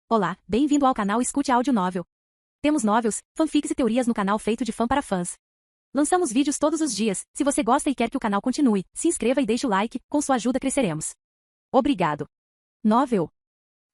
Olá, bem-vindo ao canal Escute Áudio Novel. Temos novels, fanfics e teorias no canal feito de fã para fãs. Lançamos vídeos todos os dias. Se você gosta e quer que o canal continue, se inscreva e deixe o like, com sua ajuda cresceremos. Obrigado. Novel.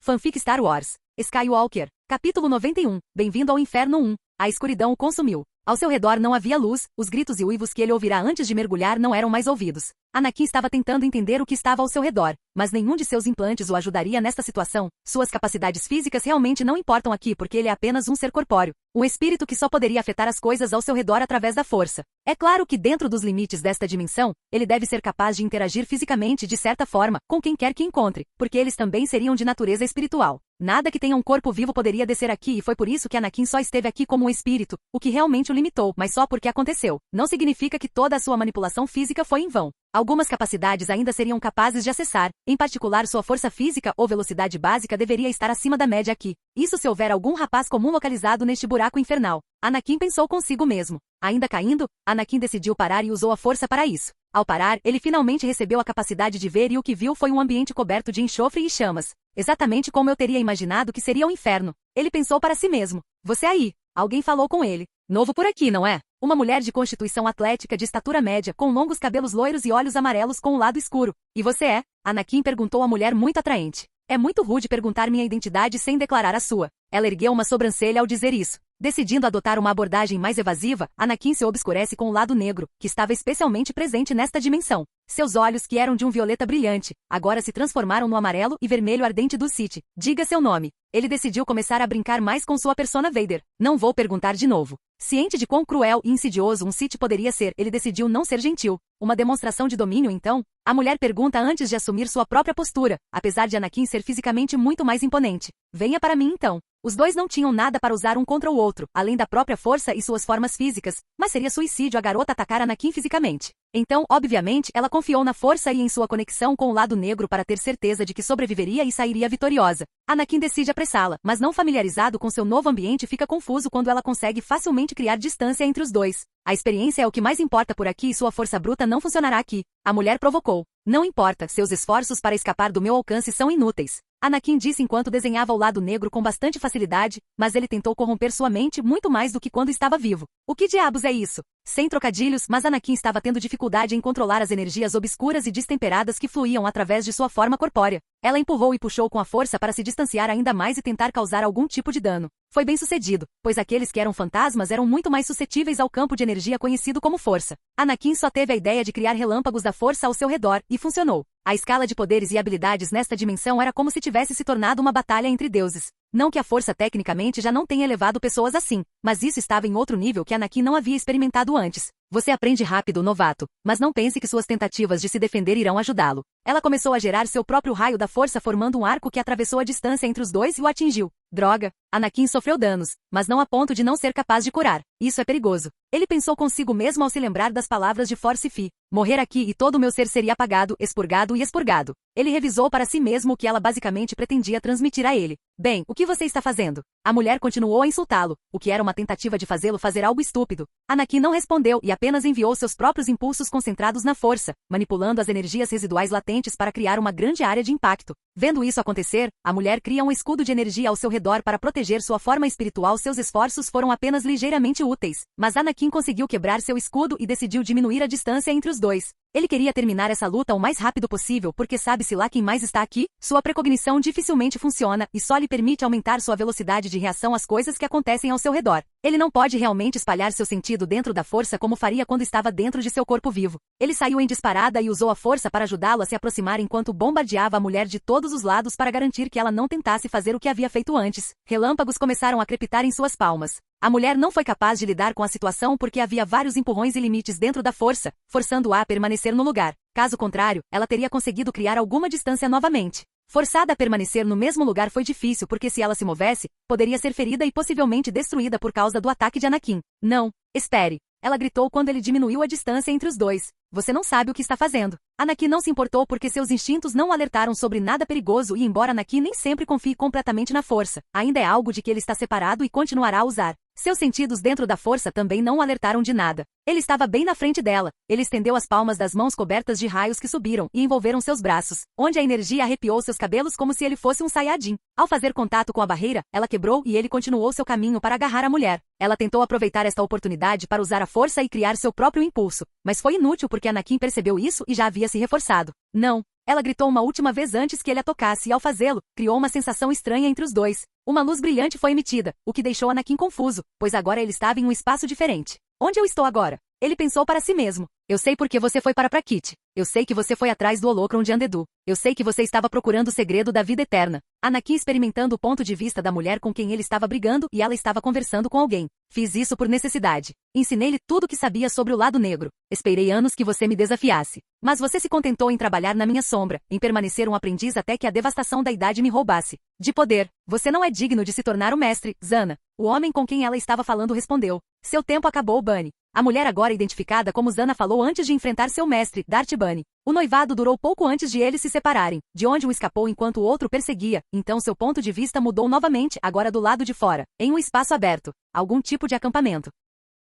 Fanfic Star Wars. Skywalker. Capítulo 91. Bem-vindo ao Inferno 1. A escuridão o consumiu. Ao seu redor não havia luz, os gritos e uivos que ele ouvirá antes de mergulhar não eram mais ouvidos. Anakin estava tentando entender o que estava ao seu redor, mas nenhum de seus implantes o ajudaria nesta situação. Suas capacidades físicas realmente não importam aqui porque ele é apenas um ser corpóreo, um espírito que só poderia afetar as coisas ao seu redor através da força. É claro que dentro dos limites desta dimensão, ele deve ser capaz de interagir fisicamente de certa forma com quem quer que encontre, porque eles também seriam de natureza espiritual. Nada que tenha um corpo vivo poderia descer aqui e foi por isso que Anakin só esteve aqui como um espírito, o que realmente o limitou, mas só porque aconteceu. Não significa que toda a sua manipulação física foi em vão. Algumas capacidades ainda seriam capazes de acessar, em particular sua força física ou velocidade básica deveria estar acima da média aqui. Isso se houver algum rapaz comum localizado neste buraco infernal. Anakin pensou consigo mesmo. Ainda caindo, Anakin decidiu parar e usou a força para isso. Ao parar, ele finalmente recebeu a capacidade de ver e o que viu foi um ambiente coberto de enxofre e chamas. Exatamente como eu teria imaginado que seria o inferno. Ele pensou para si mesmo. Você aí. Alguém falou com ele. Novo por aqui, não é? Uma mulher de constituição atlética de estatura média, com longos cabelos loiros e olhos amarelos com o lado escuro. E você é? Anakin perguntou a mulher muito atraente. É muito rude perguntar minha identidade sem declarar a sua. Ela ergueu uma sobrancelha ao dizer isso. Decidindo adotar uma abordagem mais evasiva, Anakin se obscurece com o lado negro, que estava especialmente presente nesta dimensão. Seus olhos, que eram de um violeta brilhante, agora se transformaram no amarelo e vermelho ardente do Sith. Diga seu nome. Ele decidiu começar a brincar mais com sua persona Vader. Não vou perguntar de novo. Ciente de quão cruel e insidioso um Sith poderia ser, ele decidiu não ser gentil. Uma demonstração de domínio, então? A mulher pergunta antes de assumir sua própria postura, apesar de Anakin ser fisicamente muito mais imponente. Venha para mim então. Os dois não tinham nada para usar um contra o outro, além da própria força e suas formas físicas, mas seria suicídio a garota atacar Anakin fisicamente. Então, obviamente, ela confiou na força e em sua conexão com o lado negro para ter certeza de que sobreviveria e sairia vitoriosa. Anakin decide apressá-la, mas não familiarizado com seu novo ambiente fica confuso quando ela consegue facilmente criar distância entre os dois. A experiência é o que mais importa por aqui e sua força bruta não funcionará aqui. A mulher provocou. Não importa, seus esforços para escapar do meu alcance são inúteis. Anakin disse enquanto desenhava o lado negro com bastante facilidade, mas ele tentou corromper sua mente muito mais do que quando estava vivo. O que diabos é isso? Sem trocadilhos, mas Anakin estava tendo dificuldade em controlar as energias obscuras e destemperadas que fluíam através de sua forma corpórea. Ela empurrou e puxou com a força para se distanciar ainda mais e tentar causar algum tipo de dano. Foi bem sucedido, pois aqueles que eram fantasmas eram muito mais suscetíveis ao campo de energia conhecido como força. Anakin só teve a ideia de criar relâmpagos da força ao seu redor, e funcionou. A escala de poderes e habilidades nesta dimensão era como se tivesse se tornado uma batalha entre deuses. Não que a força tecnicamente já não tenha elevado pessoas assim, mas isso estava em outro nível que Anakin não havia experimentado antes. Você aprende rápido, novato, mas não pense que suas tentativas de se defender irão ajudá-lo. Ela começou a gerar seu próprio raio da força formando um arco que atravessou a distância entre os dois e o atingiu. Droga! Anakin sofreu danos, mas não a ponto de não ser capaz de curar. Isso é perigoso. Ele pensou consigo mesmo ao se lembrar das palavras de Force Fi. Morrer aqui e todo o meu ser seria apagado, expurgado e expurgado. Ele revisou para si mesmo o que ela basicamente pretendia transmitir a ele. Bem, o que você está fazendo? A mulher continuou a insultá-lo, o que era uma tentativa de fazê-lo fazer algo estúpido. Anakin não respondeu e apenas enviou seus próprios impulsos concentrados na força, manipulando as energias residuais latentes para criar uma grande área de impacto. Vendo isso acontecer, a mulher cria um escudo de energia ao seu redor para proteger sua forma espiritual. Seus esforços foram apenas ligeiramente úteis, mas Anakin conseguiu quebrar seu escudo e decidiu diminuir a distância entre os dois. Ele queria terminar essa luta o mais rápido possível porque sabe-se lá quem mais está aqui? Sua precognição dificilmente funciona e só lhe permite aumentar sua velocidade de reação às coisas que acontecem ao seu redor. Ele não pode realmente espalhar seu sentido dentro da força como faria quando estava dentro de seu corpo vivo. Ele saiu em disparada e usou a força para ajudá-lo a se aproximar enquanto bombardeava a mulher de todos os lados para garantir que ela não tentasse fazer o que havia feito antes. Relâmpagos começaram a crepitar em suas palmas. A mulher não foi capaz de lidar com a situação porque havia vários empurrões e limites dentro da força, forçando-a a permanecer no lugar. Caso contrário, ela teria conseguido criar alguma distância novamente. Forçada a permanecer no mesmo lugar foi difícil porque se ela se movesse, poderia ser ferida e possivelmente destruída por causa do ataque de Anakin. Não, espere. Ela gritou quando ele diminuiu a distância entre os dois. Você não sabe o que está fazendo. Anakin não se importou porque seus instintos não o alertaram sobre nada perigoso e embora Anakin nem sempre confie completamente na força, ainda é algo de que ele está separado e continuará a usar. Seus sentidos dentro da força também não o alertaram de nada. Ele estava bem na frente dela. Ele estendeu as palmas das mãos cobertas de raios que subiram e envolveram seus braços, onde a energia arrepiou seus cabelos como se ele fosse um Saiyajin. Ao fazer contato com a barreira, ela quebrou e ele continuou seu caminho para agarrar a mulher. Ela tentou aproveitar esta oportunidade para usar a força e criar seu próprio impulso, mas foi inútil porque Anakin percebeu isso e já havia se reforçado. Não! Ela gritou uma última vez antes que ele a tocasse e ao fazê-lo, criou uma sensação estranha entre os dois. Uma luz brilhante foi emitida, o que deixou Anakin confuso, pois agora ele estava em um espaço diferente. Onde eu estou agora? Ele pensou para si mesmo. Eu sei porque você foi para Prakit. Eu sei que você foi atrás do Holocron de Andedu. Eu sei que você estava procurando o segredo da vida eterna. Anakin experimentando o ponto de vista da mulher com quem ele estava brigando e ela estava conversando com alguém. Fiz isso por necessidade. Ensinei-lhe tudo o que sabia sobre o lado negro. Esperei anos que você me desafiasse. Mas você se contentou em trabalhar na minha sombra, em permanecer um aprendiz até que a devastação da idade me roubasse. De poder. Você não é digno de se tornar o mestre, Zana. O homem com quem ela estava falando respondeu. Seu tempo acabou, Bunny. A mulher agora identificada como Zana falou antes de enfrentar seu mestre, Darth Bunny. O noivado durou pouco antes de eles se separarem, de onde um escapou enquanto o outro perseguia, então seu ponto de vista mudou novamente, agora do lado de fora, em um espaço aberto, algum tipo de acampamento.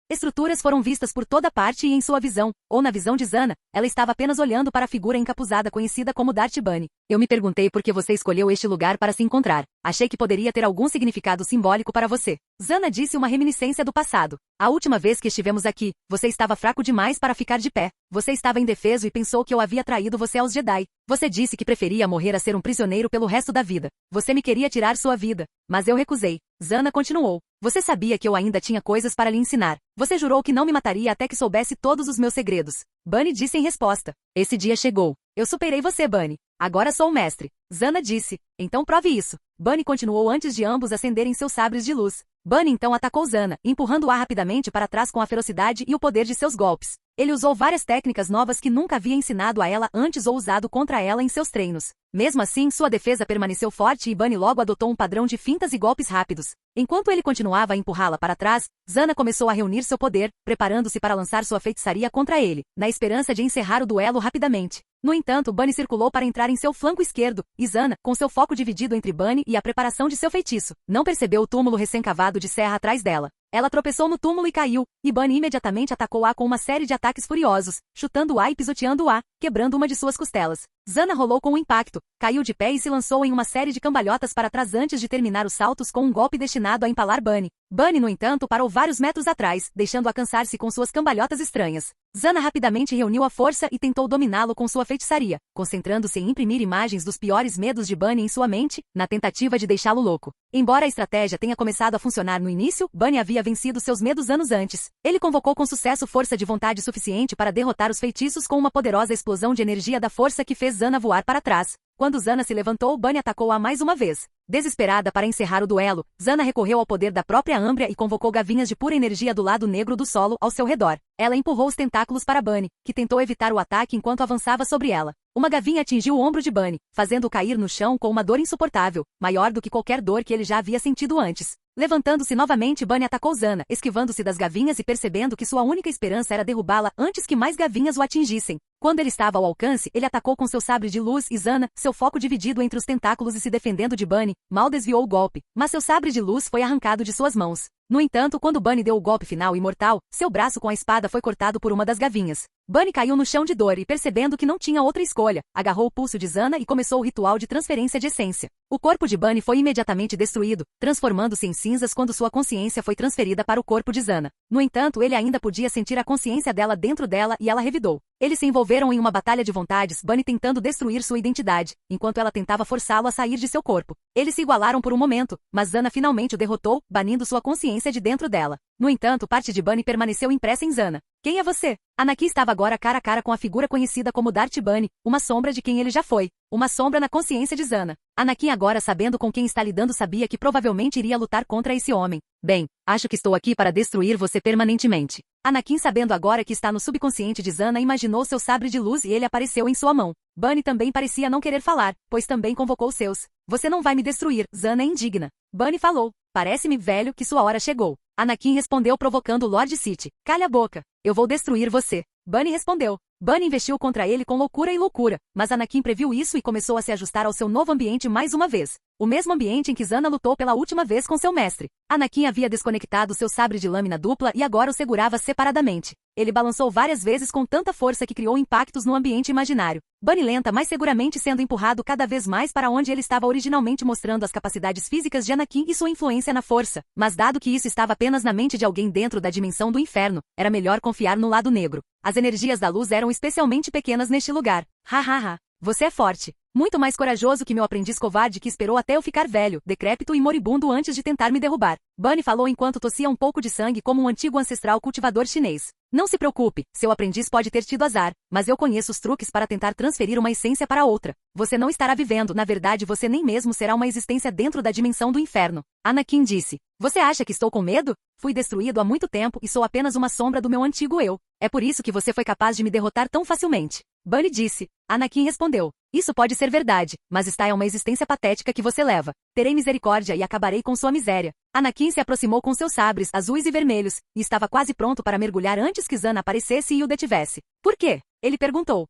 Estruturas foram vistas por toda parte e em sua visão, ou na visão de Zana, ela estava apenas olhando para a figura encapuzada conhecida como Darth Bunny. Eu me perguntei por que você escolheu este lugar para se encontrar. Achei que poderia ter algum significado simbólico para você. Zana disse uma reminiscência do passado. A última vez que estivemos aqui, você estava fraco demais para ficar de pé. Você estava indefeso e pensou que eu havia traído você aos Jedi. Você disse que preferia morrer a ser um prisioneiro pelo resto da vida. Você me queria tirar sua vida. Mas eu recusei. Zana continuou. Você sabia que eu ainda tinha coisas para lhe ensinar. Você jurou que não me mataria até que soubesse todos os meus segredos. Bunny disse em resposta. Esse dia chegou. Eu superei você, Bunny. Agora sou o mestre. Zana disse. Então prove isso. Bunny continuou antes de ambos acenderem seus sabres de luz. Bunny então atacou Zana, empurrando-a rapidamente para trás com a ferocidade e o poder de seus golpes. Ele usou várias técnicas novas que nunca havia ensinado a ela antes ou usado contra ela em seus treinos. Mesmo assim, sua defesa permaneceu forte e Bunny logo adotou um padrão de fintas e golpes rápidos. Enquanto ele continuava a empurrá-la para trás, Zana começou a reunir seu poder, preparando-se para lançar sua feitiçaria contra ele, na esperança de encerrar o duelo rapidamente. No entanto, Bunny circulou para entrar em seu flanco esquerdo, e Zana, com seu foco dividido entre Bunny e a preparação de seu feitiço, não percebeu o túmulo recém-cavado de serra atrás dela. Ela tropeçou no túmulo e caiu, e Bunny imediatamente atacou-a com uma série de ataques furiosos, chutando-a e pisoteando-a, quebrando uma de suas costelas. Zana rolou com um impacto, caiu de pé e se lançou em uma série de cambalhotas para trás antes de terminar os saltos com um golpe destinado a empalar Bunny. Bunny, no entanto, parou vários metros atrás, deixando-a cansar-se com suas cambalhotas estranhas. Zana rapidamente reuniu a força e tentou dominá-lo com sua feitiçaria, concentrando-se em imprimir imagens dos piores medos de Bunny em sua mente, na tentativa de deixá-lo louco. Embora a estratégia tenha começado a funcionar no início, Bunny havia vencido seus medos anos antes. Ele convocou com sucesso força de vontade suficiente para derrotar os feitiços com uma poderosa explosão de energia da força que fez Zana voar para trás. Quando Zana se levantou, Bunny atacou-a mais uma vez. Desesperada para encerrar o duelo, Zana recorreu ao poder da própria Ambria e convocou gavinhas de pura energia do lado negro do solo ao seu redor. Ela empurrou os tentáculos para Bunny, que tentou evitar o ataque enquanto avançava sobre ela. Uma gavinha atingiu o ombro de Bunny, fazendo-o cair no chão com uma dor insuportável, maior do que qualquer dor que ele já havia sentido antes. Levantando-se novamente, Bunny atacou Zana, esquivando-se das gavinhas e percebendo que sua única esperança era derrubá-la antes que mais gavinhas o atingissem. Quando ele estava ao alcance, ele atacou com seu sabre de luz e Zana, seu foco dividido entre os tentáculos e se defendendo de Bunny, mal desviou o golpe, mas seu sabre de luz foi arrancado de suas mãos. No entanto, quando Bunny deu o golpe final e mortal, seu braço com a espada foi cortado por uma das gavinhas. Bunny caiu no chão de dor e, percebendo que não tinha outra escolha, agarrou o pulso de Zana e começou o ritual de transferência de essência. O corpo de Bunny foi imediatamente destruído, transformando-se em cinzas quando sua consciência foi transferida para o corpo de Zana. No entanto, ele ainda podia sentir a consciência dela dentro dela e ela revidou. Eles se envolveram em uma batalha de vontades, Bunny tentando destruir sua identidade, enquanto ela tentava forçá-lo a sair de seu corpo. Eles se igualaram por um momento, mas Zana finalmente o derrotou, banindo sua consciência de dentro dela. No entanto, parte de Bunny permaneceu impressa em Zana. Quem é você? Anakin estava agora cara a cara com a figura conhecida como Darth Bunny, uma sombra de quem ele já foi. Uma sombra na consciência de Zana. Anakin agora, sabendo com quem está lidando, sabia que provavelmente iria lutar contra esse homem. Bem, acho que estou aqui para destruir você permanentemente. Anakin, sabendo agora que está no subconsciente de Zana, imaginou seu sabre de luz e ele apareceu em sua mão. Bunny também parecia não querer falar, pois também convocou seus. Você não vai me destruir, Zana é indigna. Bunny falou. Parece-me, velho, que sua hora chegou. Anakin respondeu provocando Lord Sith. Calha a boca. Eu vou destruir você. Bunny respondeu. Bunny investiu contra ele com loucura e loucura, mas Anakin previu isso e começou a se ajustar ao seu novo ambiente mais uma vez. O mesmo ambiente em que Zana lutou pela última vez com seu mestre. Anakin havia desconectado seu sabre de lâmina dupla e agora o segurava separadamente. Ele balançou várias vezes com tanta força que criou impactos no ambiente imaginário. Bunny lenta, mas seguramente sendo empurrado cada vez mais para onde ele estava originalmente, mostrando as capacidades físicas de Anakin e sua influência na força. Mas dado que isso estava apenas na mente de alguém dentro da dimensão do inferno, era melhor confiar no lado negro. As energias da luz eram especialmente pequenas neste lugar. Ha. Você é forte. Muito mais corajoso que meu aprendiz covarde que esperou até eu ficar velho, decrépito e moribundo antes de tentar me derrubar. Bunny falou enquanto tossia um pouco de sangue como um antigo ancestral cultivador chinês. Não se preocupe, seu aprendiz pode ter tido azar, mas eu conheço os truques para tentar transferir uma essência para outra. Você não estará vivendo, na verdade você nem mesmo será uma existência dentro da dimensão do inferno. Anakin disse. Você acha que estou com medo? Fui destruído há muito tempo e sou apenas uma sombra do meu antigo eu. É por isso que você foi capaz de me derrotar tão facilmente. Bunny disse. Anakin respondeu. Isso pode ser verdade, mas esta é uma existência patética que você leva. Terei misericórdia e acabarei com sua miséria. Anakin se aproximou com seus sabres azuis e vermelhos, e estava quase pronto para mergulhar antes que Zana aparecesse e o detivesse. Por quê? Ele perguntou.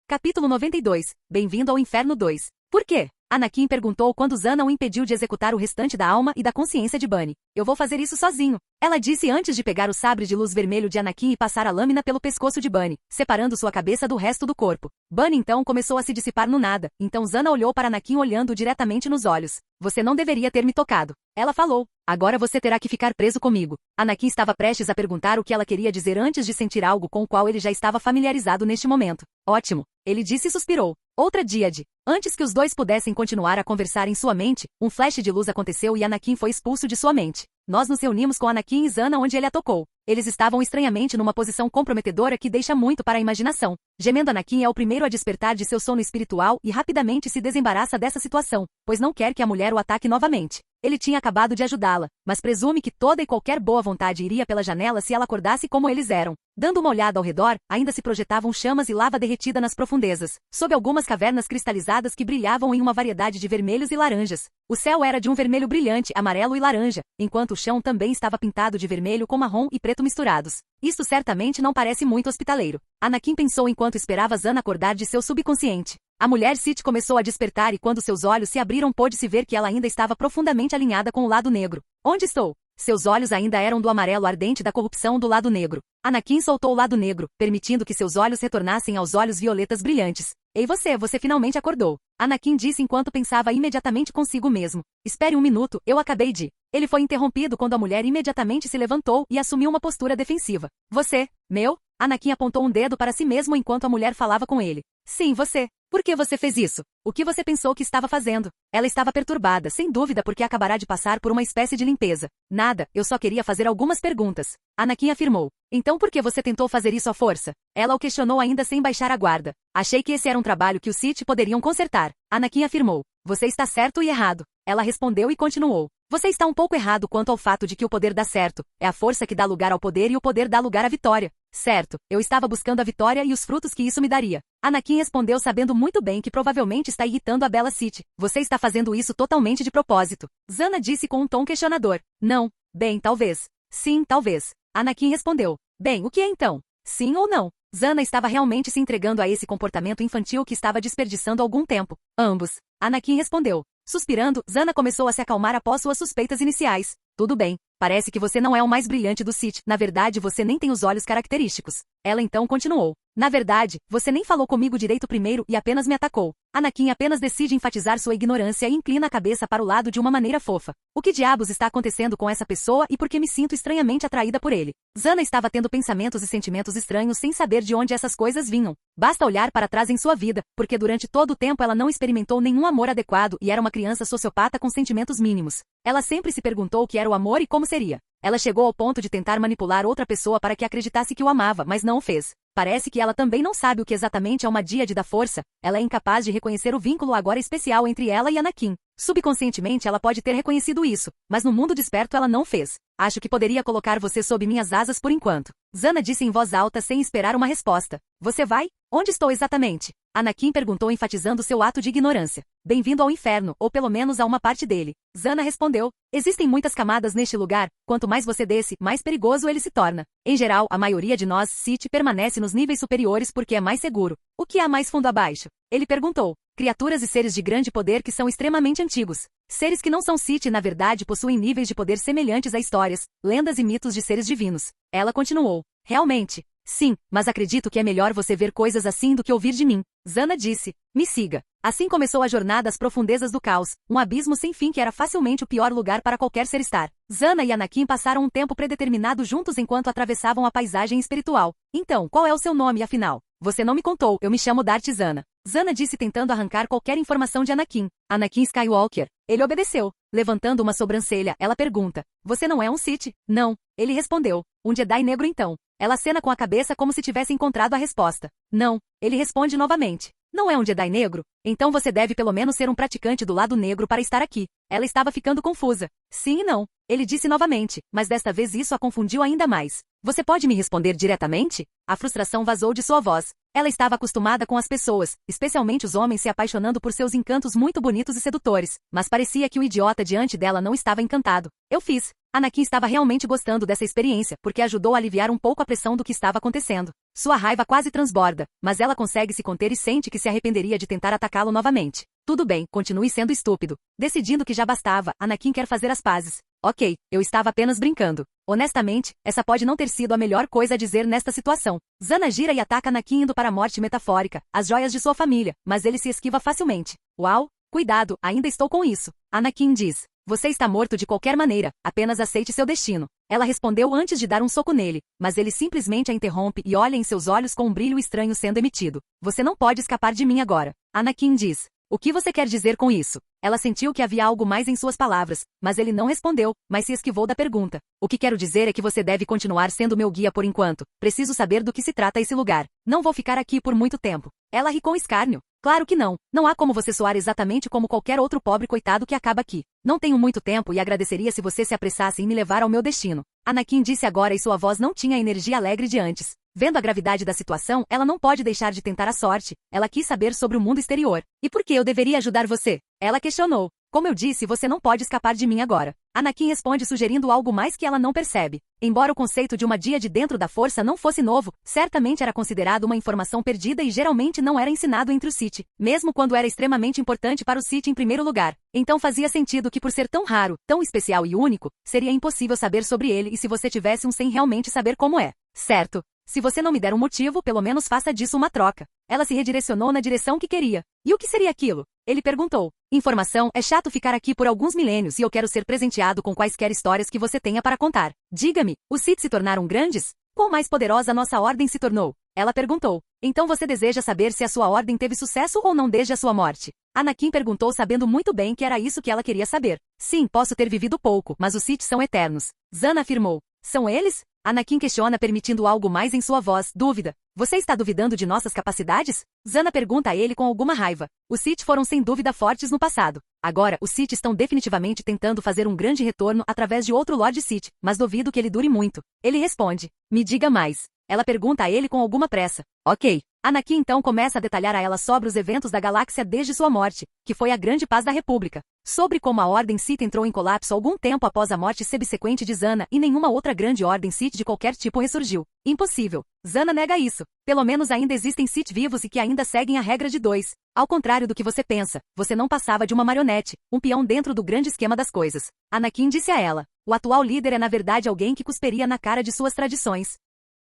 Capítulo 92. Bem-vindo ao Inferno 2. Por quê? Anakin perguntou quando Zana o impediu de executar o restante da alma e da consciência de Bunny. Eu vou fazer isso sozinho. Ela disse antes de pegar o sabre de luz vermelho de Anakin e passar a lâmina pelo pescoço de Bunny, separando sua cabeça do resto do corpo. Bunny então começou a se dissipar no nada, então Zana olhou para Anakin olhando diretamente nos olhos. Você não deveria ter me tocado. Ela falou. Agora você terá que ficar preso comigo. Anakin estava prestes a perguntar o que ela queria dizer antes de sentir algo com o qual ele já estava familiarizado neste momento. Ótimo. Ele disse e suspirou. Outra díade. Antes que os dois pudessem continuar a conversar em sua mente, um flash de luz aconteceu e Anakin foi expulso de sua mente. Nós nos reunimos com Anakin e Zana onde ele a tocou. Eles estavam estranhamente numa posição comprometedora que deixa muito para a imaginação. Gemendo, Anakin é o primeiro a despertar de seu sono espiritual e rapidamente se desembaraça dessa situação, pois não quer que a mulher o ataque novamente. Ele tinha acabado de ajudá-la, mas presume que toda e qualquer boa vontade iria pela janela se ela acordasse como eles eram. Dando uma olhada ao redor, ainda se projetavam chamas e lava derretida nas profundezas, sob algumas cavernas cristalizadas que brilhavam em uma variedade de vermelhos e laranjas. O céu era de um vermelho brilhante, amarelo e laranja, enquanto o chão também estava pintado de vermelho com marrom e preto misturados. Isto certamente não parece muito hospitaleiro. Anakin pensou enquanto esperava Zana acordar de seu subconsciente. A mulher Sith começou a despertar e quando seus olhos se abriram pôde-se ver que ela ainda estava profundamente alinhada com o lado negro. Onde estou? Seus olhos ainda eram do amarelo ardente da corrupção do lado negro. Anakin soltou o lado negro, permitindo que seus olhos retornassem aos olhos violetas brilhantes. Ei você finalmente acordou. Anakin disse enquanto pensava imediatamente consigo mesmo. Espere um minuto, eu acabei de... Ele foi interrompido quando a mulher imediatamente se levantou e assumiu uma postura defensiva. Você, meu? Anakin apontou um dedo para si mesmo enquanto a mulher falava com ele. Sim, você. Por que você fez isso? O que você pensou que estava fazendo? Ela estava perturbada, sem dúvida porque acabará de passar por uma espécie de limpeza. Nada, eu só queria fazer algumas perguntas. Anakin afirmou. Então por que você tentou fazer isso à força? Ela o questionou ainda sem baixar a guarda. Achei que esse era um trabalho que os Sith poderiam consertar. Anakin afirmou. Você está certo e errado. Ela respondeu e continuou. Você está um pouco errado quanto ao fato de que o poder dá certo. É a força que dá lugar ao poder e o poder dá lugar à vitória. Certo, eu estava buscando a vitória e os frutos que isso me daria. Anakin respondeu sabendo muito bem que provavelmente está irritando a bela Sith. Você está fazendo isso totalmente de propósito. Zana disse com um tom questionador. Não. Bem, talvez. Sim, talvez. Anakin respondeu. Bem, o que é então? Sim ou não? Zana estava realmente se entregando a esse comportamento infantil que estava desperdiçando algum tempo. Ambos. Anakin respondeu. Suspirando, Zana começou a se acalmar após suas suspeitas iniciais. Tudo bem. Parece que você não é o mais brilhante do Sith. Na verdade, você nem tem os olhos característicos. Ela então continuou. Na verdade, você nem falou comigo direito primeiro e apenas me atacou. Anakin apenas decide enfatizar sua ignorância e inclina a cabeça para o lado de uma maneira fofa. O que diabos está acontecendo com essa pessoa e por que me sinto estranhamente atraída por ele? Zana estava tendo pensamentos e sentimentos estranhos sem saber de onde essas coisas vinham. Basta olhar para trás em sua vida, porque durante todo o tempo ela não experimentou nenhum amor adequado e era uma criança sociopata com sentimentos mínimos. Ela sempre se perguntou o que era o amor e como seria. Ela chegou ao ponto de tentar manipular outra pessoa para que acreditasse que o amava, mas não o fez. Parece que ela também não sabe o que exatamente é uma díade da força. Ela é incapaz de reconhecer o vínculo agora especial entre ela e Anakin. Subconscientemente ela pode ter reconhecido isso, mas no mundo desperto ela não fez. Acho que poderia colocar você sob minhas asas por enquanto. Zana disse em voz alta sem esperar uma resposta. Você vai? Onde estou exatamente? Anakin perguntou enfatizando seu ato de ignorância. Bem-vindo ao inferno, ou pelo menos a uma parte dele. Zana respondeu. Existem muitas camadas neste lugar, quanto mais você desce, mais perigoso ele se torna. Em geral, a maioria de nós, Sith, permanece nos níveis superiores porque é mais seguro. O que há mais fundo abaixo? Ele perguntou. Criaturas e seres de grande poder que são extremamente antigos. Seres que não são Sith na verdade possuem níveis de poder semelhantes a histórias, lendas e mitos de seres divinos. Ela continuou. Realmente. Sim, mas acredito que é melhor você ver coisas assim do que ouvir de mim. Zana disse. Me siga. Assim começou a jornada às profundezas do caos, um abismo sem fim que era facilmente o pior lugar para qualquer ser estar. Zana e Anakin passaram um tempo predeterminado juntos enquanto atravessavam a paisagem espiritual. Então, qual é o seu nome afinal? Você não me contou, eu me chamo Darth Zana. Zana disse tentando arrancar qualquer informação de Anakin. Anakin Skywalker. Ele obedeceu. Levantando uma sobrancelha, ela pergunta. Você não é um Sith? Não. Ele respondeu. Um Jedi negro então. Ela acena com a cabeça como se tivesse encontrado a resposta. Não. Ele responde novamente. Não é um Jedi negro? Então você deve pelo menos ser um praticante do lado negro para estar aqui. Ela estava ficando confusa. Sim e não. Ele disse novamente, mas desta vez isso a confundiu ainda mais. Você pode me responder diretamente? A frustração vazou de sua voz. Ela estava acostumada com as pessoas, especialmente os homens se apaixonando por seus encantos muito bonitos e sedutores, mas parecia que o idiota diante dela não estava encantado. Eu fiz. Anakin estava realmente gostando dessa experiência, porque ajudou a aliviar um pouco a pressão do que estava acontecendo. Sua raiva quase transborda, mas ela consegue se conter e sente que se arrependeria de tentar atacá-lo novamente. Tudo bem, continue sendo estúpido. Decidindo que já bastava, Anakin quer fazer as pazes. Ok, eu estava apenas brincando. Honestamente, essa pode não ter sido a melhor coisa a dizer nesta situação. Zana gira e ataca Anakin indo para a morte metafórica, as joias de sua família, mas ele se esquiva facilmente. Uau! Cuidado, ainda estou com isso. Anakin diz. Você está morto de qualquer maneira, apenas aceite seu destino. Ela respondeu antes de dar um soco nele, mas ele simplesmente a interrompe e olha em seus olhos com um brilho estranho sendo emitido. Você não pode escapar de mim agora. Anakin diz. O que você quer dizer com isso? Ela sentiu que havia algo mais em suas palavras, mas ele não respondeu, mas se esquivou da pergunta. O que quero dizer é que você deve continuar sendo meu guia por enquanto. Preciso saber do que se trata esse lugar. Não vou ficar aqui por muito tempo. Ela ri com escárnio. Claro que não. Não há como você soar exatamente como qualquer outro pobre coitado que acaba aqui. Não tenho muito tempo e agradeceria se você se apressasse em me levar ao meu destino. Anakin disse agora e sua voz não tinha a energia alegre de antes. Vendo a gravidade da situação, ela não pode deixar de tentar a sorte. Ela quis saber sobre o mundo exterior. E por que eu deveria ajudar você? Ela questionou. Como eu disse, você não pode escapar de mim agora. Anakin responde sugerindo algo mais que ela não percebe. Embora o conceito de uma díade dentro da força não fosse novo, certamente era considerado uma informação perdida e geralmente não era ensinado entre os Sith, mesmo quando era extremamente importante para o Sith em primeiro lugar. Então fazia sentido que por ser tão raro, tão especial e único, seria impossível saber sobre ele e se você tivesse um sem realmente saber como é. Certo. Se você não me der um motivo, pelo menos faça disso uma troca. Ela se redirecionou na direção que queria. E o que seria aquilo? Ele perguntou. Informação, é chato ficar aqui por alguns milênios e eu quero ser presenteado com quaisquer histórias que você tenha para contar. Diga-me, os Sith se tornaram grandes? Quão mais poderosa nossa ordem se tornou? Ela perguntou. Então você deseja saber se a sua ordem teve sucesso ou não desde a sua morte? Anakin perguntou sabendo muito bem que era isso que ela queria saber. Sim, posso ter vivido pouco, mas os Sith são eternos. Zana afirmou. São eles? Anakin questiona permitindo algo mais em sua voz. Dúvida. Você está duvidando de nossas capacidades? Zana pergunta a ele com alguma raiva. Os Sith foram sem dúvida fortes no passado. Agora, os Sith estão definitivamente tentando fazer um grande retorno através de outro Lord Sith, mas duvido que ele dure muito. Ele responde. Me diga mais. Ela pergunta a ele com alguma pressa. Ok. Anakin então começa a detalhar a ela sobre os eventos da galáxia desde sua morte, que foi a Grande Paz da República. Sobre como a Ordem Sith entrou em colapso algum tempo após a morte subsequente de Zana e nenhuma outra grande Ordem Sith de qualquer tipo ressurgiu. Impossível. Zana nega isso. Pelo menos ainda existem Sith vivos e que ainda seguem a regra de 2. Ao contrário do que você pensa, você não passava de uma marionete, um peão dentro do grande esquema das coisas. Anakin disse a ela. O atual líder é na verdade alguém que cusperia na cara de suas tradições.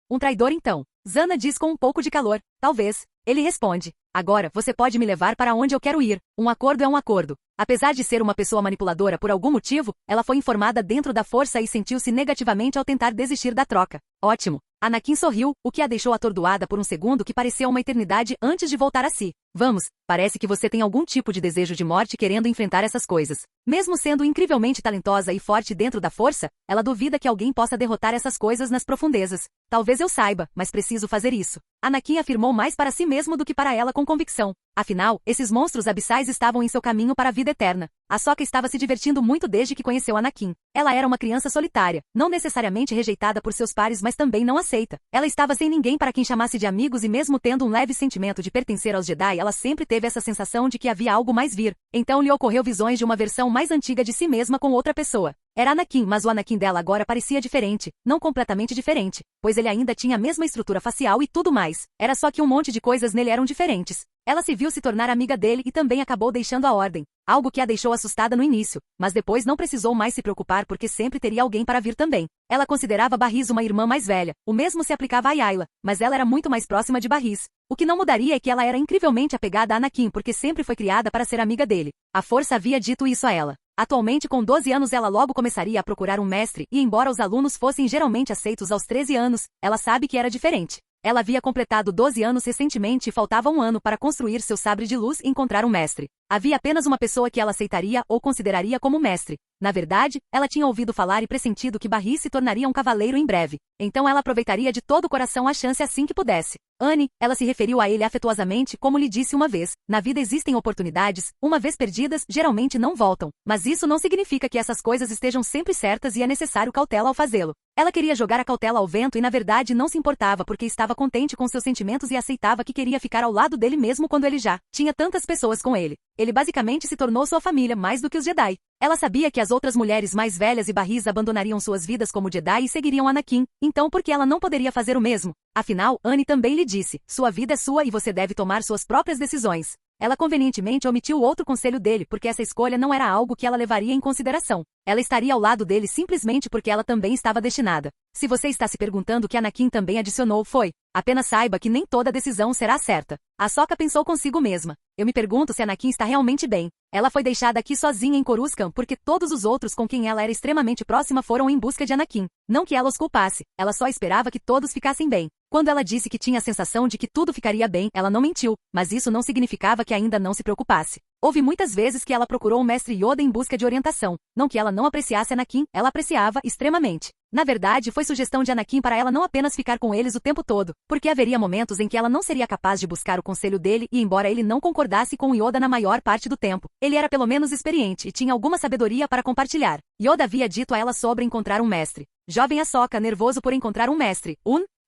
Um traidor então. Zana diz com um pouco de calor. Talvez. Ele responde. Agora, você pode me levar para onde eu quero ir. Um acordo é um acordo. Apesar de ser uma pessoa manipuladora por algum motivo, ela foi informada dentro da força e sentiu-se negativamente ao tentar desistir da troca. Ótimo. Anakin sorriu, o que a deixou atordoada por um segundo que pareceu uma eternidade antes de voltar a si. Vamos, parece que você tem algum tipo de desejo de morte querendo enfrentar essas coisas. Mesmo sendo incrivelmente talentosa e forte dentro da força, ela duvida que alguém possa derrotar essas coisas nas profundezas. Talvez eu saiba, mas preciso fazer isso. Anakin afirmou mais para si mesmo do que para ela com convicção. Afinal, esses monstros abissais estavam em seu caminho para a vida eterna. Ahsoka estava se divertindo muito desde que conheceu Anakin. Ela era uma criança solitária, não necessariamente rejeitada por seus pares, mas também não aceita. Ela estava sem ninguém para quem chamasse de amigos e mesmo tendo um leve sentimento de pertencer aos Jedi, ela sempre teve essa sensação de que havia algo mais vir. Então lhe ocorreu visões de uma versão mais antiga de si mesma com outra pessoa. Era Anakin, mas o Anakin dela agora parecia diferente, não completamente diferente, pois ele ainda tinha a mesma estrutura facial e tudo mais. Era só que um monte de coisas nele eram diferentes. Ela se viu se tornar amiga dele e também acabou deixando a ordem, algo que a deixou assustada no início, mas depois não precisou mais se preocupar porque sempre teria alguém para vir também. Ela considerava Barriz uma irmã mais velha, o mesmo se aplicava a Yayla, mas ela era muito mais próxima de Barriz. O que não mudaria é que ela era incrivelmente apegada a Anakin porque sempre foi criada para ser amiga dele. A força havia dito isso a ela. Atualmente com 12 anos ela logo começaria a procurar um mestre e embora os alunos fossem geralmente aceitos aos 13 anos, ela sabe que era diferente. Ela havia completado 12 anos recentemente e faltava um ano para construir seu sabre de luz e encontrar um mestre. Havia apenas uma pessoa que ela aceitaria ou consideraria como mestre. Na verdade, ela tinha ouvido falar e pressentido que Barriz se tornaria um cavaleiro em breve. Então ela aproveitaria de todo o coração a chance assim que pudesse. Anne, ela se referiu a ele afetuosamente como lhe disse uma vez. Na vida existem oportunidades, uma vez perdidas, geralmente não voltam. Mas isso não significa que essas coisas estejam sempre certas e é necessário cautela ao fazê-lo. Ela queria jogar a cautela ao vento e na verdade não se importava porque estava contente com seus sentimentos e aceitava que queria ficar ao lado dele mesmo quando ele já tinha tantas pessoas com ele. Ele basicamente se tornou sua família mais do que os Jedi. Ela sabia que as outras mulheres mais velhas e Barriz abandonariam suas vidas como Jedi e seguiriam Anakin, então por que ela não poderia fazer o mesmo? Afinal, Anne também lhe disse, sua vida é sua e você deve tomar suas próprias decisões. Ela convenientemente omitiu outro conselho dele porque essa escolha não era algo que ela levaria em consideração. Ela estaria ao lado dele simplesmente porque ela também estava destinada. Se você está se perguntando o que Anakin também adicionou foi, apenas saiba que nem toda decisão será certa. Ahsoka pensou consigo mesma. Eu me pergunto se Anakin está realmente bem. Ela foi deixada aqui sozinha em Coruscant porque todos os outros com quem ela era extremamente próxima foram em busca de Anakin. Não que ela os culpasse, ela só esperava que todos ficassem bem. Quando ela disse que tinha a sensação de que tudo ficaria bem, ela não mentiu, mas isso não significava que ainda não se preocupasse. Houve muitas vezes que ela procurou o mestre Yoda em busca de orientação. Não que ela não apreciasse Anakin, ela apreciava extremamente. Na verdade, foi sugestão de Anakin para ela não apenas ficar com eles o tempo todo, porque haveria momentos em que ela não seria capaz de buscar o conselho dele e embora ele não concordasse com Yoda na maior parte do tempo, ele era pelo menos experiente e tinha alguma sabedoria para compartilhar. Yoda havia dito a ela sobre encontrar um mestre. Jovem Ahsoka, nervoso por encontrar um mestre.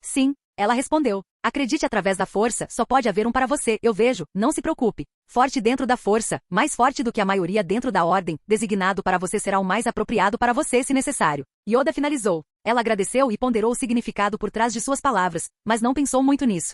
Sim. Ela respondeu. Acredite através da força, só pode haver um para você, eu vejo, não se preocupe. Forte dentro da força, mais forte do que a maioria dentro da ordem, designado para você será o mais apropriado para você se necessário. Yoda finalizou. Ela agradeceu e ponderou o significado por trás de suas palavras, mas não pensou muito nisso.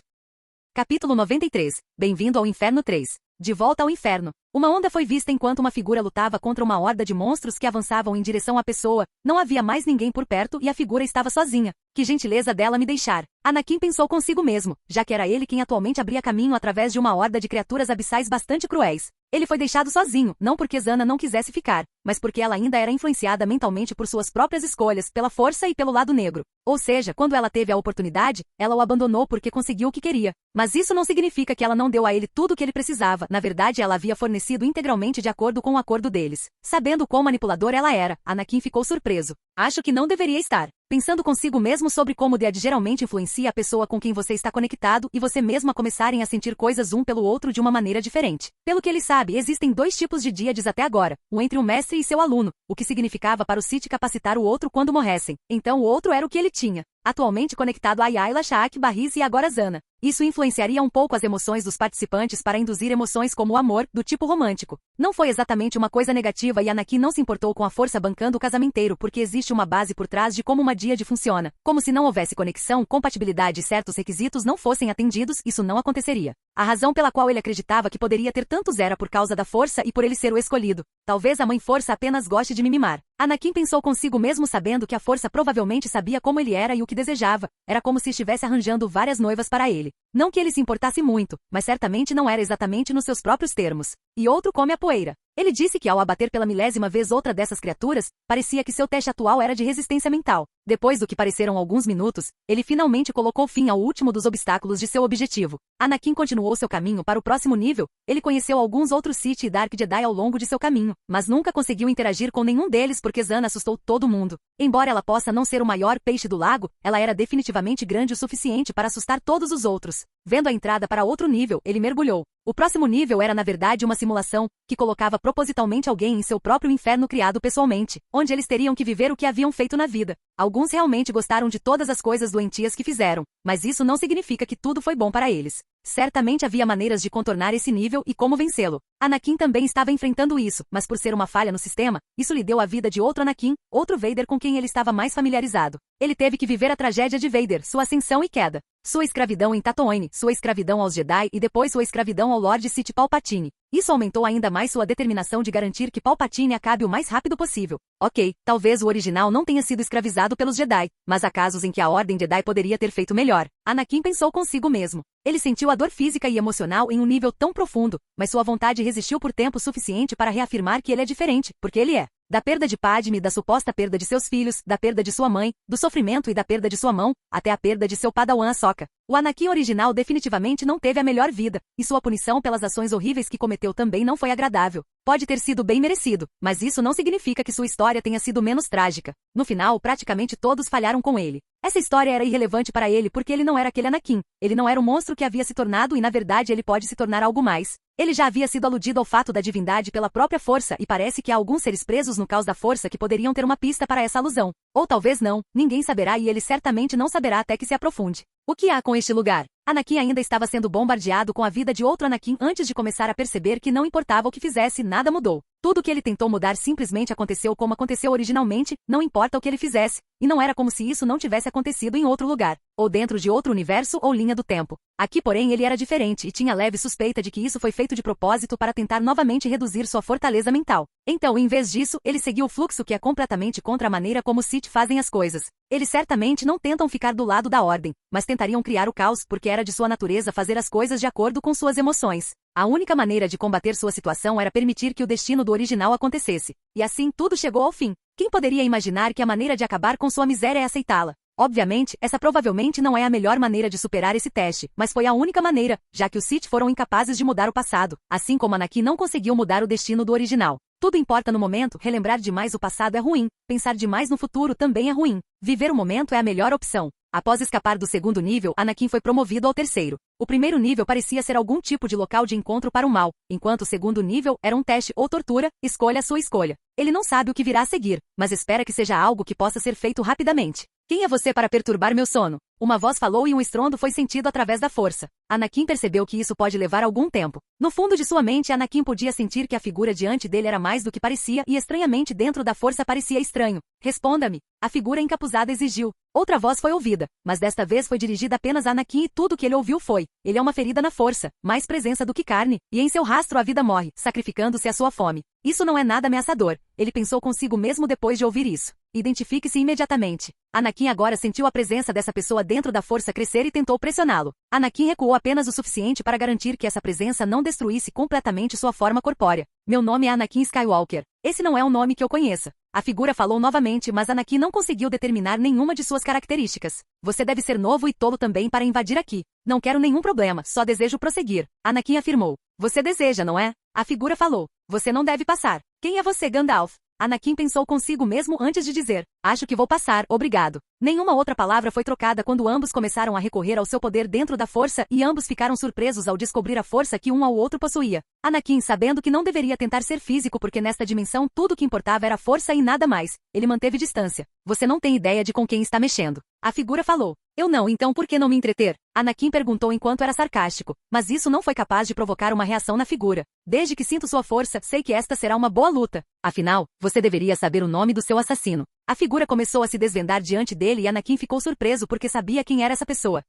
Capítulo 93. Bem-vindo ao Inferno 3. De volta ao inferno. Uma onda foi vista enquanto uma figura lutava contra uma horda de monstros que avançavam em direção à pessoa. Não havia mais ninguém por perto e a figura estava sozinha. Que gentileza dela me deixar. Anakin pensou consigo mesmo, já que era ele quem atualmente abria caminho através de uma horda de criaturas abissais bastante cruéis. Ele foi deixado sozinho, não porque Zana não quisesse ficar, mas porque ela ainda era influenciada mentalmente por suas próprias escolhas, pela força e pelo lado negro. Ou seja, quando ela teve a oportunidade, ela o abandonou porque conseguiu o que queria. Mas isso não significa que ela não deu a ele tudo o que ele precisava. Na verdade, ela havia fornecido integralmente de acordo com o acordo deles. Sabendo quão manipuladora ela era, Anakin ficou surpreso. Acho que não deveria estar pensando consigo mesmo sobre como Dead geralmente influencia a pessoa com quem você está conectado e você mesmo a começarem a sentir coisas um pelo outro de uma maneira diferente. Pelo que ele sabe, existem dois tipos de Díades até agora, o entre o mestre e seu aluno, o que significava para o Sith capacitar o outro quando morressem. Então o outro era o que ele tinha. Atualmente conectado a Yayla, Sha'ak, Barriz e agora Zana. Isso influenciaria um pouco as emoções dos participantes para induzir emoções como o amor, do tipo romântico. Não foi exatamente uma coisa negativa e Anakin não se importou com a força bancando o casamenteiro porque existe uma base por trás de como uma díade funciona. Como se não houvesse conexão, compatibilidade e certos requisitos não fossem atendidos, isso não aconteceria. A razão pela qual ele acreditava que poderia ter tantos era por causa da força e por ele ser o escolhido. Talvez a mãe força apenas goste de me mimar. Anakin pensou consigo mesmo sabendo que a força provavelmente sabia como ele era e o que desejava. Era como se estivesse arranjando várias noivas para ele. Não que ele se importasse muito, mas certamente não era exatamente nos seus próprios termos. E outro come a poeira. Ele disse que ao abater pela milésima vez outra dessas criaturas, parecia que seu teste atual era de resistência mental. Depois do que pareceram alguns minutos, ele finalmente colocou fim ao último dos obstáculos de seu objetivo. Anakin continuou seu caminho para o próximo nível. Ele conheceu alguns outros Sith e Dark Jedi ao longo de seu caminho, mas nunca conseguiu interagir com nenhum deles porque Zana assustou todo mundo. Embora ela possa não ser o maior peixe do lago, ela era definitivamente grande o suficiente para assustar todos os outros. Vendo a entrada para outro nível, ele mergulhou. O próximo nível era na verdade uma simulação, que colocava propositalmente alguém em seu próprio inferno criado pessoalmente, onde eles teriam que viver o que haviam feito na vida. Alguns realmente gostaram de todas as coisas doentias que fizeram, mas isso não significa que tudo foi bom para eles. Certamente havia maneiras de contornar esse nível e como vencê-lo. Anakin também estava enfrentando isso, mas por ser uma falha no sistema, isso lhe deu a vida de outro Anakin, outro Vader com quem ele estava mais familiarizado. Ele teve que viver a tragédia de Vader, sua ascensão e queda. Sua escravidão em Tatooine, sua escravidão aos Jedi e depois sua escravidão ao Lord Sith Palpatine. Isso aumentou ainda mais sua determinação de garantir que Palpatine acabe o mais rápido possível. Ok, talvez o original não tenha sido escravizado pelos Jedi, mas há casos em que a Ordem Jedi poderia ter feito melhor. Anakin pensou consigo mesmo. Ele sentiu a dor física e emocional em um nível tão profundo, mas sua vontade resistiu por tempo suficiente para reafirmar que ele é diferente, porque ele é. Da perda de Padme, da suposta perda de seus filhos, da perda de sua mãe, do sofrimento e da perda de sua mão, até a perda de seu padawan Ahsoka. O Anakin original definitivamente não teve a melhor vida, e sua punição pelas ações horríveis que cometeu também não foi agradável. Pode ter sido bem merecido, mas isso não significa que sua história tenha sido menos trágica. No final, praticamente todos falharam com ele. Essa história era irrelevante para ele porque ele não era aquele Anakin. Ele não era o monstro que havia se tornado e na verdade ele pode se tornar algo mais. Ele já havia sido aludido ao fato da divindade pela própria força e parece que há alguns seres presos no caos da força que poderiam ter uma pista para essa alusão. Ou talvez não, ninguém saberá e ele certamente não saberá até que se aprofunde. O que há com este lugar? Anakin ainda estava sendo bombardeado com a vida de outro Anakin antes de começar a perceber que não importava o que fizesse, nada mudou. Tudo o que ele tentou mudar simplesmente aconteceu como aconteceu originalmente, não importa o que ele fizesse, e não era como se isso não tivesse acontecido em outro lugar, ou dentro de outro universo ou linha do tempo. Aqui, porém, ele era diferente e tinha leve suspeita de que isso foi feito de propósito para tentar novamente reduzir sua fortaleza mental. Então, em vez disso, ele seguiu o fluxo que é completamente contra a maneira como os Sith fazem as coisas. Eles certamente não tentam ficar do lado da ordem, mas tentariam criar o caos porque era de sua natureza fazer as coisas de acordo com suas emoções. A única maneira de combater sua situação era permitir que o destino do original acontecesse. E assim tudo chegou ao fim. Quem poderia imaginar que a maneira de acabar com sua miséria é aceitá-la? Obviamente, essa provavelmente não é a melhor maneira de superar esse teste, mas foi a única maneira, já que os Sith foram incapazes de mudar o passado, assim como Anakin não conseguiu mudar o destino do original. Tudo importa no momento, relembrar demais o passado é ruim, pensar demais no futuro também é ruim. Viver o momento é a melhor opção. Após escapar do segundo nível, Anakin foi promovido ao terceiro. O primeiro nível parecia ser algum tipo de local de encontro para o mal, enquanto o segundo nível era um teste ou tortura, escolha a sua escolha. Ele não sabe o que virá a seguir, mas espera que seja algo que possa ser feito rapidamente. Quem é você para perturbar meu sono? Uma voz falou e um estrondo foi sentido através da força. Anakin percebeu que isso pode levar algum tempo. No fundo de sua mente, Anakin podia sentir que a figura diante dele era mais do que parecia e estranhamente dentro da força parecia estranho. Responda-me. A figura encapuzada exigiu. Outra voz foi ouvida, mas desta vez foi dirigida apenas a Anakin e tudo que ele ouviu foi: ele é uma ferida na força, mais presença do que carne, e em seu rastro a vida morre, sacrificando-se à sua fome. Isso não é nada ameaçador. Ele pensou consigo mesmo depois de ouvir isso. Identifique-se imediatamente. Anakin agora sentiu a presença dessa pessoa dentro da força crescer e tentou pressioná-lo. Anakin recuou apenas o suficiente para garantir que essa presença não destruísse completamente sua forma corpórea. Meu nome é Anakin Skywalker. Esse não é um nome que eu conheça. A figura falou novamente, mas Anakin não conseguiu determinar nenhuma de suas características. Você deve ser novo e tolo também para invadir aqui. Não quero nenhum problema, só desejo prosseguir. Anakin afirmou. Você deseja, não é? A figura falou. Você não deve passar. Quem é você, Gandalf? Anakin pensou consigo mesmo antes de dizer: acho que vou passar, obrigado. Nenhuma outra palavra foi trocada quando ambos começaram a recorrer ao seu poder dentro da força e ambos ficaram surpresos ao descobrir a força que um ao outro possuía. Anakin, sabendo que não deveria tentar ser físico porque nesta dimensão tudo o que importava era força e nada mais, ele manteve distância. Você não tem ideia de com quem está mexendo. A figura falou. Eu não, então por que não me entreter? Anakin perguntou enquanto era sarcástico, mas isso não foi capaz de provocar uma reação na figura. Desde que sinto sua força, sei que esta será uma boa luta. Afinal, você deveria saber o nome do seu assassino. A figura começou a se desvendar diante dele e Anakin ficou surpreso porque sabia quem era essa pessoa.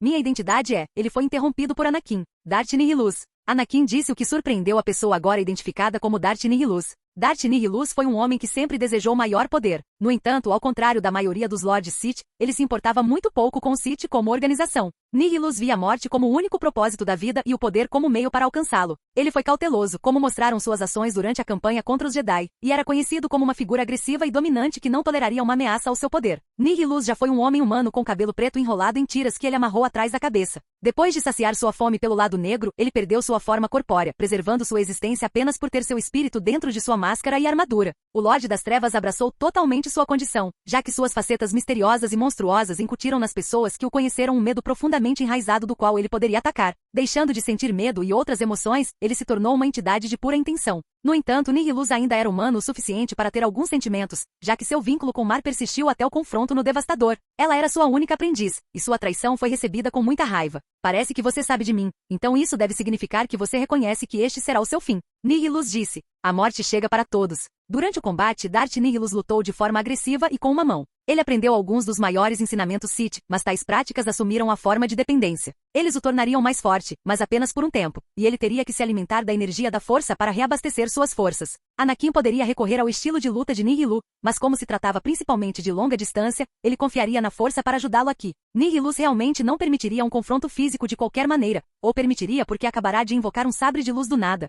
Minha identidade é... Ele foi interrompido por Anakin. Darth Nihilus. Anakin disse o que surpreendeu a pessoa agora identificada como Darth Nihilus. Darth Nihilus foi um homem que sempre desejou maior poder. No entanto, ao contrário da maioria dos Lords Sith, ele se importava muito pouco com o Sith como organização. Nihilus via a morte como o único propósito da vida e o poder como meio para alcançá-lo. Ele foi cauteloso, como mostraram suas ações durante a campanha contra os Jedi, e era conhecido como uma figura agressiva e dominante que não toleraria uma ameaça ao seu poder. Nihilus já foi um homem humano com cabelo preto enrolado em tiras que ele amarrou atrás da cabeça. Depois de saciar sua fome pelo lado negro, ele perdeu sua forma corpórea, preservando sua existência apenas por ter seu espírito dentro de sua máscara e armadura. O Lorde das Trevas abraçou totalmente sua condição, já que suas facetas misteriosas e monstruosas incutiram nas pessoas que o conheceram um medo profundamente enraizado do qual ele poderia atacar. Deixando de sentir medo e outras emoções, ele se tornou uma entidade de pura intenção. No entanto, Nihilus ainda era humano o suficiente para ter alguns sentimentos, já que seu vínculo com Mar persistiu até o confronto no Devastador. Ela era sua única aprendiz, e sua traição foi recebida com muita raiva. Parece que você sabe de mim, então isso deve significar que você reconhece que este será o seu fim. Nihilus disse. A morte chega para todos. Durante o combate, Darth Nihilus lutou de forma agressiva e com uma mão. Ele aprendeu alguns dos maiores ensinamentos Sith, mas tais práticas assumiram a forma de dependência. Eles o tornariam mais forte, mas apenas por um tempo, e ele teria que se alimentar da energia da força para reabastecer suas forças. Anakin poderia recorrer ao estilo de luta de Nihilus, mas como se tratava principalmente de longa distância, ele confiaria na força para ajudá-lo aqui. Nihilus realmente não permitiria um confronto físico de qualquer maneira, ou permitiria porque acabará de invocar um sabre de luz do nada.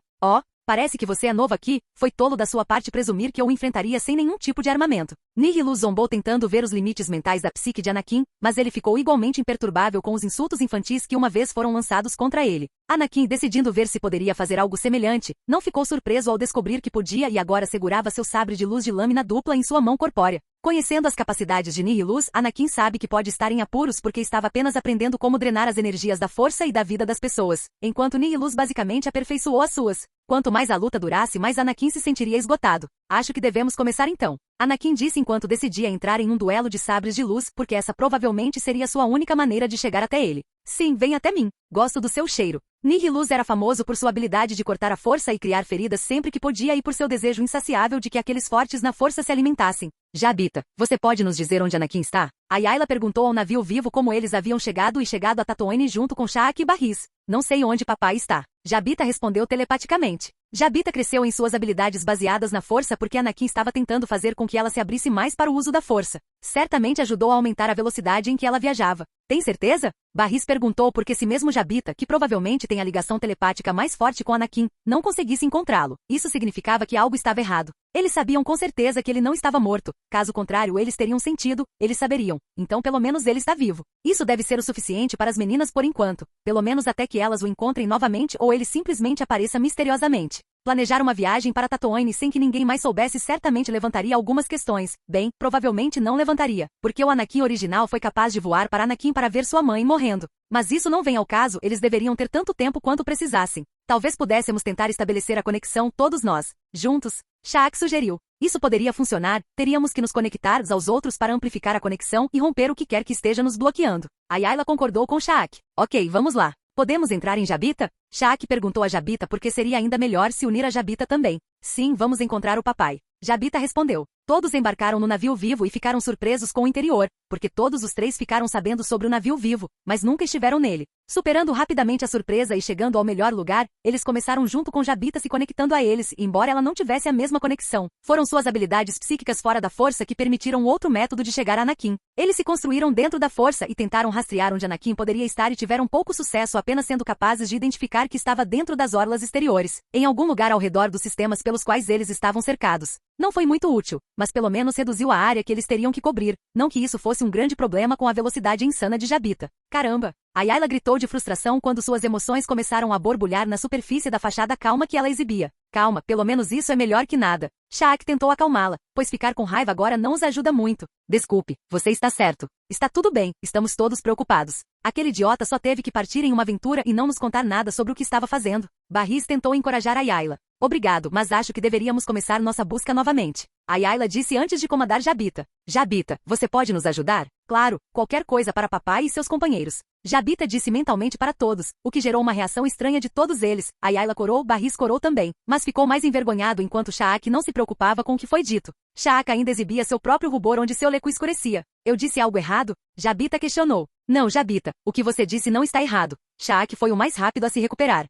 Parece que você é novo aqui, foi tolo da sua parte presumir que eu o enfrentaria sem nenhum tipo de armamento. Nihilus zombou tentando ver os limites mentais da psique de Anakin, mas ele ficou igualmente imperturbável com os insultos infantis que uma vez foram lançados contra ele. Anakin, decidindo ver se poderia fazer algo semelhante, não ficou surpreso ao descobrir que podia e agora segurava seu sabre de luz de lâmina dupla em sua mão corpórea. Conhecendo as capacidades de Nihilus, Anakin sabe que pode estar em apuros porque estava apenas aprendendo como drenar as energias da força e da vida das pessoas, enquanto Nihilus basicamente aperfeiçoou as suas. Quanto mais a luta durasse, mais Anakin se sentiria esgotado. Acho que devemos começar então. Anakin disse enquanto decidia entrar em um duelo de sabres de luz, porque essa provavelmente seria sua única maneira de chegar até ele. Sim, vem até mim. Gosto do seu cheiro. Nihilus era famoso por sua habilidade de cortar a força e criar feridas sempre que podia e por seu desejo insaciável de que aqueles fortes na força se alimentassem. Jabita, você pode nos dizer onde Anakin está? Ayla perguntou ao navio vivo como eles haviam chegado a Tatooine junto com Sha'ak e Barris. Não sei onde papai está. Jabita respondeu telepaticamente. Jabita cresceu em suas habilidades baseadas na força porque Anakin estava tentando fazer com que ela se abrisse mais para o uso da força. Certamente ajudou a aumentar a velocidade em que ela viajava. Tem certeza? Barris perguntou porque se mesmo Jabita, que provavelmente tem a ligação telepática mais forte com Anakin, não conseguisse encontrá-lo, isso significava que algo estava errado. Eles sabiam com certeza que ele não estava morto. Caso contrário, eles teriam sentido, eles saberiam. Então pelo menos ele está vivo. Isso deve ser o suficiente para as meninas por enquanto. Pelo menos até que elas o encontrem novamente ou ele simplesmente apareça misteriosamente. Planejar uma viagem para Tatooine sem que ninguém mais soubesse certamente levantaria algumas questões. Bem, provavelmente não levantaria, porque o Anakin original foi capaz de voar para Anakin para ver sua mãe morrendo. Mas isso não vem ao caso, eles deveriam ter tanto tempo quanto precisassem. Talvez pudéssemos tentar estabelecer a conexão todos nós, juntos. Sha'ak sugeriu. Isso poderia funcionar, teríamos que nos conectar uns aos outros para amplificar a conexão e romper o que quer que esteja nos bloqueando. Ayla concordou com Sha'ak. Ok, vamos lá. Podemos entrar em Jabita? Sha'ak perguntou a Jabita porque seria ainda melhor se unir a Jabita também. Sim, vamos encontrar o papai. Jabita respondeu. Todos embarcaram no navio vivo e ficaram surpresos com o interior, porque todos os três ficaram sabendo sobre o navio vivo, mas nunca estiveram nele. Superando rapidamente a surpresa e chegando ao melhor lugar, eles começaram junto com Jabita se conectando a eles, embora ela não tivesse a mesma conexão. Foram suas habilidades psíquicas fora da força que permitiram outro método de chegar a Anakin. Eles se construíram dentro da força e tentaram rastrear onde Anakin poderia estar e tiveram pouco sucesso apenas sendo capazes de identificar que estava dentro das orlas exteriores, em algum lugar ao redor dos sistemas pelos quais eles estavam cercados. Não foi muito útil, mas pelo menos reduziu a área que eles teriam que cobrir, não que isso fosse um grande problema com a velocidade insana de Jabita. Caramba! Ayla gritou de frustração quando suas emoções começaram a borbulhar na superfície da fachada calma que ela exibia. Calma, pelo menos isso é melhor que nada. Sha'ak tentou acalmá-la, pois ficar com raiva agora não os ajuda muito. Desculpe, você está certo. Está tudo bem, estamos todos preocupados. Aquele idiota só teve que partir em uma aventura e não nos contar nada sobre o que estava fazendo. Barris tentou encorajar Ayla. Obrigado, mas acho que deveríamos começar nossa busca novamente. Ayla disse antes de comandar Jabita. Jabita, você pode nos ajudar? Claro, qualquer coisa para papai e seus companheiros. Jabita disse mentalmente para todos, o que gerou uma reação estranha de todos eles. Ayla corou, Barris corou também, mas ficou mais envergonhado enquanto Sha'ak não se preocupava com o que foi dito. Sha'ak ainda exibia seu próprio rubor onde seu leco escurecia. Eu disse algo errado? Jabita questionou. Não, Jabita, o que você disse não está errado. Sha'ak foi o mais rápido a se recuperar.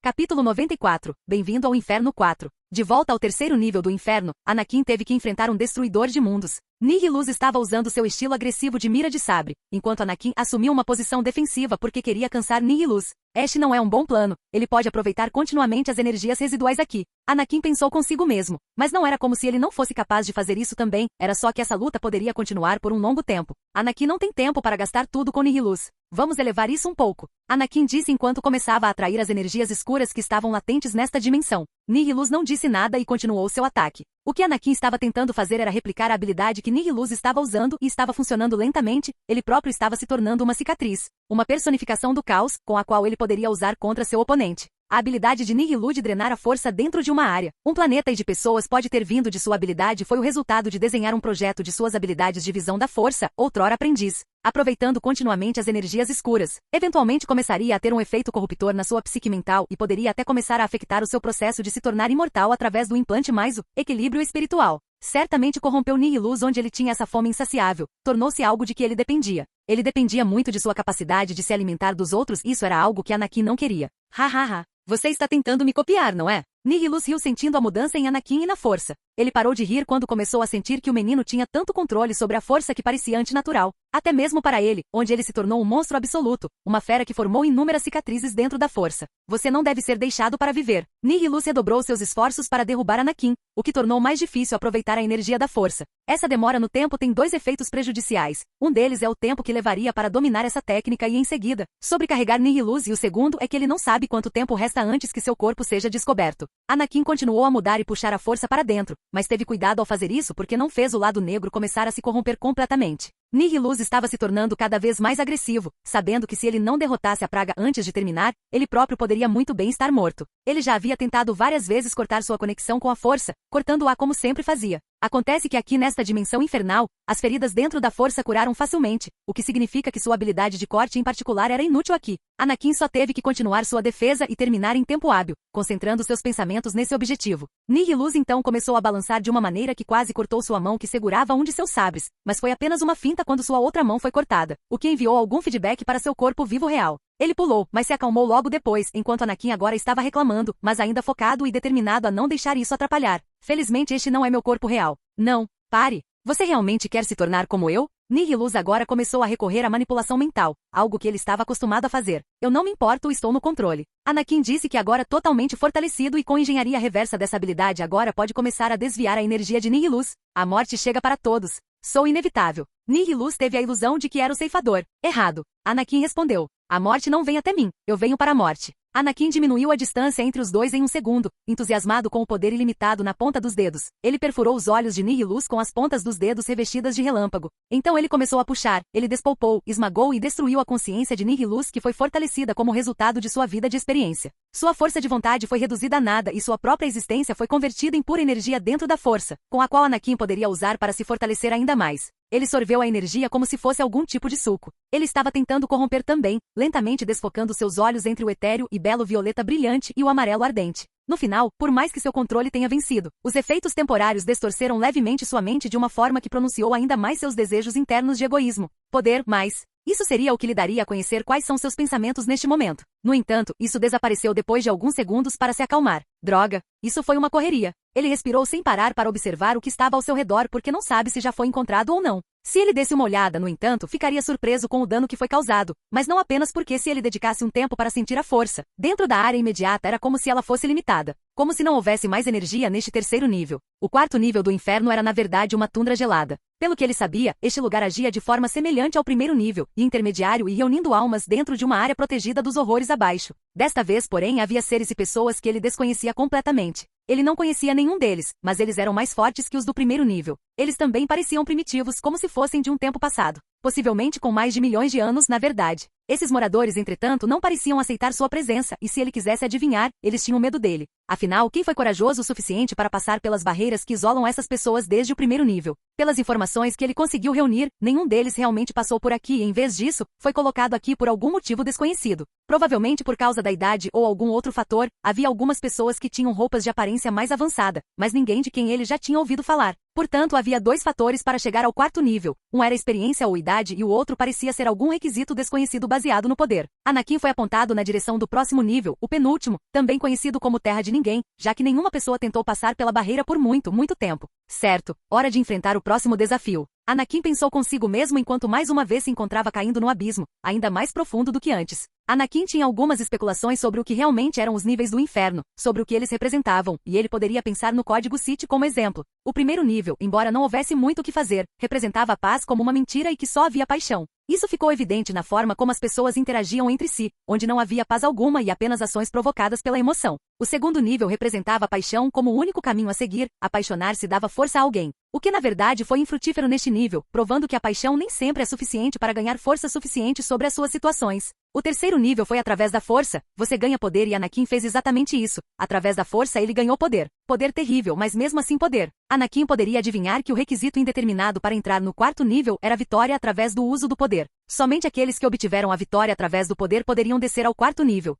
Capítulo 94. Bem-vindo ao Inferno 4. De volta ao terceiro nível do inferno, Anakin teve que enfrentar um destruidor de mundos. Nihilus estava usando seu estilo agressivo de mira de sabre, enquanto Anakin assumiu uma posição defensiva porque queria cansar Nihilus. Este não é um bom plano, ele pode aproveitar continuamente as energias residuais aqui. Anakin pensou consigo mesmo, mas não era como se ele não fosse capaz de fazer isso também, era só que essa luta poderia continuar por um longo tempo. Anakin não tem tempo para gastar tudo com Nihilus. Vamos elevar isso um pouco. Anakin disse enquanto começava a atrair as energias escuras que estavam latentes nesta dimensão. Nihilus não disse nada e continuou seu ataque. O que Anakin estava tentando fazer era replicar a habilidade que Nihilus estava usando e estava funcionando lentamente, ele próprio estava se tornando uma cicatriz, uma personificação do caos, com a qual ele poderia usar contra seu oponente. A habilidade de Nihilus de drenar a força dentro de uma área, um planeta e de pessoas pode ter vindo de sua habilidade foi o resultado de desenhar um projeto de suas habilidades de visão da força, outrora aprendiz. Aproveitando continuamente as energias escuras, eventualmente começaria a ter um efeito corruptor na sua psique mental e poderia até começar a afetar o seu processo de se tornar imortal através do implante mais o equilíbrio espiritual. Certamente corrompeu Nihilus onde ele tinha essa fome insaciável, tornou-se algo de que ele dependia. Ele dependia muito de sua capacidade de se alimentar dos outros, isso era algo que Anakin não queria. Hahaha. Você está tentando me copiar, não é? Nihilus riu sentindo a mudança em Anakin e na força. Ele parou de rir quando começou a sentir que o menino tinha tanto controle sobre a força que parecia antinatural. Até mesmo para ele, onde ele se tornou um monstro absoluto, uma fera que formou inúmeras cicatrizes dentro da força. Você não deve ser deixado para viver. Nihilus redobrou seus esforços para derrubar Anakin, o que tornou mais difícil aproveitar a energia da força. Essa demora no tempo tem dois efeitos prejudiciais. Um deles é o tempo que levaria para dominar essa técnica e, em seguida, sobrecarregar Nihilus, e o segundo é que ele não sabe quanto tempo resta antes que seu corpo seja descoberto. Anakin continuou a mudar e puxar a força para dentro, mas teve cuidado ao fazer isso porque não fez o lado negro começar a se corromper completamente. Nihilus estava se tornando cada vez mais agressivo, sabendo que se ele não derrotasse a praga antes de terminar, ele próprio poderia muito bem estar morto. Ele já havia tentado várias vezes cortar sua conexão com a força, cortando-a como sempre fazia. Acontece que aqui nesta dimensão infernal, as feridas dentro da força curaram facilmente, o que significa que sua habilidade de corte em particular era inútil aqui. Anakin só teve que continuar sua defesa e terminar em tempo hábil, concentrando seus pensamentos nesse objetivo. Nihilus então começou a balançar de uma maneira que quase cortou sua mão que segurava um de seus sabres, mas foi apenas uma finta quando sua outra mão foi cortada, o que enviou algum feedback para seu corpo vivo real. Ele pulou, mas se acalmou logo depois, enquanto Anakin agora estava reclamando, mas ainda focado e determinado a não deixar isso atrapalhar. Felizmente este não é meu corpo real. Não, pare. Você realmente quer se tornar como eu? Nihilus agora começou a recorrer à manipulação mental, algo que ele estava acostumado a fazer. Eu não me importo, estou no controle. Anakin disse que agora totalmente fortalecido e com engenharia reversa dessa habilidade agora pode começar a desviar a energia de Nihilus. A morte chega para todos. Sou inevitável. Nihilus teve a ilusão de que era o ceifador. Errado. Anakin respondeu. A morte não vem até mim, eu venho para a morte. Anakin diminuiu a distância entre os dois em um segundo, entusiasmado com o poder ilimitado na ponta dos dedos. Ele perfurou os olhos de Nihilus com as pontas dos dedos revestidas de relâmpago. Então ele começou a puxar, ele despolpou, esmagou e destruiu a consciência de Nihilus que foi fortalecida como resultado de sua vida de experiência. Sua força de vontade foi reduzida a nada e sua própria existência foi convertida em pura energia dentro da força, com a qual Anakin poderia usar para se fortalecer ainda mais. Ele sorveu a energia como se fosse algum tipo de suco. Ele estava tentando corromper também, lentamente desfocando seus olhos entre o etéreo e belo violeta brilhante e o amarelo ardente. No final, por mais que seu controle tenha vencido, os efeitos temporários distorceram levemente sua mente de uma forma que pronunciou ainda mais seus desejos internos de egoísmo. Poder, mais. Isso seria o que lhe daria a conhecer quais são seus pensamentos neste momento. No entanto, isso desapareceu depois de alguns segundos para se acalmar. Droga, isso foi uma correria. Ele respirou sem parar para observar o que estava ao seu redor porque não sabe se já foi encontrado ou não. Se ele desse uma olhada, no entanto, ficaria surpreso com o dano que foi causado, mas não apenas porque se ele dedicasse um tempo para sentir a força, dentro da área imediata era como se ela fosse limitada. Como se não houvesse mais energia neste terceiro nível. O quarto nível do inferno era na verdade uma tundra gelada. Pelo que ele sabia, este lugar agia de forma semelhante ao primeiro nível, intermediário e reunindo almas dentro de uma área protegida dos horrores abaixo. Desta vez, porém, havia seres e pessoas que ele desconhecia completamente. Ele não conhecia nenhum deles, mas eles eram mais fortes que os do primeiro nível. Eles também pareciam primitivos como se fossem de um tempo passado. Possivelmente com mais de milhões de anos, na verdade. Esses moradores, entretanto, não pareciam aceitar sua presença, e se ele quisesse adivinhar, eles tinham medo dele. Afinal, quem foi corajoso o suficiente para passar pelas barreiras que isolam essas pessoas desde o primeiro nível? Pelas informações que ele conseguiu reunir, nenhum deles realmente passou por aqui e, em vez disso, foi colocado aqui por algum motivo desconhecido. Provavelmente por causa da idade ou algum outro fator, havia algumas pessoas que tinham roupas de aparência mais avançada, mas ninguém de quem ele já tinha ouvido falar. Portanto, havia dois fatores para chegar ao quarto nível. Um era experiência ou idade e o outro parecia ser algum requisito desconhecido baseado no poder. Anakin foi apontado na direção do próximo nível, o penúltimo, também conhecido como Terra de Ninguém, já que nenhuma pessoa tentou passar pela barreira por muito tempo. Certo, hora de enfrentar o próximo desafio. Anakin pensou consigo mesmo enquanto mais uma vez se encontrava caindo no abismo, ainda mais profundo do que antes. Anakin tinha algumas especulações sobre o que realmente eram os níveis do inferno, sobre o que eles representavam, e ele poderia pensar no código Sith como exemplo. O primeiro nível, embora não houvesse muito o que fazer, representava a paz como uma mentira e que só havia paixão. Isso ficou evidente na forma como as pessoas interagiam entre si, onde não havia paz alguma e apenas ações provocadas pela emoção. O segundo nível representava a paixão como o único caminho a seguir, apaixonar-se dava força a alguém. O que na verdade foi infrutífero neste nível, provando que a paixão nem sempre é suficiente para ganhar força suficiente sobre as suas situações. O terceiro nível foi através da força, você ganha poder e Anakin fez exatamente isso. Através da força ele ganhou poder. Poder terrível, mas mesmo assim poder. Anakin poderia adivinhar que o requisito indeterminado para entrar no quarto nível era a vitória através do uso do poder. Somente aqueles que obtiveram a vitória através do poder poderiam descer ao quarto nível.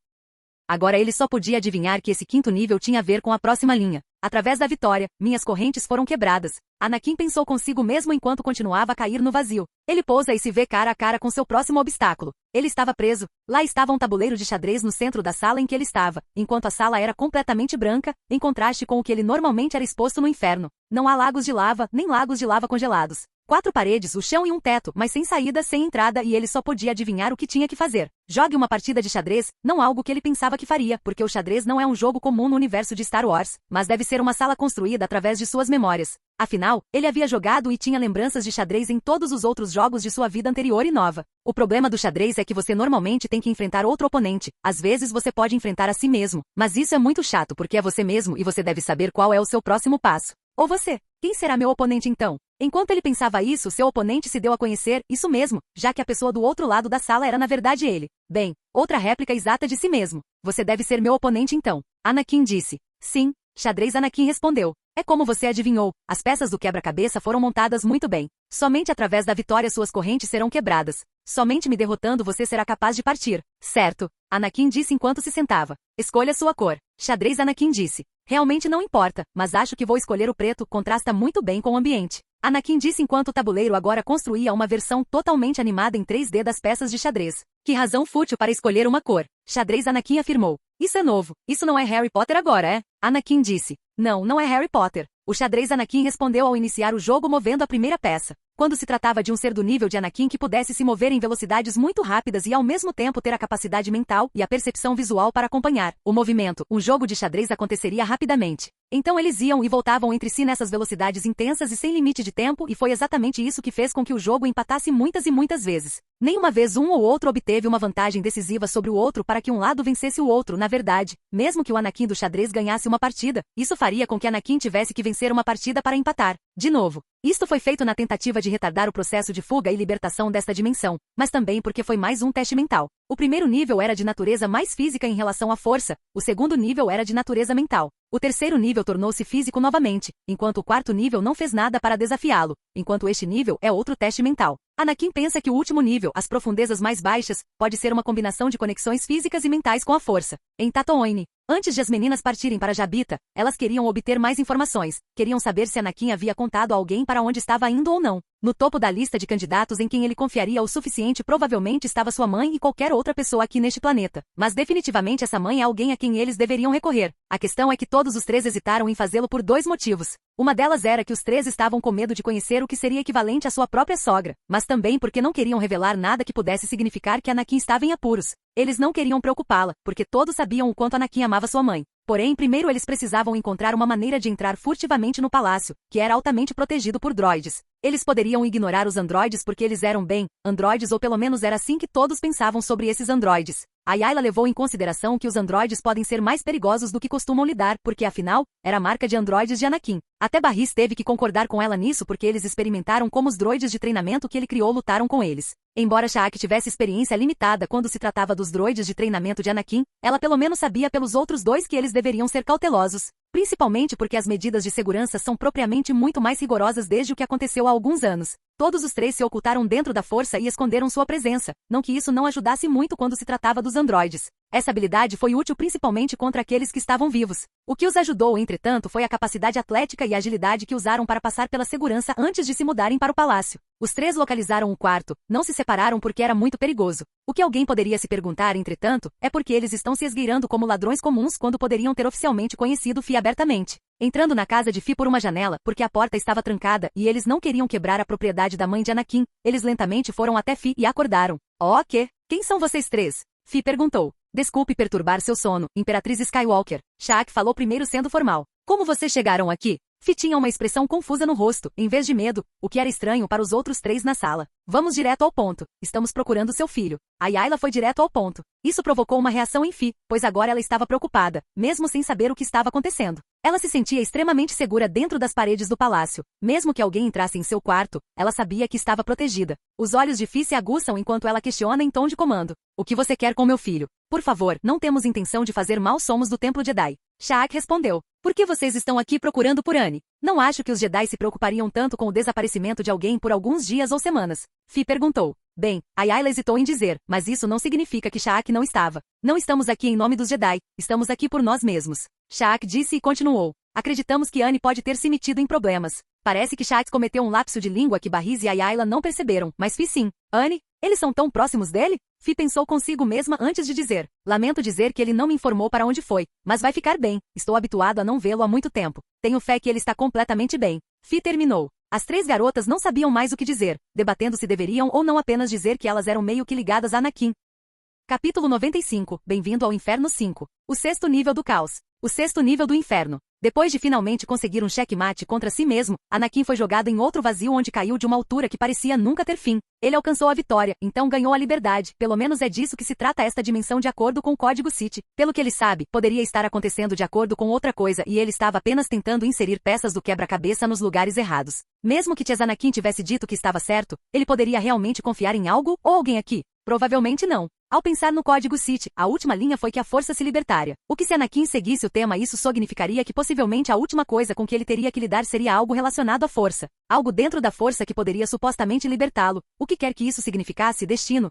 Agora ele só podia adivinhar que esse quinto nível tinha a ver com a próxima linha. Através da vitória, minhas correntes foram quebradas. Anakin pensou consigo mesmo enquanto continuava a cair no vazio. Ele pousa e se vê cara a cara com seu próximo obstáculo. Ele estava preso. Lá estava um tabuleiro de xadrez no centro da sala em que ele estava, enquanto a sala era completamente branca, em contraste com o que ele normalmente era exposto no inferno. Não há lagos de lava, nem lagos de lava congelados. 4 paredes, o chão e um teto, mas sem saída, sem entrada e ele só podia adivinhar o que tinha que fazer. Jogue uma partida de xadrez, não algo que ele pensava que faria, porque o xadrez não é um jogo comum no universo de Star Wars, mas deve ser uma sala construída através de suas memórias. Afinal, ele havia jogado e tinha lembranças de xadrez em todos os outros jogos de sua vida anterior e nova. O problema do xadrez é que você normalmente tem que enfrentar outro oponente. Às vezes você pode enfrentar a si mesmo, mas isso é muito chato porque é você mesmo e você deve saber qual é o seu próximo passo. Ou você. Quem será meu oponente então? Enquanto ele pensava isso, seu oponente se deu a conhecer, isso mesmo, já que a pessoa do outro lado da sala era na verdade ele. Bem, outra réplica exata de si mesmo. Você deve ser meu oponente então. Anakin disse. Sim. Xadrez. Anakin respondeu. É como você adivinhou, as peças do quebra-cabeça foram montadas muito bem. Somente através da vitória suas correntes serão quebradas. Somente me derrotando você será capaz de partir. Certo. Anakin disse enquanto se sentava. Escolha sua cor. Xadrez. Anakin disse. Realmente não importa, mas acho que vou escolher o preto, contrasta muito bem com o ambiente. Anakin disse enquanto o tabuleiro agora construía uma versão totalmente animada em 3D das peças de xadrez. Que razão fútil para escolher uma cor. Xadrez. Anakin afirmou. Isso é novo. Isso não é Harry Potter agora, é? Anakin disse. Não, não é Harry Potter. O xadrez. Anakin respondeu ao iniciar o jogo movendo a primeira peça. Quando se tratava de um ser do nível de Anakin que pudesse se mover em velocidades muito rápidas e ao mesmo tempo ter a capacidade mental e a percepção visual para acompanhar o movimento, um jogo de xadrez aconteceria rapidamente. Então eles iam e voltavam entre si nessas velocidades intensas e sem limite de tempo e foi exatamente isso que fez com que o jogo empatasse muitas e muitas vezes. Nenhuma vez um ou outro obteve uma vantagem decisiva sobre o outro para que um lado vencesse o outro, na verdade. Mesmo que o Anakin do xadrez ganhasse uma partida, isso faria com que Anakin tivesse que vencer uma partida para empatar. De novo. Isto foi feito na tentativa de retardar o processo de fuga e libertação desta dimensão, mas também porque foi mais um teste mental. O primeiro nível era de natureza mais física em relação à força, o segundo nível era de natureza mental. O terceiro nível tornou-se físico novamente, enquanto o quarto nível não fez nada para desafiá-lo, enquanto este nível é outro teste mental. Anakin pensa que o último nível, as profundezas mais baixas, pode ser uma combinação de conexões físicas e mentais com a força. Em Tatooine, antes de as meninas partirem para Jabita, elas queriam obter mais informações, queriam saber se Anakin havia contado a alguém para onde estava indo ou não. No topo da lista de candidatos em quem ele confiaria o suficiente provavelmente estava sua mãe e qualquer outra pessoa aqui neste planeta. Mas definitivamente essa mãe é alguém a quem eles deveriam recorrer. A questão é que todos os três hesitaram em fazê-lo por 2 motivos. Uma delas era que os três estavam com medo de conhecer o que seria equivalente à sua própria sogra, mas também porque não queriam revelar nada que pudesse significar que Anakin estava em apuros. Eles não queriam preocupá-la, porque todos sabiam o quanto Anakin amava sua mãe. Porém, primeiro eles precisavam encontrar uma maneira de entrar furtivamente no palácio, que era altamente protegido por droides. Eles poderiam ignorar os androides porque eles eram androides ou pelo menos era assim que todos pensavam sobre esses androides. A Yayla levou em consideração que os androides podem ser mais perigosos do que costumam lidar, porque afinal, era a marca de androides de Anakin. Até Barris teve que concordar com ela nisso porque eles experimentaram como os droides de treinamento que ele criou lutaram com eles. Embora Sha'ak tivesse experiência limitada quando se tratava dos droides de treinamento de Anakin, ela pelo menos sabia pelos outros 2 que eles deveriam ser cautelosos. Principalmente porque as medidas de segurança são propriamente muito mais rigorosas desde o que aconteceu há alguns anos. Todos os 3 se ocultaram dentro da força e esconderam sua presença, não que isso não ajudasse muito quando se tratava dos androides. Essa habilidade foi útil principalmente contra aqueles que estavam vivos. O que os ajudou, entretanto, foi a capacidade atlética e agilidade que usaram para passar pela segurança antes de se mudarem para o palácio. Os três localizaram o quarto, não se separaram porque era muito perigoso. O que alguém poderia se perguntar, entretanto, é porque eles estão se esgueirando como ladrões comuns quando poderiam ter oficialmente conhecido Fi abertamente. Entrando na casa de Fi por uma janela, porque a porta estava trancada e eles não queriam quebrar a propriedade da mãe de Anakin, eles lentamente foram até Fi e acordaram. Oh, que? Quem são vocês três? Fi perguntou. Desculpe perturbar seu sono, Imperatriz Skywalker. Shaq falou primeiro sendo formal. Como vocês chegaram aqui? Fi tinha uma expressão confusa no rosto, em vez de medo, o que era estranho para os outros três na sala. Vamos direto ao ponto. Estamos procurando seu filho. A Yayla foi direto ao ponto. Isso provocou uma reação em Fi, pois agora ela estava preocupada, mesmo sem saber o que estava acontecendo. Ela se sentia extremamente segura dentro das paredes do palácio. Mesmo que alguém entrasse em seu quarto, ela sabia que estava protegida. Os olhos de Fi se aguçam enquanto ela questiona em tom de comando. O que você quer com meu filho? Por favor, não temos intenção de fazer mal, somos do Templo Jedi. Shaq respondeu. Por que vocês estão aqui procurando por Annie? Não acho que os Jedi se preocupariam tanto com o desaparecimento de alguém por alguns dias ou semanas. Fi perguntou. Bem, a Yayla hesitou em dizer, mas isso não significa que Shaq não estava. Não estamos aqui em nome dos Jedi, estamos aqui por nós mesmos. Shaq disse e continuou. Acreditamos que Annie pode ter se metido em problemas. Parece que Shaq cometeu um lapso de língua que Barriz e a Yayla não perceberam, mas Fi sim. Annie? Eles são tão próximos dele? Fi pensou consigo mesma antes de dizer. Lamento dizer que ele não me informou para onde foi, mas vai ficar bem. Estou habituado a não vê-lo há muito tempo. Tenho fé que ele está completamente bem. Fi terminou. As três garotas não sabiam mais o que dizer, debatendo se deveriam ou não apenas dizer que elas eram meio que ligadas a Anakin. Capítulo 95. Bem-vindo ao Inferno 5. O sexto nível do caos. O sexto nível do inferno. Depois de finalmente conseguir um checkmate contra si mesmo, Anakin foi jogado em outro vazio onde caiu de uma altura que parecia nunca ter fim. Ele alcançou a vitória, então ganhou a liberdade. Pelo menos é disso que se trata esta dimensão de acordo com o código Sith. Pelo que ele sabe, poderia estar acontecendo de acordo com outra coisa e ele estava apenas tentando inserir peças do quebra-cabeça nos lugares errados. Mesmo que Ties Anakin tivesse dito que estava certo, ele poderia realmente confiar em algo ou alguém aqui? Provavelmente não. Ao pensar no código Sith, a última linha foi que a força se libertaria. O que se Anakin seguisse o tema, isso significaria que possivelmente a última coisa com que ele teria que lidar seria algo relacionado à força. Algo dentro da força que poderia supostamente libertá-lo. O que quer que isso significasse, destino,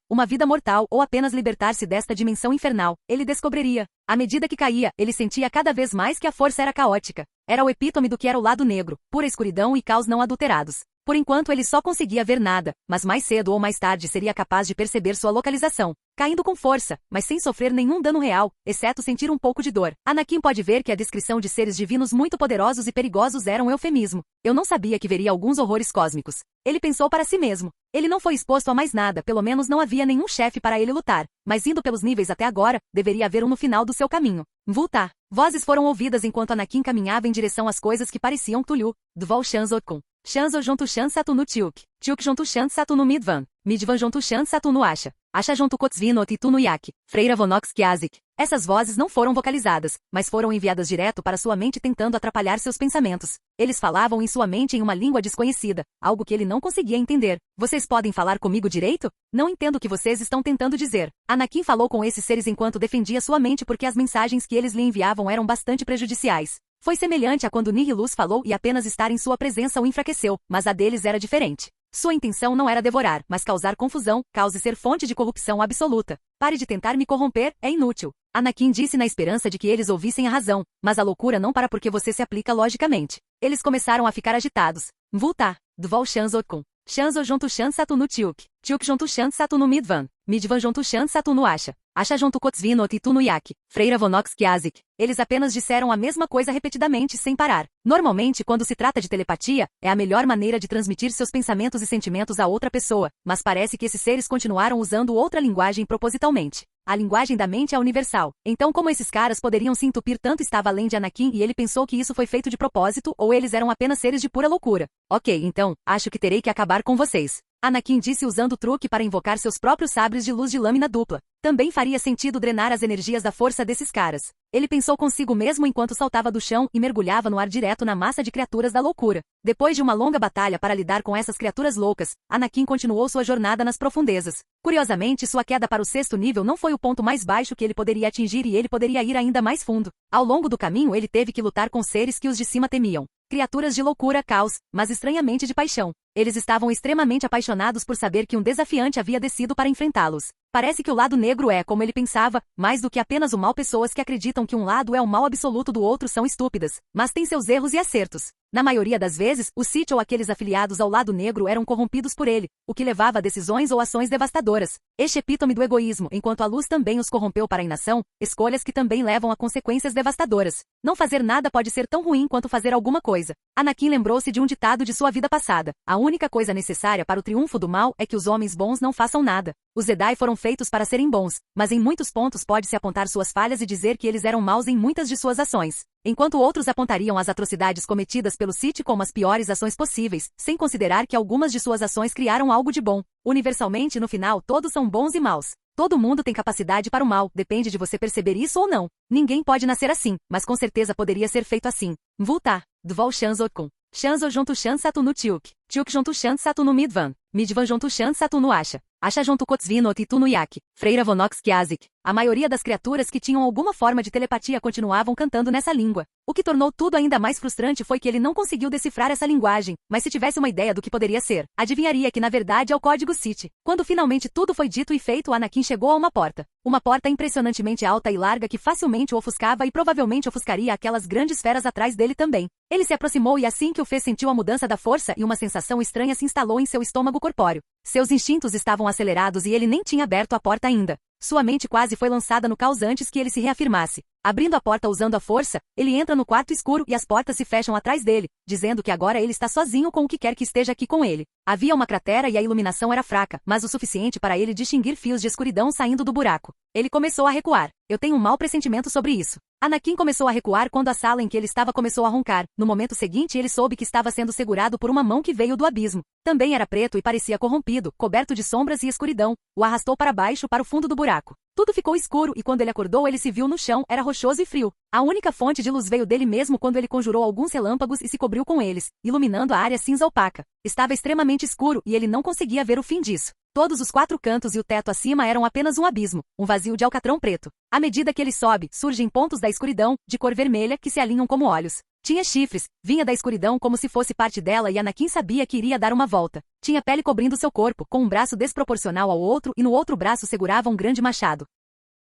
uma vida mortal ou apenas libertar-se desta dimensão infernal, ele descobriria. À medida que caía, ele sentia cada vez mais que a força era caótica. Era o epítome do que era o lado negro, pura escuridão e caos não adulterados. Por enquanto ele só conseguia ver nada, mas mais cedo ou mais tarde seria capaz de perceber sua localização, caindo com força, mas sem sofrer nenhum dano real, exceto sentir um pouco de dor. Anakin pode ver que a descrição de seres divinos muito poderosos e perigosos era um eufemismo. Eu não sabia que veria alguns horrores cósmicos. Ele pensou para si mesmo. Ele não foi exposto a mais nada, pelo menos não havia nenhum chefe para ele lutar. Mas indo pelos níveis até agora, deveria haver um no final do seu caminho. Vultar. Vozes foram ouvidas enquanto Anakin caminhava em direção às coisas que pareciam Tulhu. Dvol Shanzokun. Shanzo Jontu Shan Satunu Tiuk. Tiuk Jontu Shan Satunu Midvan. Midvan Jontu Shan Satunu Asha. Asha Jontu Kotzvinot e Tunu Yak. Freira Vonox Kiazik. Essas vozes não foram vocalizadas, mas foram enviadas direto para sua mente tentando atrapalhar seus pensamentos. Eles falavam em sua mente em uma língua desconhecida, algo que ele não conseguia entender. Vocês podem falar comigo direito? Não entendo o que vocês estão tentando dizer. Anakin falou com esses seres enquanto defendia sua mente porque as mensagens que eles lhe enviavam eram bastante prejudiciais. Foi semelhante a quando Nihilus falou e apenas estar em sua presença o enfraqueceu, mas a deles era diferente. Sua intenção não era devorar, mas causar confusão, cause ser fonte de corrupção absoluta. Pare de tentar me corromper, é inútil. Anakin disse na esperança de que eles ouvissem a razão, mas a loucura não para porque você se aplica logicamente. Eles começaram a ficar agitados. Vultar. Dvol Shanzokun. Shanzo Jontu Shan Satunu Tiuk. Tiuk Jontu Shan Satunu Midvan. Midvan Jontu Shan Satunu Asha. Asha Jontu Kotzvinot e Tunu Yak. Freira Vonox Kiazik. Eles apenas disseram a mesma coisa repetidamente sem parar. Normalmente, quando se trata de telepatia, é a melhor maneira de transmitir seus pensamentos e sentimentos a outra pessoa, mas parece que esses seres continuaram usando outra linguagem propositalmente. A linguagem da mente é universal. Então como esses caras poderiam se entupir tanto estava além de Anakin e ele pensou que isso foi feito de propósito ou eles eram apenas seres de pura loucura. Ok, então, acho que terei que acabar com vocês. Anakin disse usando o truque para invocar seus próprios sabres de luz de lâmina dupla. Também faria sentido drenar as energias da força desses caras. Ele pensou consigo mesmo enquanto saltava do chão e mergulhava no ar direto na massa de criaturas da loucura. Depois de uma longa batalha para lidar com essas criaturas loucas, Anakin continuou sua jornada nas profundezas. Curiosamente, sua queda para o sexto nível não foi o ponto mais baixo que ele poderia atingir e ele poderia ir ainda mais fundo. Ao longo do caminho ele teve que lutar com seres que os de cima temiam. Criaturas de loucura, caos, mas estranhamente de paixão. Eles estavam extremamente apaixonados por saber que um desafiante havia descido para enfrentá-los. Parece que o lado negro é, como ele pensava, mais do que apenas o mal. Pessoas que acreditam que um lado é o mal absoluto do outro são estúpidas, mas têm seus erros e acertos. Na maioria das vezes, o Sith ou aqueles afiliados ao lado negro eram corrompidos por ele, o que levava a decisões ou ações devastadoras. Este epítome do egoísmo, enquanto a luz também os corrompeu para a inação, escolhas que também levam a consequências devastadoras. Não fazer nada pode ser tão ruim quanto fazer alguma coisa. Anakin lembrou-se de um ditado de sua vida passada. A única coisa necessária para o triunfo do mal é que os homens bons não façam nada. Os Jedi foram feitos para serem bons, mas em muitos pontos pode-se apontar suas falhas e dizer que eles eram maus em muitas de suas ações. Enquanto outros apontariam as atrocidades cometidas pelo Sith como as piores ações possíveis, sem considerar que algumas de suas ações criaram algo de bom. Universalmente, no final, todos são bons e maus. Todo mundo tem capacidade para o mal, depende de você perceber isso ou não. Ninguém pode nascer assim, mas com certeza poderia ser feito assim. Vultar. Dvol Shanzo Kun. Shanzo junto Shan Satu no Tiuk. Tiuk junto Shan Satu no Midvan. Midvan junto Shan Satu no Asha. Asha junto Kotzvino Titu no Yak. Freira Vonox Kiazik. A maioria das criaturas que tinham alguma forma de telepatia continuavam cantando nessa língua. O que tornou tudo ainda mais frustrante foi que ele não conseguiu decifrar essa linguagem, mas se tivesse uma ideia do que poderia ser, adivinharia que na verdade é o código Sith. Quando finalmente tudo foi dito e feito, Anakin chegou a uma porta. Uma porta impressionantemente alta e larga que facilmente o ofuscava e provavelmente ofuscaria aquelas grandes feras atrás dele também. Ele se aproximou e assim que o fez sentiu a mudança da força e uma sensação estranha se instalou em seu estômago corpóreo. Seus instintos estavam acelerados e ele nem tinha aberto a porta ainda. Sua mente quase foi lançada no caos antes que ele se reafirmasse. Abrindo a porta usando a força, ele entra no quarto escuro e as portas se fecham atrás dele, dizendo que agora ele está sozinho com o que quer que esteja aqui com ele. Havia uma cratera e a iluminação era fraca, mas o suficiente para ele distinguir fios de escuridão saindo do buraco. Ele começou a recuar. Eu tenho um mau pressentimento sobre isso. Anakin começou a recuar quando a sala em que ele estava começou a roncar. No momento seguinte, ele soube que estava sendo segurado por uma mão que veio do abismo. Também era preto e parecia corrompido, coberto de sombras e escuridão. O arrastou para baixo para o fundo do buraco. Tudo ficou escuro e quando ele acordou ele se viu no chão, era rochoso e frio. A única fonte de luz veio dele mesmo quando ele conjurou alguns relâmpagos e se cobriu com eles, iluminando a área cinza opaca. Estava extremamente escuro e ele não conseguia ver o fim disso. Todos os 4 cantos e o teto acima eram apenas um abismo, um vazio de alcatrão preto. À medida que ele sobe, surgem pontos da escuridão, de cor vermelha, que se alinham como olhos. Tinha chifres, vinha da escuridão como se fosse parte dela e Anakin sabia que iria dar uma volta. Tinha pele cobrindo seu corpo, com um braço desproporcional ao outro e no outro braço segurava um grande machado.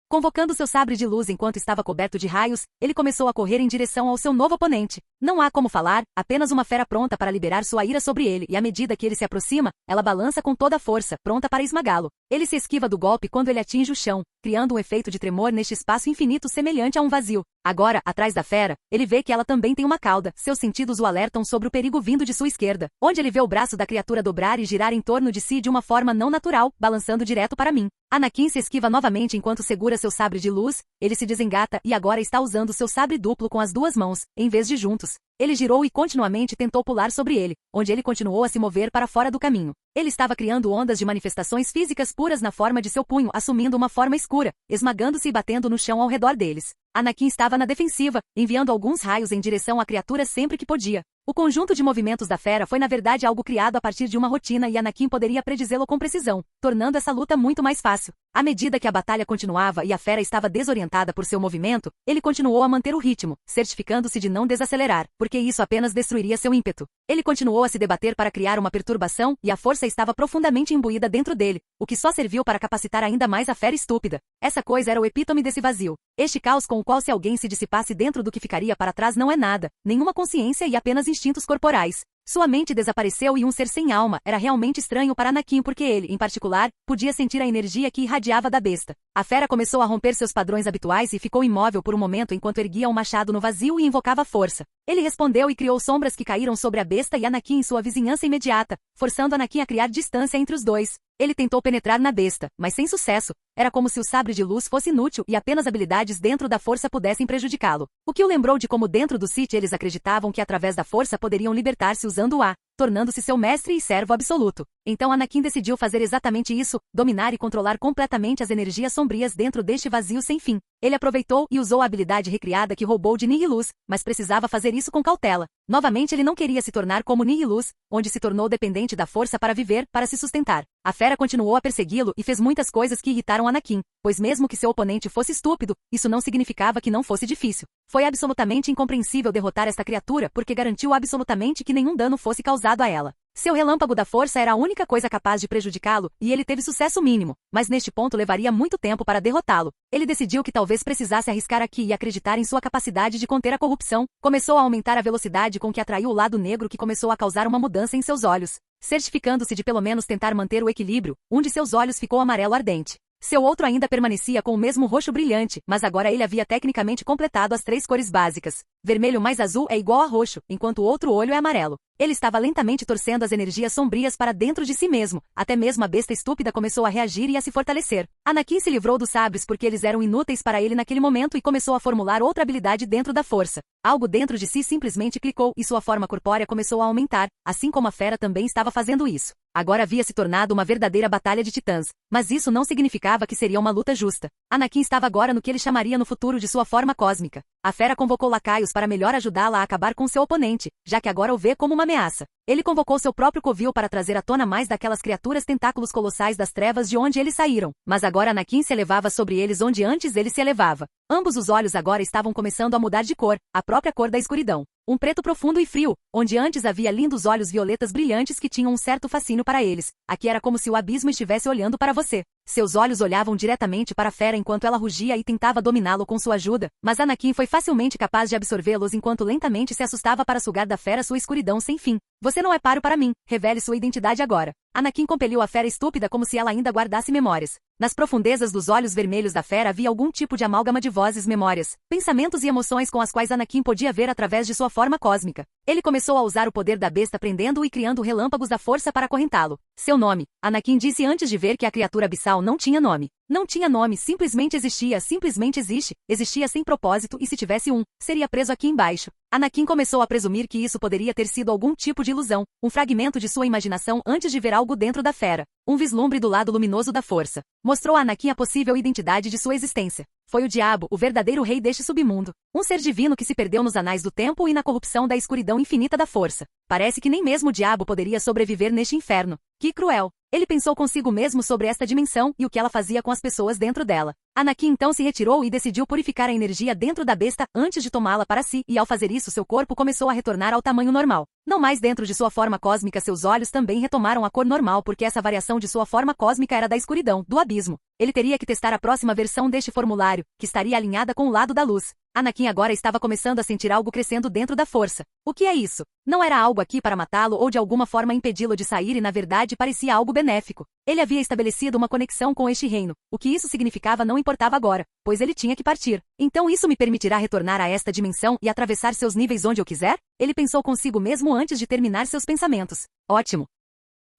Convocando seu sabre de luz enquanto estava coberto de raios, ele começou a correr em direção ao seu novo oponente. Não há como falar, apenas uma fera pronta para liberar sua ira sobre ele e à medida que ele se aproxima, ela balança com toda a força, pronta para esmagá-lo. Ele se esquiva do golpe quando ele atinge o chão, criando um efeito de tremor neste espaço infinito semelhante a um vazio. Agora, atrás da fera, ele vê que ela também tem uma cauda. Seus sentidos o alertam sobre o perigo vindo de sua esquerda, onde ele vê o braço da criatura dobrar e girar em torno de si de uma forma não natural, balançando direto para mim. Anakin se esquiva novamente enquanto segura seu sabre de luz, ele se desengata e agora está usando seu sabre duplo com as 2 mãos, em vez de juntos. Ele girou e continuamente tentou pular sobre ele, onde ele continuou a se mover para fora do caminho. Ele estava criando ondas de manifestações físicas puras na forma de seu punho, assumindo uma forma escura, esmagando-se e batendo no chão ao redor deles. Anakin estava na defensiva, enviando alguns raios em direção à criatura sempre que podia. O conjunto de movimentos da fera foi na verdade algo criado a partir de uma rotina e Anakin poderia predizê-lo com precisão, tornando essa luta muito mais fácil. À medida que a batalha continuava e a fera estava desorientada por seu movimento, ele continuou a manter o ritmo, certificando-se de não desacelerar, porque isso apenas destruiria seu ímpeto. Ele continuou a se debater para criar uma perturbação e a força estava profundamente imbuída dentro dele, o que só serviu para capacitar ainda mais a fera estúpida. Essa coisa era o epítome desse vazio. Este caos com o qual se alguém se dissipasse dentro do que ficaria para trás não é nada, nenhuma consciência e apenas instintos corporais. Sua mente desapareceu e um ser sem alma era realmente estranho para Anakin porque ele, em particular, podia sentir a energia que irradiava da besta. A fera começou a romper seus padrões habituais e ficou imóvel por um momento enquanto erguia um machado no vazio e invocava força. Ele respondeu e criou sombras que caíram sobre a besta e Anakin em sua vizinhança imediata, forçando Anakin a criar distância entre os dois. Ele tentou penetrar na besta, mas sem sucesso. Era como se o sabre de luz fosse inútil e apenas habilidades dentro da força pudessem prejudicá-lo. O que o lembrou de como dentro do Sith eles acreditavam que através da força poderiam libertar-se usando o tornando-se seu mestre e servo absoluto. Então Anakin decidiu fazer exatamente isso, dominar e controlar completamente as energias sombrias dentro deste vazio sem fim. Ele aproveitou e usou a habilidade recriada que roubou de Nihilus, mas precisava fazer isso com cautela. Novamente ele não queria se tornar como Nihilus, onde se tornou dependente da força para viver, para se sustentar. A fera continuou a persegui-lo e fez muitas coisas que irritaram Anakin, pois mesmo que seu oponente fosse estúpido, isso não significava que não fosse difícil. Foi absolutamente incompreensível derrotar esta criatura porque garantiu absolutamente que nenhum dano fosse causado a ela. Seu relâmpago da força era a única coisa capaz de prejudicá-lo, e ele teve sucesso mínimo, mas neste ponto levaria muito tempo para derrotá-lo. Ele decidiu que talvez precisasse arriscar aqui e acreditar em sua capacidade de conter a corrupção. Começou a aumentar a velocidade com que atraiu o lado negro, que começou a causar uma mudança em seus olhos. Certificando-se de pelo menos tentar manter o equilíbrio, um de seus olhos ficou amarelo ardente. Seu outro ainda permanecia com o mesmo roxo brilhante, mas agora ele havia tecnicamente completado as 3 cores básicas. Vermelho mais azul é igual a roxo, enquanto o outro olho é amarelo. Ele estava lentamente torcendo as energias sombrias para dentro de si mesmo. Até mesmo a besta estúpida começou a reagir e a se fortalecer. Anakin se livrou dos sabres porque eles eram inúteis para ele naquele momento e começou a formular outra habilidade dentro da força. Algo dentro de si simplesmente clicou e sua forma corpórea começou a aumentar, assim como a fera também estava fazendo isso. Agora havia se tornado uma verdadeira batalha de titãs, mas isso não significava que seria uma luta justa. Anakin estava agora no que ele chamaria no futuro de sua forma cósmica. A fera convocou lacaios para melhor ajudá-la a acabar com seu oponente, já que agora o vê como uma ameaça. Ele convocou seu próprio covil para trazer à tona mais daquelas criaturas tentáculos colossais das trevas de onde eles saíram, mas agora Anakin se elevava sobre eles onde antes ele se elevava. Ambos os olhos agora estavam começando a mudar de cor, a própria cor da escuridão. Um preto profundo e frio, onde antes havia lindos olhos violetas brilhantes que tinham um certo fascínio para eles. Aqui era como se o abismo estivesse olhando para você. Seus olhos olhavam diretamente para a fera enquanto ela rugia e tentava dominá-lo com sua ajuda, mas Anakin foi facilmente capaz de absorvê-los enquanto lentamente se assustava para sugar da fera sua escuridão sem fim. Você não é páreo para mim, revele sua identidade agora. Anakin compeliu a fera estúpida como se ela ainda guardasse memórias. Nas profundezas dos olhos vermelhos da fera havia algum tipo de amálgama de vozes, memórias, pensamentos e emoções com as quais Anakin podia ver através de sua forma cósmica. Ele começou a usar o poder da besta prendendo-o e criando relâmpagos da força para acorrentá-lo. Seu nome, Anakin disse antes de ver que a criatura abissal não tinha nome. Não tinha nome, simplesmente existia, simplesmente existe, existia sem propósito e se tivesse um, seria preso aqui embaixo. Anakin começou a presumir que isso poderia ter sido algum tipo de ilusão, um fragmento de sua imaginação antes de ver algo dentro da fera. Um vislumbre do lado luminoso da força. Mostrou a Anakin a possível identidade de sua existência. Foi o diabo, o verdadeiro rei deste submundo. Um ser divino que se perdeu nos anais do tempo e na corrupção da escuridão infinita da força. Parece que nem mesmo o diabo poderia sobreviver neste inferno. Que cruel. Ele pensou consigo mesmo sobre esta dimensão e o que ela fazia com as pessoas dentro dela. Anakin então se retirou e decidiu purificar a energia dentro da besta antes de tomá-la para si, e ao fazer isso seu corpo começou a retornar ao tamanho normal. Não mais dentro de sua forma cósmica, seus olhos também retomaram a cor normal porque essa variação de sua forma cósmica era da escuridão, do abismo. Ele teria que testar a próxima versão deste formulário, que estaria alinhada com o lado da luz. Anakin agora estava começando a sentir algo crescendo dentro da força. O que é isso? Não era algo aqui para matá-lo ou de alguma forma impedi-lo de sair e na verdade parecia algo benéfico. Ele havia estabelecido uma conexão com este reino. O que isso significava não importava agora, pois ele tinha que partir. Então isso me permitirá retornar a esta dimensão e atravessar seus níveis onde eu quiser? Ele pensou consigo mesmo antes de terminar seus pensamentos. Ótimo!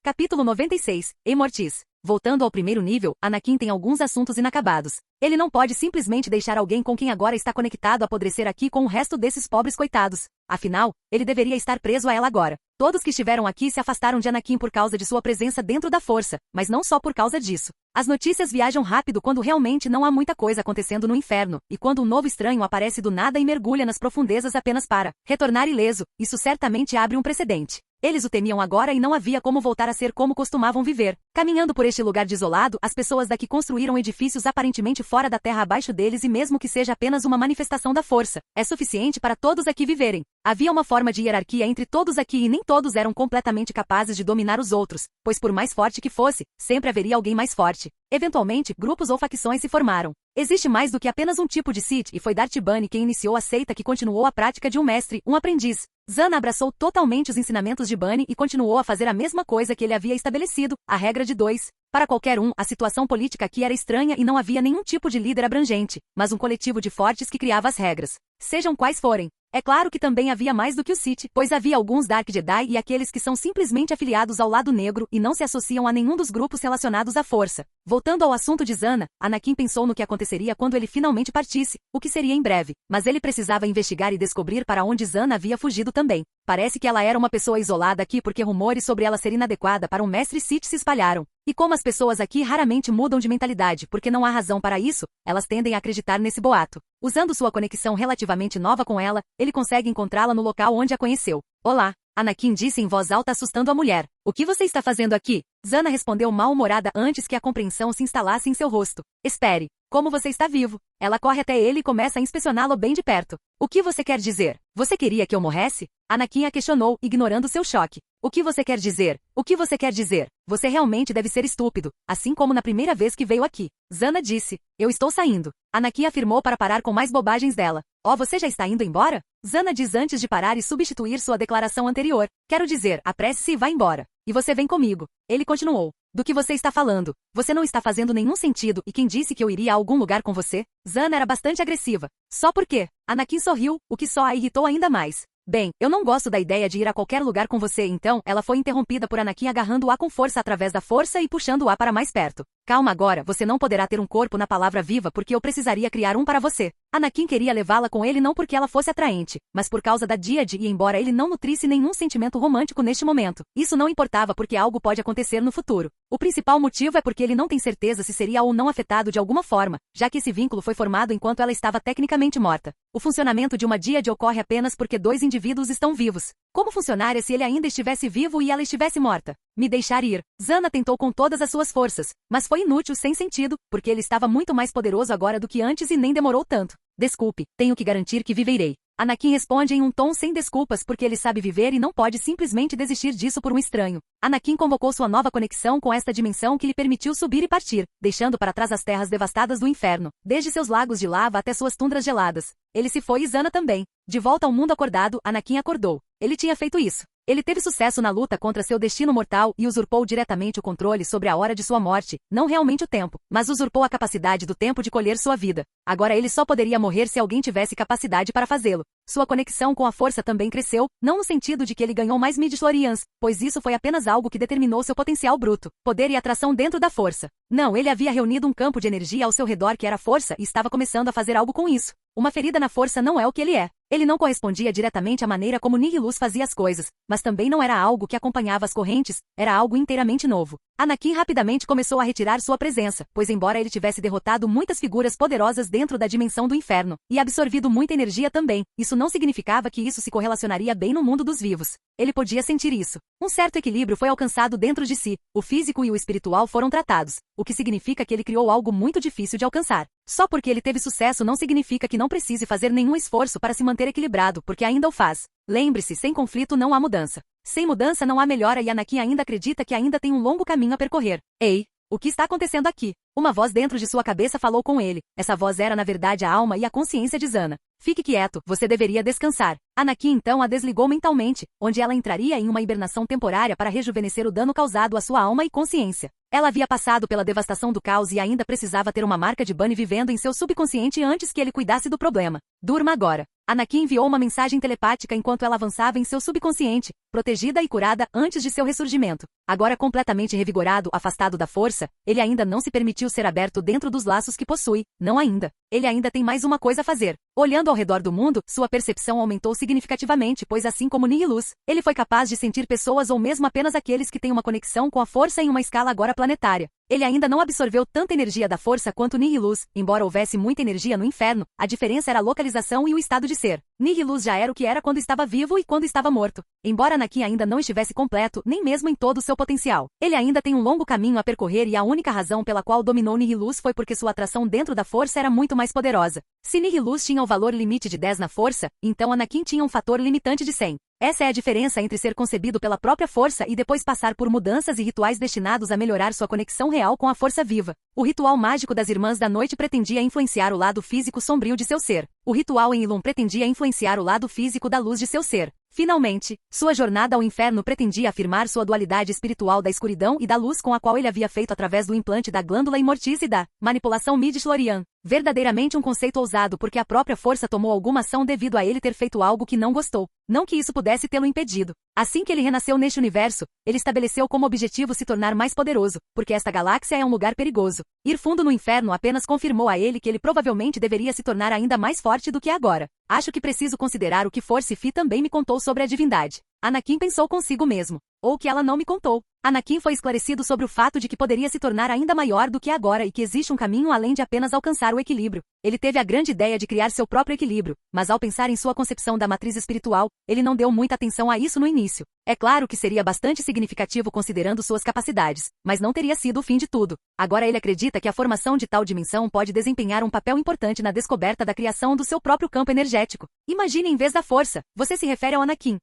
Capítulo 96, Immortis. Voltando ao primeiro nível, Anakin tem alguns assuntos inacabados. Ele não pode simplesmente deixar alguém com quem agora está conectado apodrecer aqui com o resto desses pobres coitados. Afinal, ele deveria estar preso a ela agora. Todos que estiveram aqui se afastaram de Anakin por causa de sua presença dentro da força, mas não só por causa disso. As notícias viajam rápido quando realmente não há muita coisa acontecendo no inferno, e quando um novo estranho aparece do nada e mergulha nas profundezas apenas para retornar ileso, isso certamente abre um precedente. Eles o temiam agora e não havia como voltar a ser como costumavam viver. Caminhando por este lugar desolado, as pessoas daqui construíram edifícios aparentemente fora da terra abaixo deles e mesmo que seja apenas uma manifestação da força, é suficiente para todos aqui viverem. Havia uma forma de hierarquia entre todos aqui e nem todos eram completamente capazes de dominar os outros, pois por mais forte que fosse, sempre haveria alguém mais forte. Eventualmente, grupos ou facções se formaram. Existe mais do que apenas um tipo de Sith e foi Darth Bane quem iniciou a seita que continuou a prática de um mestre, um aprendiz. Zana abraçou totalmente os ensinamentos de Bane e continuou a fazer a mesma coisa que ele havia estabelecido, a regra de 2. Para qualquer um, a situação política aqui era estranha e não havia nenhum tipo de líder abrangente, mas um coletivo de fortes que criava as regras. Sejam quais forem. É claro que também havia mais do que o Sith, pois havia alguns Dark Jedi e aqueles que são simplesmente afiliados ao lado negro e não se associam a nenhum dos grupos relacionados à força. Voltando ao assunto de Zana, Anakin pensou no que aconteceria quando ele finalmente partisse, o que seria em breve, mas ele precisava investigar e descobrir para onde Zana havia fugido também. Parece que ela era uma pessoa isolada aqui porque rumores sobre ela ser inadequada para um mestre Sith se espalharam. E como as pessoas aqui raramente mudam de mentalidade porque não há razão para isso, elas tendem a acreditar nesse boato. Usando sua conexão relativamente nova com ela, ele consegue encontrá-la no local onde a conheceu. Olá, Anakin disse em voz alta assustando a mulher. O que você está fazendo aqui? Zana respondeu mal-humorada antes que a compreensão se instalasse em seu rosto. Espere. como você está vivo. Ela corre até ele e começa a inspecioná-lo bem de perto. O que você quer dizer? Você queria que eu morresse? Anakin a questionou, ignorando seu choque. O que você quer dizer? O que você quer dizer? Você realmente deve ser estúpido, assim como na primeira vez que veio aqui. Zana disse. Eu estou saindo. Anakin afirmou para parar com mais bobagens dela. Oh, você já está indo embora? Zana diz antes de parar e substituir sua declaração anterior. Quero dizer, apresse-se e vá embora. E você vem comigo. Ele continuou. Do que você está falando? Você não está fazendo nenhum sentido e quem disse que eu iria a algum lugar com você? Zana era bastante agressiva. Só por quê? Anakin sorriu, o que só a irritou ainda mais. Bem, eu não gosto da ideia de ir a qualquer lugar com você então ela foi interrompida por Anakin agarrando-a com força através da força e puxando-a para mais perto. Calma agora, você não poderá ter um corpo na palavra viva porque eu precisaria criar um para você. Anakin queria levá-la com ele não porque ela fosse atraente, mas por causa da Díade e embora ele não nutrisse nenhum sentimento romântico neste momento, isso não importava porque algo pode acontecer no futuro. O principal motivo é porque ele não tem certeza se seria ou não afetado de alguma forma, já que esse vínculo foi formado enquanto ela estava tecnicamente morta. O funcionamento de uma Díade ocorre apenas porque dois indivíduos estão vivos. Como funcionaria se ele ainda estivesse vivo e ela estivesse morta? Me deixar ir. Zana tentou com todas as suas forças, mas foi inútil sem sentido, porque ele estava muito mais poderoso agora do que antes e nem demorou tanto. Desculpe, tenho que garantir que viverei. Anakin responde em um tom sem desculpas porque ele sabe viver e não pode simplesmente desistir disso por um estranho. Anakin convocou sua nova conexão com esta dimensão que lhe permitiu subir e partir, deixando para trás as terras devastadas do inferno, desde seus lagos de lava até suas tundras geladas. Ele se foi e Zana também. De volta ao mundo acordado, Anakin acordou. Ele tinha feito isso. Ele teve sucesso na luta contra seu destino mortal e usurpou diretamente o controle sobre a hora de sua morte, não realmente o tempo, mas usurpou a capacidade do tempo de colher sua vida. Agora ele só poderia morrer se alguém tivesse capacidade para fazê-lo. Sua conexão com a força também cresceu, não no sentido de que ele ganhou mais midi-chlorians, pois isso foi apenas algo que determinou seu potencial bruto, poder e atração dentro da força. Não, ele havia reunido um campo de energia ao seu redor que era força e estava começando a fazer algo com isso. Uma ferida na força não é o que ele é. Ele não correspondia diretamente à maneira como Nihilus fazia as coisas, mas também não era algo que acompanhava as correntes, era algo inteiramente novo. Anakin rapidamente começou a retirar sua presença, pois embora ele tivesse derrotado muitas figuras poderosas dentro da dimensão do inferno, e absorvido muita energia também, isso não significava que isso se correlacionaria bem no mundo dos vivos. Ele podia sentir isso. Um certo equilíbrio foi alcançado dentro de si, o físico e o espiritual foram tratados, o que significa que ele criou algo muito difícil de alcançar. Só porque ele teve sucesso não significa que não precise fazer nenhum esforço para se manter equilibrado, porque ainda o faz. Lembre-se, sem conflito não há mudança. Sem mudança não há melhora e Anakin ainda acredita que ainda tem um longo caminho a percorrer. Ei, o que está acontecendo aqui? Uma voz dentro de sua cabeça falou com ele. Essa voz era na verdade a alma e a consciência de Zana. Fique quieto, você deveria descansar. Anakin então a desligou mentalmente, onde ela entraria em uma hibernação temporária para rejuvenescer o dano causado à sua alma e consciência. Ela havia passado pela devastação do caos e ainda precisava ter uma marca de Bunny vivendo em seu subconsciente antes que ele cuidasse do problema. Durma agora. Anakin enviou uma mensagem telepática enquanto ela avançava em seu subconsciente, protegida e curada antes de seu ressurgimento. Agora completamente revigorado, afastado da força, ele ainda não se permitiu ser aberto dentro dos laços que possui, não ainda. Ele ainda tem mais uma coisa a fazer. Olhando ao redor do mundo, sua percepção aumentou significativamente, pois assim como Nihilus, ele foi capaz de sentir pessoas ou mesmo apenas aqueles que têm uma conexão com a força em uma escala agora planetária. Ele ainda não absorveu tanta energia da força quanto Nihilus, embora houvesse muita energia no inferno, a diferença era a localização e o estado de ser. Nihilus já era o que era quando estava vivo e quando estava morto. Embora Anakin ainda não estivesse completo, nem mesmo em todo o seu potencial. Ele ainda tem um longo caminho a percorrer e a única razão pela qual dominou Nihilus foi porque sua atração dentro da força era muito mais poderosa. Se Nihilus tinha o valor limite de 10 na força, então Anakin tinha um fator limitante de 100. Essa é a diferença entre ser concebido pela própria força e depois passar por mudanças e rituais destinados a melhorar sua conexão real com a força viva. O ritual mágico das Irmãs da Noite pretendia influenciar o lado físico sombrio de seu ser. O ritual em Ilum pretendia influenciar o lado físico da luz de seu ser. Finalmente, sua jornada ao inferno pretendia afirmar sua dualidade espiritual da escuridão e da luz com a qual ele havia feito através do implante da glândula imortícia e da manipulação midi-chlorian. Verdadeiramente um conceito ousado porque a própria força tomou alguma ação devido a ele ter feito algo que não gostou. Não que isso pudesse tê-lo impedido. Assim que ele renasceu neste universo, ele estabeleceu como objetivo se tornar mais poderoso, porque esta galáxia é um lugar perigoso. Ir fundo no inferno apenas confirmou a ele que ele provavelmente deveria se tornar ainda mais forte do que agora. Acho que preciso considerar o que Force Fi também me contou sobre a divindade. Anakin pensou consigo mesmo. ou que ela não me contou. Anakin foi esclarecido sobre o fato de que poderia se tornar ainda maior do que agora e que existe um caminho além de apenas alcançar o equilíbrio. Ele teve a grande ideia de criar seu próprio equilíbrio, mas ao pensar em sua concepção da matriz espiritual, ele não deu muita atenção a isso no início. É claro que seria bastante significativo considerando suas capacidades, mas não teria sido o fim de tudo. Agora ele acredita que a formação de tal dimensão pode desempenhar um papel importante na descoberta da criação do seu próprio campo energético. Imagine em vez da força, você se refere ao Anakin.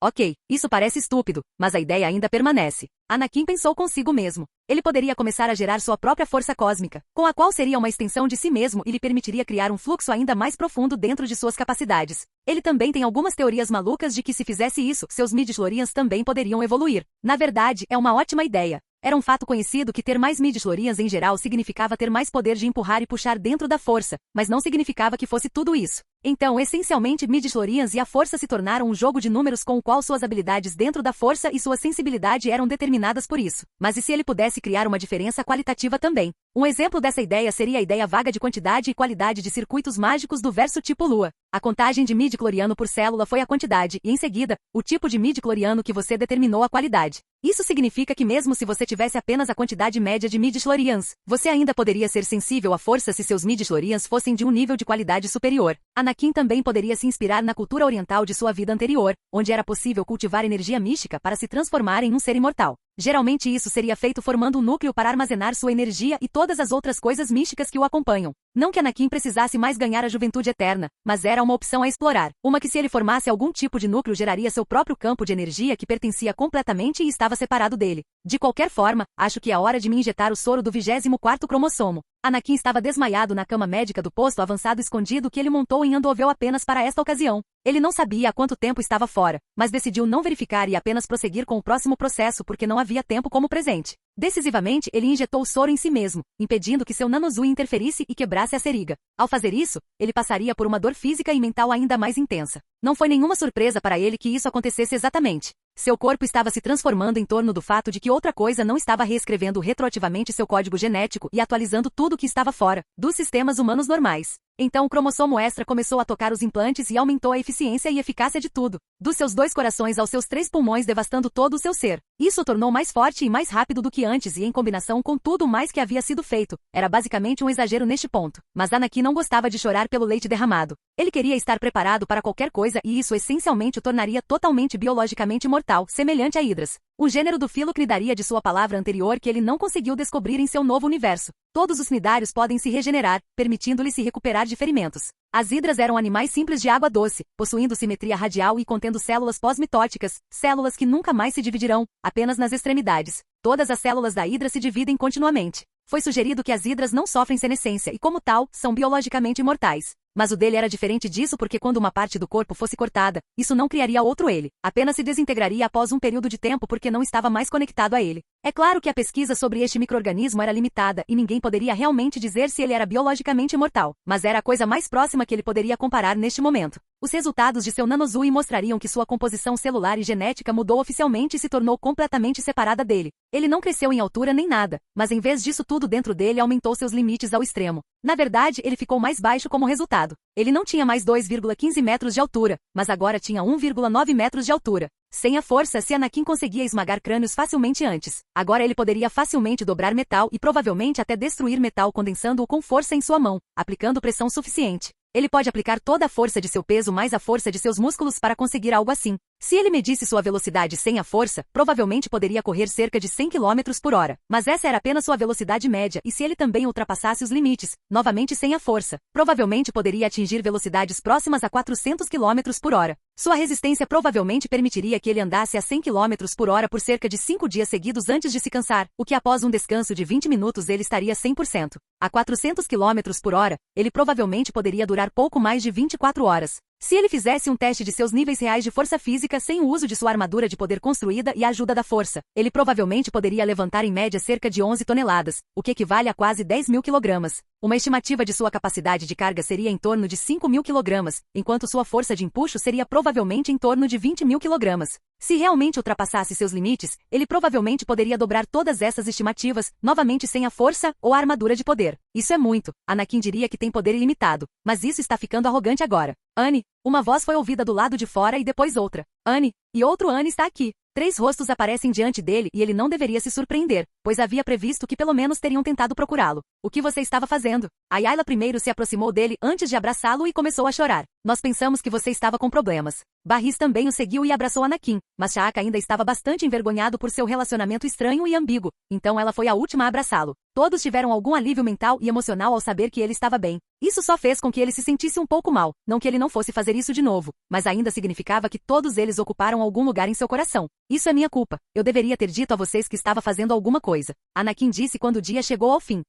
Ok, isso parece estúpido, mas a ideia ainda permanece. Anakin pensou consigo mesmo. Ele poderia começar a gerar sua própria força cósmica, com a qual seria uma extensão de si mesmo e lhe permitiria criar um fluxo ainda mais profundo dentro de suas capacidades. Ele também tem algumas teorias malucas de que se fizesse isso, seus midi-chlorians também poderiam evoluir. Na verdade, é uma ótima ideia. Era um fato conhecido que ter mais midi-chlorians em geral significava ter mais poder de empurrar e puxar dentro da força, mas não significava que fosse tudo isso. Então, essencialmente, midi-chlorians e a força se tornaram um jogo de números com o qual suas habilidades dentro da força e sua sensibilidade eram determinadas por isso. Mas e se ele pudesse criar uma diferença qualitativa também? Um exemplo dessa ideia seria a ideia vaga de quantidade e qualidade de circuitos mágicos do verso tipo Lua. A contagem de midi-chloriano por célula foi a quantidade e, em seguida, o tipo de midi-chloriano que você determinou a qualidade. Isso significa que mesmo se você tivesse apenas a quantidade média de midi-chlorians, você ainda poderia ser sensível à força se seus midi-chlorians fossem de um nível de qualidade superior. Anakin também poderia se inspirar na cultura oriental de sua vida anterior, onde era possível cultivar energia mística para se transformar em um ser imortal. Geralmente isso seria feito formando um núcleo para armazenar sua energia e todas as outras coisas místicas que o acompanham. Não que Anakin precisasse mais ganhar a juventude eterna, mas era uma opção a explorar. Uma que se ele formasse algum tipo de núcleo geraria seu próprio campo de energia que pertencia completamente e estava separado dele. De qualquer forma, acho que é hora de me injetar o soro do 24º cromossomo. Anakin estava desmaiado na cama médica do posto avançado escondido que ele montou em Andovel apenas para esta ocasião. Ele não sabia há quanto tempo estava fora, mas decidiu não verificar e apenas prosseguir com o próximo processo porque não havia tempo como presente. Decisivamente, ele injetou o soro em si mesmo, impedindo que seu nanozui interferisse e quebrasse a seriga. Ao fazer isso, ele passaria por uma dor física e mental ainda mais intensa. Não foi nenhuma surpresa para ele que isso acontecesse exatamente. Seu corpo estava se transformando em torno do fato de que outra coisa não estava reescrevendo retroativamente seu código genético e atualizando tudo que estava fora dos sistemas humanos normais. Então o cromossomo extra começou a tocar os implantes e aumentou a eficiência e eficácia de tudo, dos seus 2 corações aos seus 3 pulmões, devastando todo o seu ser. Isso o tornou mais forte e mais rápido do que antes e em combinação com tudo mais que havia sido feito. Era basicamente um exagero neste ponto. Mas Anakin não gostava de chorar pelo leite derramado. Ele queria estar preparado para qualquer coisa e isso essencialmente o tornaria totalmente biologicamente mortal, semelhante a hidras. O gênero do filo cridaria de sua palavra anterior que ele não conseguiu descobrir em seu novo universo. Todos os cnidários podem se regenerar, permitindo-lhe se recuperar de ferimentos. As hidras eram animais simples de água doce, possuindo simetria radial e contendo células pós-mitóticas, células que nunca mais se dividirão, apenas nas extremidades. Todas as células da hidra se dividem continuamente. Foi sugerido que as hidras não sofrem senescência e, como tal, são biologicamente imortais. Mas o dele era diferente disso porque quando uma parte do corpo fosse cortada, isso não criaria outro ele. Apenas se desintegraria após um período de tempo porque não estava mais conectado a ele. É claro que a pesquisa sobre este micro-organismo era limitada e ninguém poderia realmente dizer se ele era biologicamente imortal, mas era a coisa mais próxima que ele poderia comparar neste momento. Os resultados de seu nanozui mostrariam que sua composição celular e genética mudou oficialmente e se tornou completamente separada dele. Ele não cresceu em altura nem nada, mas em vez disso tudo dentro dele aumentou seus limites ao extremo. Na verdade, ele ficou mais baixo como resultado. Ele não tinha mais 2,15 metros de altura, mas agora tinha 1,9 metros de altura. Sem a força, se Anakin conseguia esmagar crânios facilmente antes. Agora ele poderia facilmente dobrar metal e provavelmente até destruir metal condensando-o com força em sua mão, aplicando pressão suficiente. Ele pode aplicar toda a força de seu peso mais a força de seus músculos para conseguir algo assim. Se ele medisse sua velocidade sem a força, provavelmente poderia correr cerca de 100 km por hora. Mas essa era apenas sua velocidade média e se ele também ultrapassasse os limites, novamente sem a força, provavelmente poderia atingir velocidades próximas a 400 km por hora. Sua resistência provavelmente permitiria que ele andasse a 100 km por hora por cerca de 5 dias seguidos antes de se cansar, o que após um descanso de 20 minutos ele estaria 100%. A 400 km por hora, ele provavelmente poderia durar pouco mais de 24 horas. Se ele fizesse um teste de seus níveis reais de força física sem o uso de sua armadura de poder construída e a ajuda da força, ele provavelmente poderia levantar em média cerca de 11 toneladas, o que equivale a quase 10.000 kg. Uma estimativa de sua capacidade de carga seria em torno de 5.000 kg, enquanto sua força de empuxo seria provavelmente em torno de 20.000 kg. Se realmente ultrapassasse seus limites, ele provavelmente poderia dobrar todas essas estimativas, novamente sem a força ou a armadura de poder. Isso é muito. Anakin diria que tem poder ilimitado, mas isso está ficando arrogante agora. Anne, uma voz foi ouvida do lado de fora e depois outra. Anne, e outro Anne está aqui. 3 rostos aparecem diante dele e ele não deveria se surpreender, pois havia previsto que pelo menos teriam tentado procurá-lo. O que você estava fazendo? Ayla primeiro se aproximou dele antes de abraçá-lo e começou a chorar. Nós pensamos que você estava com problemas. Barris também o seguiu e abraçou Anakin, mas Shaka ainda estava bastante envergonhado por seu relacionamento estranho e ambíguo, então ela foi a última a abraçá-lo. Todos tiveram algum alívio mental e emocional ao saber que ele estava bem. Isso só fez com que ele se sentisse um pouco mal, não que ele não fosse fazer isso de novo, mas ainda significava que todos eles ocuparam algum lugar em seu coração. Isso é minha culpa. Eu deveria ter dito a vocês que estava fazendo alguma coisa. Anakin disse quando o dia chegou ao fim.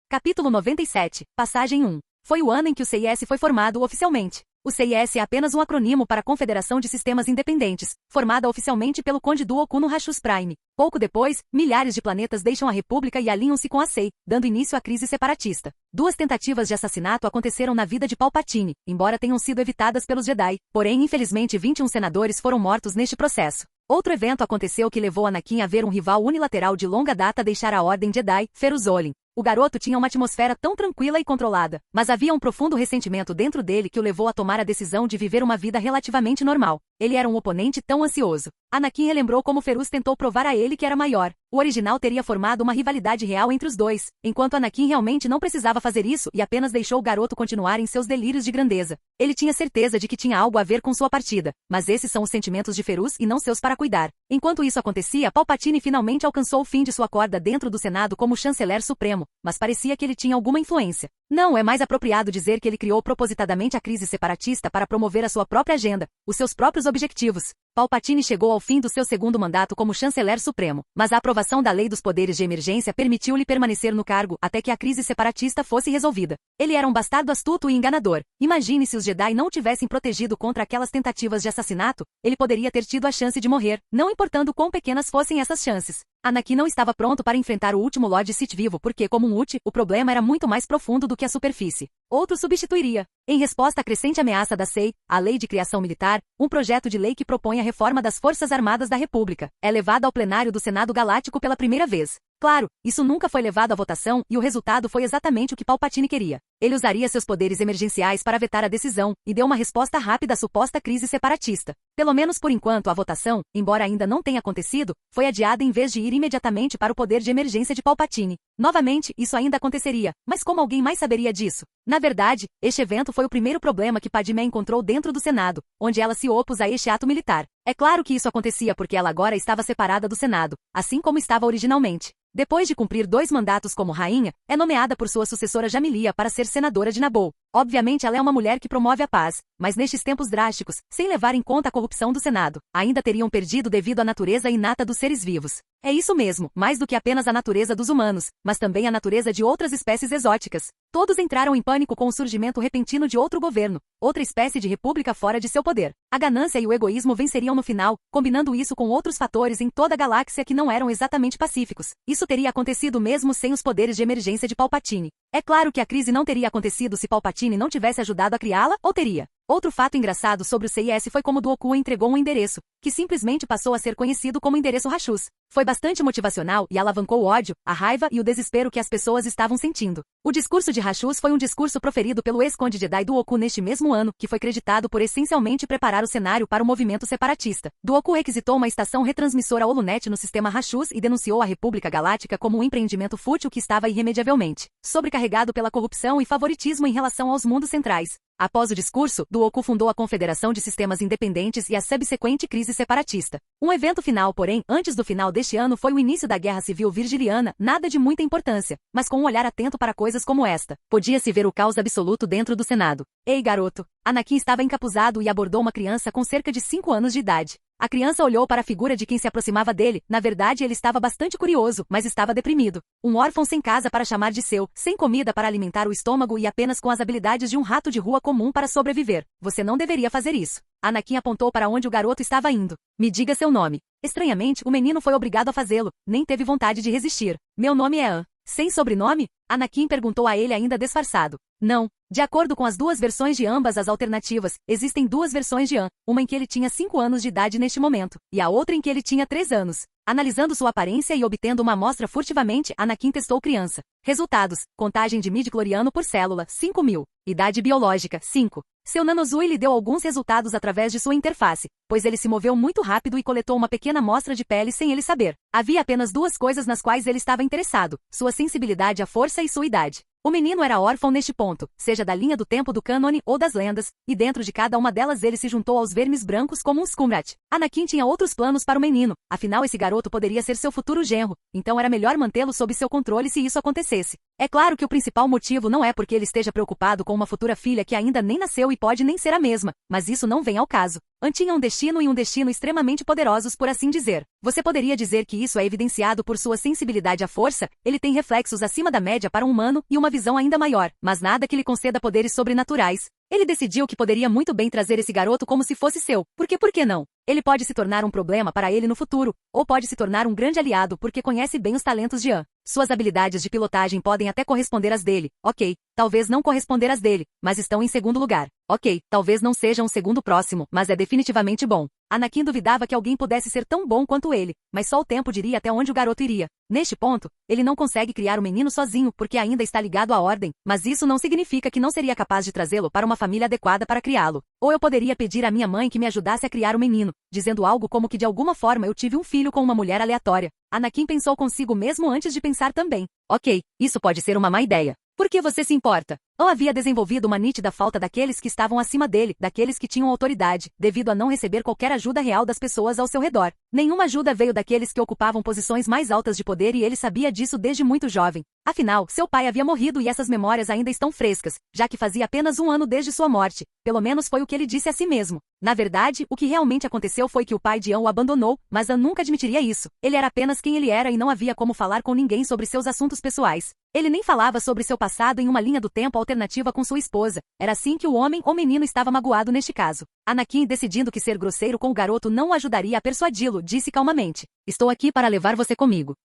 Capítulo 97, Passagem 1. Foi o ano em que o CIS foi formado oficialmente. O CIS é apenas um acrônimo para a Confederação de Sistemas Independentes, formada oficialmente pelo Conde Dooku no Rashus Prime. Pouco depois, milhares de planetas deixam a República e alinham-se com a SEI, dando início à crise separatista. 2 tentativas de assassinato aconteceram na vida de Palpatine, embora tenham sido evitadas pelos Jedi, porém infelizmente 21 senadores foram mortos neste processo. Outro evento aconteceu que levou Anakin a ver um rival unilateral de longa data deixar a Ordem Jedi, Feruzolin. O garoto tinha uma atmosfera tão tranquila e controlada, mas havia um profundo ressentimento dentro dele que o levou a tomar a decisão de viver uma vida relativamente normal. Ele era um oponente tão ansioso. Anakin relembrou como Feruz tentou provar a ele que era maior. O original teria formado uma rivalidade real entre os dois, enquanto Anakin realmente não precisava fazer isso e apenas deixou o garoto continuar em seus delírios de grandeza. Ele tinha certeza de que tinha algo a ver com sua partida, mas esses são os sentimentos de Feruz e não seus para cuidar. Enquanto isso acontecia, Palpatine finalmente alcançou o fim de sua corda dentro do Senado como chanceler supremo, mas parecia que ele tinha alguma influência. Não é mais apropriado dizer que ele criou propositadamente a crise separatista para promover a sua própria agenda, os seus próprios objetivos. Palpatine chegou ao fim do seu segundo mandato como chanceler supremo, mas a aprovação da Lei dos Poderes de Emergência permitiu-lhe permanecer no cargo até que a crise separatista fosse resolvida. Ele era um bastardo astuto e enganador. Imagine se os Jedi não tivessem protegido contra aquelas tentativas de assassinato, ele poderia ter tido a chance de morrer, não importando quão pequenas fossem essas chances. Anakin não estava pronto para enfrentar o último Lord Sith vivo porque, como um Uchi, o problema era muito mais profundo do que a superfície. Outro substituiria. Em resposta à crescente ameaça da SEI, a Lei de Criação Militar, um projeto de lei que propõe a reforma das Forças Armadas da República, é levado ao plenário do Senado Galáctico pela primeira vez. Claro, isso nunca foi levado à votação e o resultado foi exatamente o que Palpatine queria. Ele usaria seus poderes emergenciais para vetar a decisão e deu uma resposta rápida à suposta crise separatista. Pelo menos por enquanto a votação, embora ainda não tenha acontecido, foi adiada em vez de ir imediatamente para o poder de emergência de Palpatine. Novamente, isso ainda aconteceria, mas como alguém mais saberia disso? Na verdade, este evento foi o primeiro problema que Padmé encontrou dentro do Senado, onde ela se opôs a este ato militar. É claro que isso acontecia porque ela agora estava separada do Senado, assim como estava originalmente. Depois de cumprir 2 mandatos como rainha, é nomeada por sua sucessora Jamilia para ser senadora de Naboo. Obviamente ela é uma mulher que promove a paz, mas nestes tempos drásticos, sem levar em conta a corrupção do Senado, ainda teriam perdido devido à natureza inata dos seres vivos. É isso mesmo, mais do que apenas a natureza dos humanos, mas também a natureza de outras espécies exóticas. Todos entraram em pânico com o surgimento repentino de outro governo, outra espécie de república fora de seu poder. A ganância e o egoísmo venceriam no final, combinando isso com outros fatores em toda a galáxia que não eram exatamente pacíficos. Isso teria acontecido mesmo sem os poderes de emergência de Palpatine. É claro que a crise não teria acontecido se Palpatine não tivesse ajudado a criá-la, ou teria? Outro fato engraçado sobre o CIS foi como Dooku entregou um endereço, que simplesmente passou a ser conhecido como endereço Rashus. Foi bastante motivacional e alavancou o ódio, a raiva e o desespero que as pessoas estavam sentindo. O discurso de Rashus foi um discurso proferido pelo ex-conde Jedi Dooku neste mesmo ano, que foi creditado por essencialmente preparar o cenário para o movimento separatista. Dooku requisitou uma estação retransmissora Holonet no sistema Rashus e denunciou a República Galáctica como um empreendimento fútil que estava irremediavelmente sobrecarregado pela corrupção e favoritismo em relação aos mundos centrais. Após o discurso, Dooku fundou a Confederação de Sistemas Independentes e a subsequente crise separatista. Um evento final, porém, antes do final deste ano foi o início da Guerra Civil Virgiliana, nada de muita importância, mas com um olhar atento para coisas como esta. Podia-se ver o caos absoluto dentro do Senado. Ei, garoto! Anakin estava encapuzado e abordou uma criança com cerca de 5 anos de idade. A criança olhou para a figura de quem se aproximava dele. Na verdade, ele estava bastante curioso, mas estava deprimido. Um órfão sem casa para chamar de seu, sem comida para alimentar o estômago e apenas com as habilidades de um rato de rua comum para sobreviver. Você não deveria fazer isso. Anakin apontou para onde o garoto estava indo. Me diga seu nome. Estranhamente, o menino foi obrigado a fazê-lo, nem teve vontade de resistir. Meu nome é An. Sem sobrenome? Anakin perguntou a ele ainda disfarçado. Não. De acordo com as duas versões de ambas as alternativas, existem duas versões de An, uma em que ele tinha 5 anos de idade neste momento, e a outra em que ele tinha 3 anos. Analisando sua aparência e obtendo uma amostra furtivamente, Anakin testou criança. Resultados: contagem de midi-chloriano por célula, 5.000. Idade biológica, 5. Seu Nanozui lhe deu alguns resultados através de sua interface, pois ele se moveu muito rápido e coletou uma pequena amostra de pele sem ele saber. Havia apenas duas coisas nas quais ele estava interessado: sua sensibilidade à força e sua idade. O menino era órfão neste ponto, seja da linha do tempo do cânone ou das lendas, e dentro de cada uma delas ele se juntou aos vermes brancos como um Skumrat. Anakin tinha outros planos para o menino, afinal esse garoto poderia ser seu futuro genro, então era melhor mantê-lo sob seu controle se isso acontecesse. É claro que o principal motivo não é porque ele esteja preocupado com uma futura filha que ainda nem nasceu e pode nem ser a mesma, mas isso não vem ao caso. An tinha um destino e um destino extremamente poderosos, por assim dizer. Você poderia dizer que isso é evidenciado por sua sensibilidade à força, ele tem reflexos acima da média para um humano e uma visão ainda maior, mas nada que lhe conceda poderes sobrenaturais. Ele decidiu que poderia muito bem trazer esse garoto como se fosse seu, porque por que não? Ele pode se tornar um problema para ele no futuro, ou pode se tornar um grande aliado porque conhece bem os talentos de An. Suas habilidades de pilotagem podem até corresponder às dele, ok, talvez não corresponder às dele, mas estão em segundo lugar. Ok, talvez não seja um segundo próximo, mas é definitivamente bom. Anakin duvidava que alguém pudesse ser tão bom quanto ele, mas só o tempo diria até onde o garoto iria. Neste ponto, ele não consegue criar o menino sozinho porque ainda está ligado à ordem, mas isso não significa que não seria capaz de trazê-lo para uma família adequada para criá-lo. Ou eu poderia pedir à minha mãe que me ajudasse a criar o menino, dizendo algo como que de alguma forma eu tive um filho com uma mulher aleatória. Anakin pensou consigo mesmo antes de pensar também. Ok, isso pode ser uma má ideia. Por que você se importa? An havia desenvolvido uma nítida falta daqueles que estavam acima dele, daqueles que tinham autoridade, devido a não receber qualquer ajuda real das pessoas ao seu redor. Nenhuma ajuda veio daqueles que ocupavam posições mais altas de poder e ele sabia disso desde muito jovem. Afinal, seu pai havia morrido e essas memórias ainda estão frescas, já que fazia apenas 1 ano desde sua morte. Pelo menos foi o que ele disse a si mesmo. Na verdade, o que realmente aconteceu foi que o pai de An o abandonou, mas An nunca admitiria isso. Ele era apenas quem ele era e não havia como falar com ninguém sobre seus assuntos pessoais. Ele nem falava sobre seu passado em uma linha do tempo alternativa com sua esposa. Era assim que o homem ou menino estava magoado neste caso. Anakin, decidindo que ser grosseiro com o garoto não o ajudaria a persuadi-lo, disse calmamente: "Estou aqui para levar você comigo."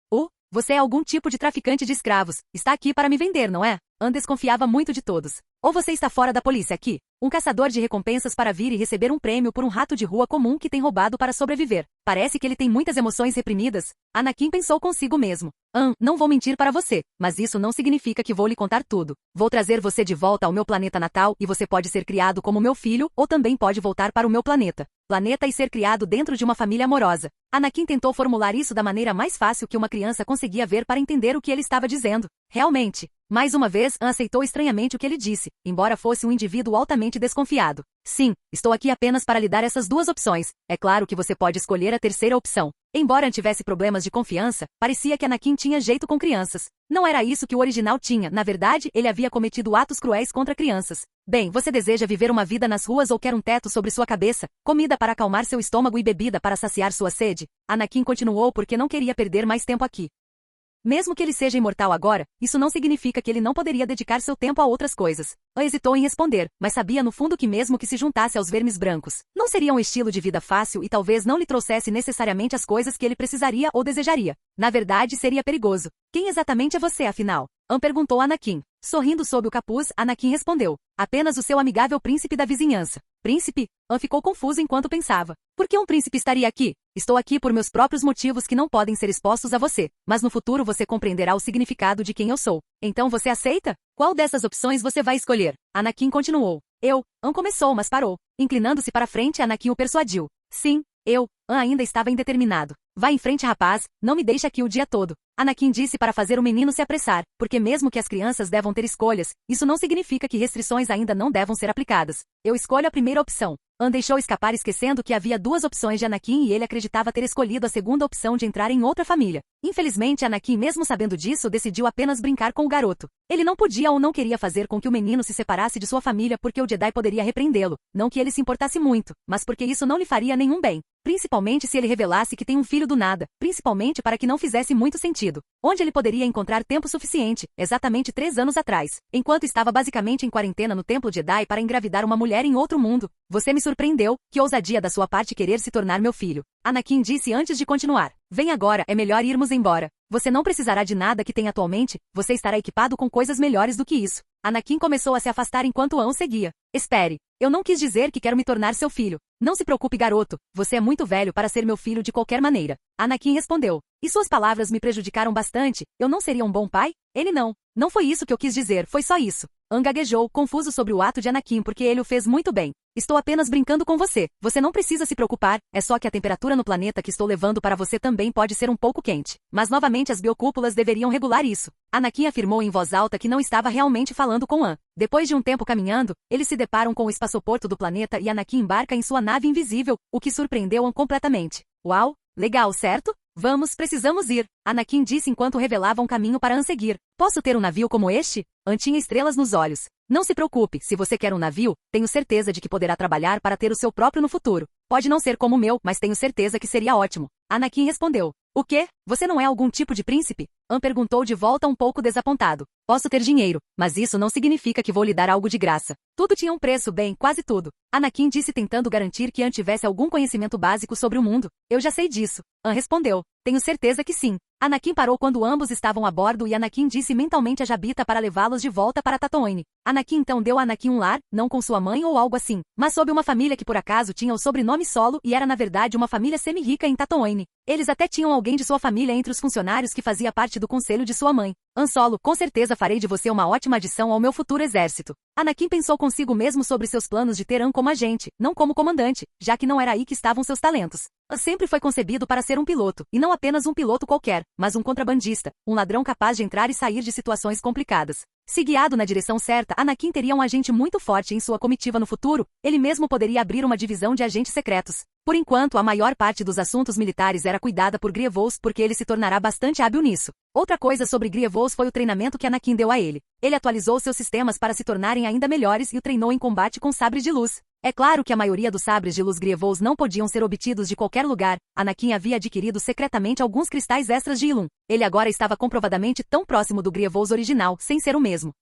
Você é algum tipo de traficante de escravos. Está aqui para me vender, não é? An desconfiava muito de todos. Ou você está fora da polícia aqui? Um caçador de recompensas para vir e receber um prêmio por um rato de rua comum que tem roubado para sobreviver. Parece que ele tem muitas emoções reprimidas. Anakin pensou consigo mesmo. An, não vou mentir para você, mas isso não significa que vou lhe contar tudo. Vou trazer você de volta ao meu planeta natal e você pode ser criado como meu filho ou também pode voltar para o meu planeta. Planeta e ser criado dentro de uma família amorosa. Anakin tentou formular isso da maneira mais fácil que uma criança conseguia ver para entender o que ele estava dizendo. Realmente. Mais uma vez, An aceitou estranhamente o que ele disse, embora fosse um indivíduo altamente desconfiado. Sim, estou aqui apenas para lhe dar essas duas opções. É claro que você pode escolher a terceira opção. Embora An tivesse problemas de confiança, parecia que Anakin tinha jeito com crianças. Não era isso que o original tinha, na verdade, ele havia cometido atos cruéis contra crianças. Bem, você deseja viver uma vida nas ruas ou quer um teto sobre sua cabeça, comida para acalmar seu estômago e bebida para saciar sua sede? Anakin continuou porque não queria perder mais tempo aqui. Mesmo que ele seja imortal agora, isso não significa que ele não poderia dedicar seu tempo a outras coisas. An hesitou em responder, mas sabia no fundo que mesmo que se juntasse aos vermes brancos, não seria um estilo de vida fácil e talvez não lhe trouxesse necessariamente as coisas que ele precisaria ou desejaria. Na verdade, seria perigoso. Quem exatamente é você, afinal? An perguntou a Anakin. Sorrindo sob o capuz, Anakin respondeu: "Apenas o seu amigável príncipe da vizinhança." Príncipe? An ficou confuso enquanto pensava. Por que um príncipe estaria aqui? Estou aqui por meus próprios motivos que não podem ser expostos a você, mas no futuro você compreenderá o significado de quem eu sou. Então você aceita? Qual dessas opções você vai escolher? Anakin continuou. An começou, mas parou. Inclinando-se para frente, Anakin o persuadiu. Sim, An ainda estava indeterminado. Vá em frente, rapaz, não me deixe aqui o dia todo. Anakin disse para fazer o menino se apressar, porque mesmo que as crianças devam ter escolhas, isso não significa que restrições ainda não devam ser aplicadas. Eu escolho a primeira opção. An deixou escapar esquecendo que havia duas opções de Anakin e ele acreditava ter escolhido a segunda opção de entrar em outra família. Infelizmente, Anakin, mesmo sabendo disso, decidiu apenas brincar com o garoto. Ele não podia ou não queria fazer com que o menino se separasse de sua família porque o Jedi poderia repreendê-lo. Não que ele se importasse muito, mas porque isso não lhe faria nenhum bem. Principalmente se ele revelasse que tem um filho do nada, principalmente para que não fizesse muito sentido. Onde ele poderia encontrar tempo suficiente, exatamente 3 anos atrás, enquanto estava basicamente em quarentena no Templo Jedi para engravidar uma mulher em outro mundo. Você me surpreendeu, que ousadia da sua parte querer se tornar meu filho. Anakin disse antes de continuar. Vem agora, é melhor irmos embora. Você não precisará de nada que tem atualmente, você estará equipado com coisas melhores do que isso. Anakin começou a se afastar enquanto An o seguia. Espere. Eu não quis dizer que quero me tornar seu filho. Não se preocupe, garoto. Você é muito velho para ser meu filho de qualquer maneira. Anakin respondeu. E suas palavras me prejudicaram bastante. Eu não seria um bom pai? Ele não. Não foi isso que eu quis dizer, foi só isso. An gaguejou, confuso sobre o ato de Anakin porque ele o fez muito bem. Estou apenas brincando com você. Você não precisa se preocupar, é só que a temperatura no planeta que estou levando para você também pode ser um pouco quente. Mas novamente as biocúpulas deveriam regular isso. Anakin afirmou em voz alta que não estava realmente falando com An. Depois de um tempo caminhando, eles se deparam com o espaçoporto do planeta e Anakin embarca em sua nave invisível, o que surpreendeu An completamente. Uau! Legal, certo? Vamos, precisamos ir. Anakin disse enquanto revelava um caminho para An seguir. Posso ter um navio como este? An tinha estrelas nos olhos. Não se preocupe, se você quer um navio, tenho certeza de que poderá trabalhar para ter o seu próprio no futuro. Pode não ser como o meu, mas tenho certeza que seria ótimo. Anakin respondeu. O quê? Você não é algum tipo de príncipe? An perguntou de volta um pouco desapontado. Posso ter dinheiro, mas isso não significa que vou lhe dar algo de graça. Tudo tinha um preço, bem, quase tudo. Anakin disse tentando garantir que An tivesse algum conhecimento básico sobre o mundo. Eu já sei disso. An respondeu. Tenho certeza que sim. Anakin parou quando ambos estavam a bordo e Anakin disse mentalmente a Jabita para levá-los de volta para Tatooine. Anakin então deu a Anakin um lar, não com sua mãe ou algo assim, mas sob uma família que por acaso tinha o sobrenome Solo e era na verdade uma família semi-rica em Tatooine. Eles até tinham alguém de sua família entre os funcionários que fazia parte do conselho de sua mãe. Han Solo, com certeza farei de você uma ótima adição ao meu futuro exército. Anakin pensou consigo mesmo sobre seus planos de ter Han como agente, não como comandante, já que não era aí que estavam seus talentos. Han sempre foi concebido para ser um piloto, e não apenas um piloto qualquer, mas um contrabandista, um ladrão capaz de entrar e sair de situações complicadas. Se guiado na direção certa, Anakin teria um agente muito forte em sua comitiva no futuro, ele mesmo poderia abrir uma divisão de agentes secretos. Por enquanto, a maior parte dos assuntos militares era cuidada por Grievous porque ele se tornará bastante hábil nisso. Outra coisa sobre Grievous foi o treinamento que Anakin deu a ele. Ele atualizou seus sistemas para se tornarem ainda melhores e o treinou em combate com sabres de luz. É claro que a maioria dos sabres de luz Grievous não podiam ser obtidos de qualquer lugar. Anakin havia adquirido secretamente alguns cristais extras de Ilum. Ele agora estava comprovadamente tão próximo do Grievous original, sem ser o mesmo.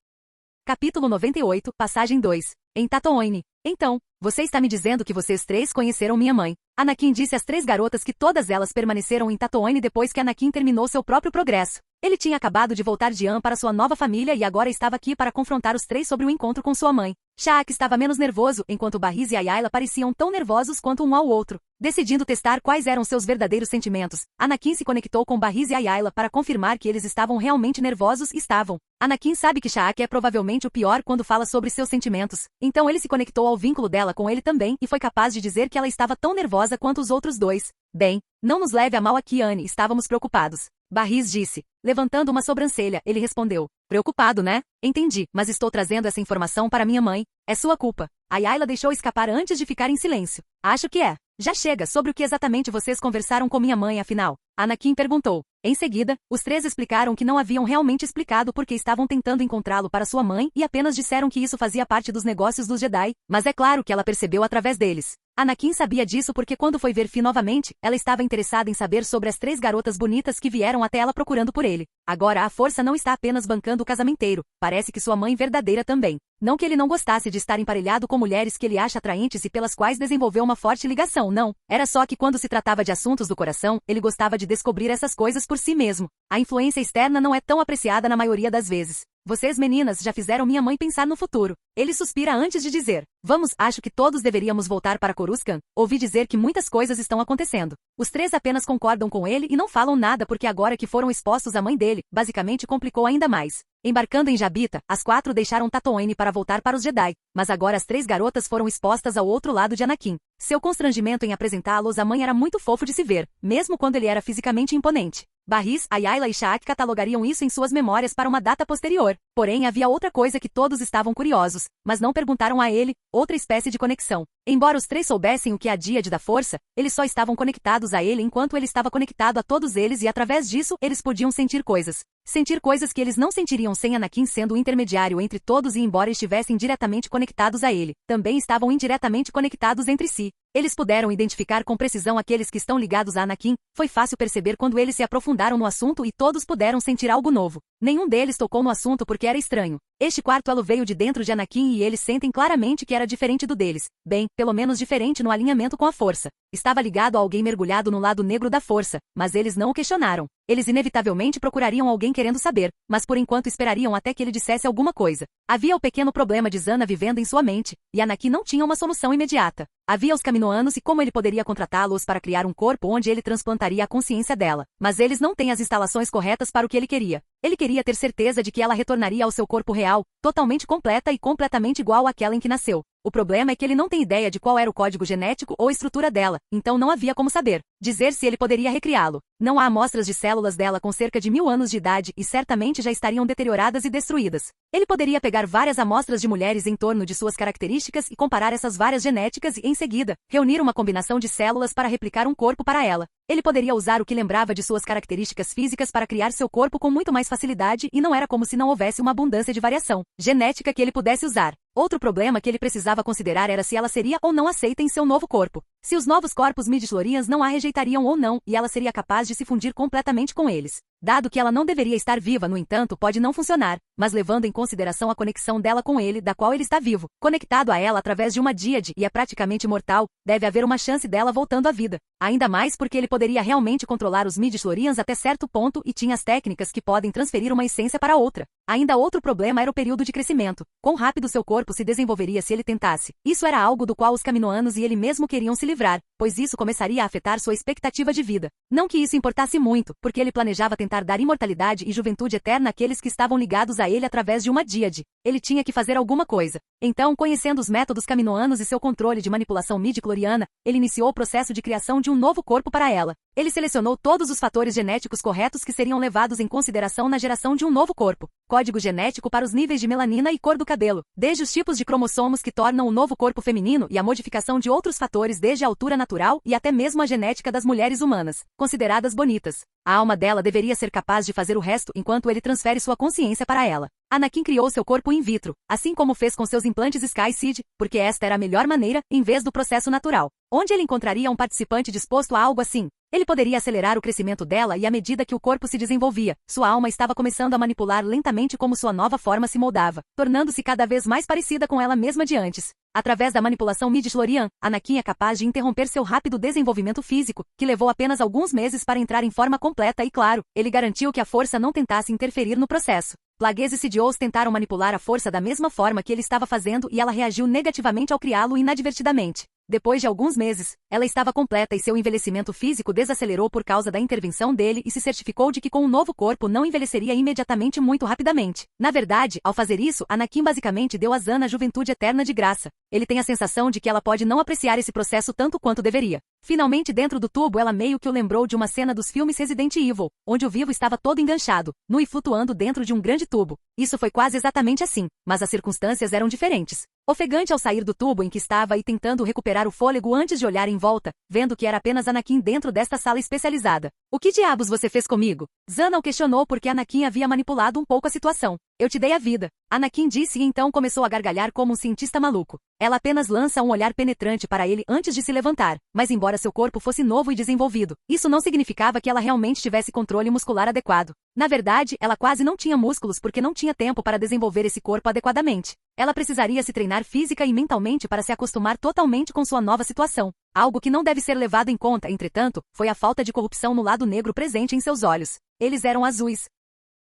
Capítulo 98, Passagem 2. Em Tatooine. Então, você está me dizendo que vocês três conheceram minha mãe. Anakin disse às três garotas que todas elas permaneceram em Tatooine depois que Anakin terminou seu próprio progresso. Ele tinha acabado de voltar de An para sua nova família e agora estava aqui para confrontar os três sobre o encontro com sua mãe. Shaq estava menos nervoso, enquanto Barriz e Ayla pareciam tão nervosos quanto um ao outro. Decidindo testar quais eram seus verdadeiros sentimentos, Anakin se conectou com Barriz e Ayla para confirmar que eles estavam realmente nervosos e estavam. Anakin sabe que Shaq é provavelmente o pior quando fala sobre seus sentimentos, então ele se conectou ao vínculo dela com ele também e foi capaz de dizer que ela estava tão nervosa quanto os outros dois. Bem, não nos leve a mal aqui, Anne, estávamos preocupados. Barriz disse. Levantando uma sobrancelha, ele respondeu. Preocupado, né? Entendi, mas estou trazendo essa informação para minha mãe. É sua culpa. Ayla deixou escapar antes de ficar em silêncio. Acho que é. Já chega, sobre o que exatamente vocês conversaram com minha mãe, afinal? Anakin perguntou. Em seguida, os três explicaram que não haviam realmente explicado porque estavam tentando encontrá-lo para sua mãe e apenas disseram que isso fazia parte dos negócios dos Jedi, mas é claro que ela percebeu através deles. Anakin sabia disso porque quando foi ver Fi novamente, ela estava interessada em saber sobre as três garotas bonitas que vieram até ela procurando por ele. Agora a força não está apenas bancando o casamenteiro, parece que sua mãe verdadeira também. Não que ele não gostasse de estar emparelhado com mulheres que ele acha atraentes e pelas quais desenvolveu uma forte ligação, não. Era só que quando se tratava de assuntos do coração, ele gostava de descobrir essas coisas por si mesmo. A influência externa não é tão apreciada na maioria das vezes. Vocês meninas já fizeram minha mãe pensar no futuro. Ele suspira antes de dizer. Vamos, acho que todos deveríamos voltar para Coruscant. Ouvi dizer que muitas coisas estão acontecendo. Os três apenas concordam com ele e não falam nada porque agora que foram expostos à mãe dele, basicamente complicou ainda mais. Embarcando em Jabita, as quatro deixaram Tatooine para voltar para os Jedi, mas agora as três garotas foram expostas ao outro lado de Anakin. Seu constrangimento em apresentá-los à mãe era muito fofo de se ver, mesmo quando ele era fisicamente imponente. Barriz, Ayla e Shaq catalogariam isso em suas memórias para uma data posterior. Porém, havia outra coisa que todos estavam curiosos, mas não perguntaram a ele, outra espécie de conexão. Embora os três soubessem o que há de da força, eles só estavam conectados a ele enquanto ele estava conectado a todos eles e através disso, eles podiam sentir coisas. Sentir coisas que eles não sentiriam sem Anakin sendo o intermediário entre todos e embora estivessem diretamente conectados a ele, também estavam indiretamente conectados entre si. Eles puderam identificar com precisão aqueles que estão ligados a Anakin, foi fácil perceber quando eles se aprofundaram no assunto e todos puderam sentir algo novo. Nenhum deles tocou no assunto porque era estranho. Este quarto elo veio de dentro de Anakin e eles sentem claramente que era diferente do deles. Bem, pelo menos diferente no alinhamento com a força. Estava ligado a alguém mergulhado no lado negro da força, mas eles não o questionaram. Eles inevitavelmente procurariam alguém querendo saber, mas por enquanto esperariam até que ele dissesse alguma coisa. Havia o pequeno problema de Zana vivendo em sua mente, e Anakin não tinha uma solução imediata. Havia os Kaminoanos e como ele poderia contratá-los para criar um corpo onde ele transplantaria a consciência dela. Mas eles não têm as instalações corretas para o que ele queria. Ele queria ter certeza de que ela retornaria ao seu corpo real, totalmente completa e completamente igual àquela em que nasceu. O problema é que ele não tem ideia de qual era o código genético ou estrutura dela, então não havia como saber. Dizer se ele poderia recriá-lo. Não há amostras de células dela com cerca de 1000 anos de idade e certamente já estariam deterioradas e destruídas. Ele poderia pegar várias amostras de mulheres em torno de suas características e comparar essas várias genéticas e, em seguida, reunir uma combinação de células para replicar um corpo para ela. Ele poderia usar o que lembrava de suas características físicas para criar seu corpo com muito mais facilidade e não era como se não houvesse uma abundância de variação genética que ele pudesse usar. Outro problema que ele precisava considerar era se ela seria ou não aceita em seu novo corpo. Se os novos corpos midi-chlorians não a rejeitariam ou não, e ela seria capaz de se fundir completamente com eles. Dado que ela não deveria estar viva, no entanto, pode não funcionar, mas levando em consideração a conexão dela com ele, da qual ele está vivo, conectado a ela através de uma díade e é praticamente mortal, deve haver uma chance dela voltando à vida. Ainda mais porque ele poderia realmente controlar os midi-chlorians até certo ponto e tinha as técnicas que podem transferir uma essência para outra. Ainda outro problema era o período de crescimento. Quão rápido seu corpo se desenvolveria se ele tentasse. Isso era algo do qual os Kaminoanos e ele mesmo queriam se livrar, pois isso começaria a afetar sua expectativa de vida. Não que isso importasse muito, porque ele planejava tentar dar imortalidade e juventude eterna àqueles que estavam ligados a ele através de uma díade. Ele tinha que fazer alguma coisa. Então, conhecendo os métodos Kaminoanos e seu controle de manipulação midi-chloriana, ele iniciou o processo de criação de um novo corpo para ela. Ele selecionou todos os fatores genéticos corretos que seriam levados em consideração na geração de um novo corpo. Código genético para os níveis de melanina e cor do cabelo, desde os tipos de cromossomos que tornam o novo corpo feminino e a modificação de outros fatores desde a altura natural e até mesmo a genética das mulheres humanas, consideradas bonitas. A alma dela deveria ser capaz de fazer o resto enquanto ele transfere sua consciência para ela. Anakin criou seu corpo in vitro, assim como fez com seus implantes Sky Seed, porque esta era a melhor maneira, em vez do processo natural. Onde ele encontraria um participante disposto a algo assim? Ele poderia acelerar o crescimento dela e à medida que o corpo se desenvolvia, sua alma estava começando a manipular lentamente como sua nova forma se moldava, tornando-se cada vez mais parecida com ela mesma de antes. Através da manipulação midi-chlorian, Anakin é capaz de interromper seu rápido desenvolvimento físico, que levou apenas alguns meses para entrar em forma completa e, claro, ele garantiu que a força não tentasse interferir no processo. Plagueis e Sidious tentaram manipular a força da mesma forma que ele estava fazendo e ela reagiu negativamente ao criá-lo inadvertidamente. Depois de alguns meses, ela estava completa e seu envelhecimento físico desacelerou por causa da intervenção dele e se certificou de que com um novo corpo não envelheceria imediatamente muito rapidamente. Na verdade, ao fazer isso, Anakin basicamente deu a Zana a juventude eterna de graça. Ele tem a sensação de que ela pode não apreciar esse processo tanto quanto deveria. Finalmente dentro do tubo ela meio que o lembrou de uma cena dos filmes Resident Evil, onde o vivo estava todo enganchado, nu e flutuando dentro de um grande tubo. Isso foi quase exatamente assim, mas as circunstâncias eram diferentes. Ofegante ao sair do tubo em que estava e tentando recuperar o fôlego antes de olhar em volta, vendo que era apenas Anakin dentro desta sala especializada. O que diabos você fez comigo? Zana o questionou porque Anakin havia manipulado um pouco a situação. Eu te dei a vida. Anakin disse e então começou a gargalhar como um cientista maluco. Ela apenas lança um olhar penetrante para ele antes de se levantar, mas embora seu corpo fosse novo e desenvolvido, isso não significava que ela realmente tivesse controle muscular adequado. Na verdade, ela quase não tinha músculos porque não tinha tempo para desenvolver esse corpo adequadamente. Ela precisaria se treinar física e mentalmente para se acostumar totalmente com sua nova situação. Algo que não deve ser levado em conta, entretanto, foi a falta de corrupção no lado negro presente em seus olhos. Eles eram azuis.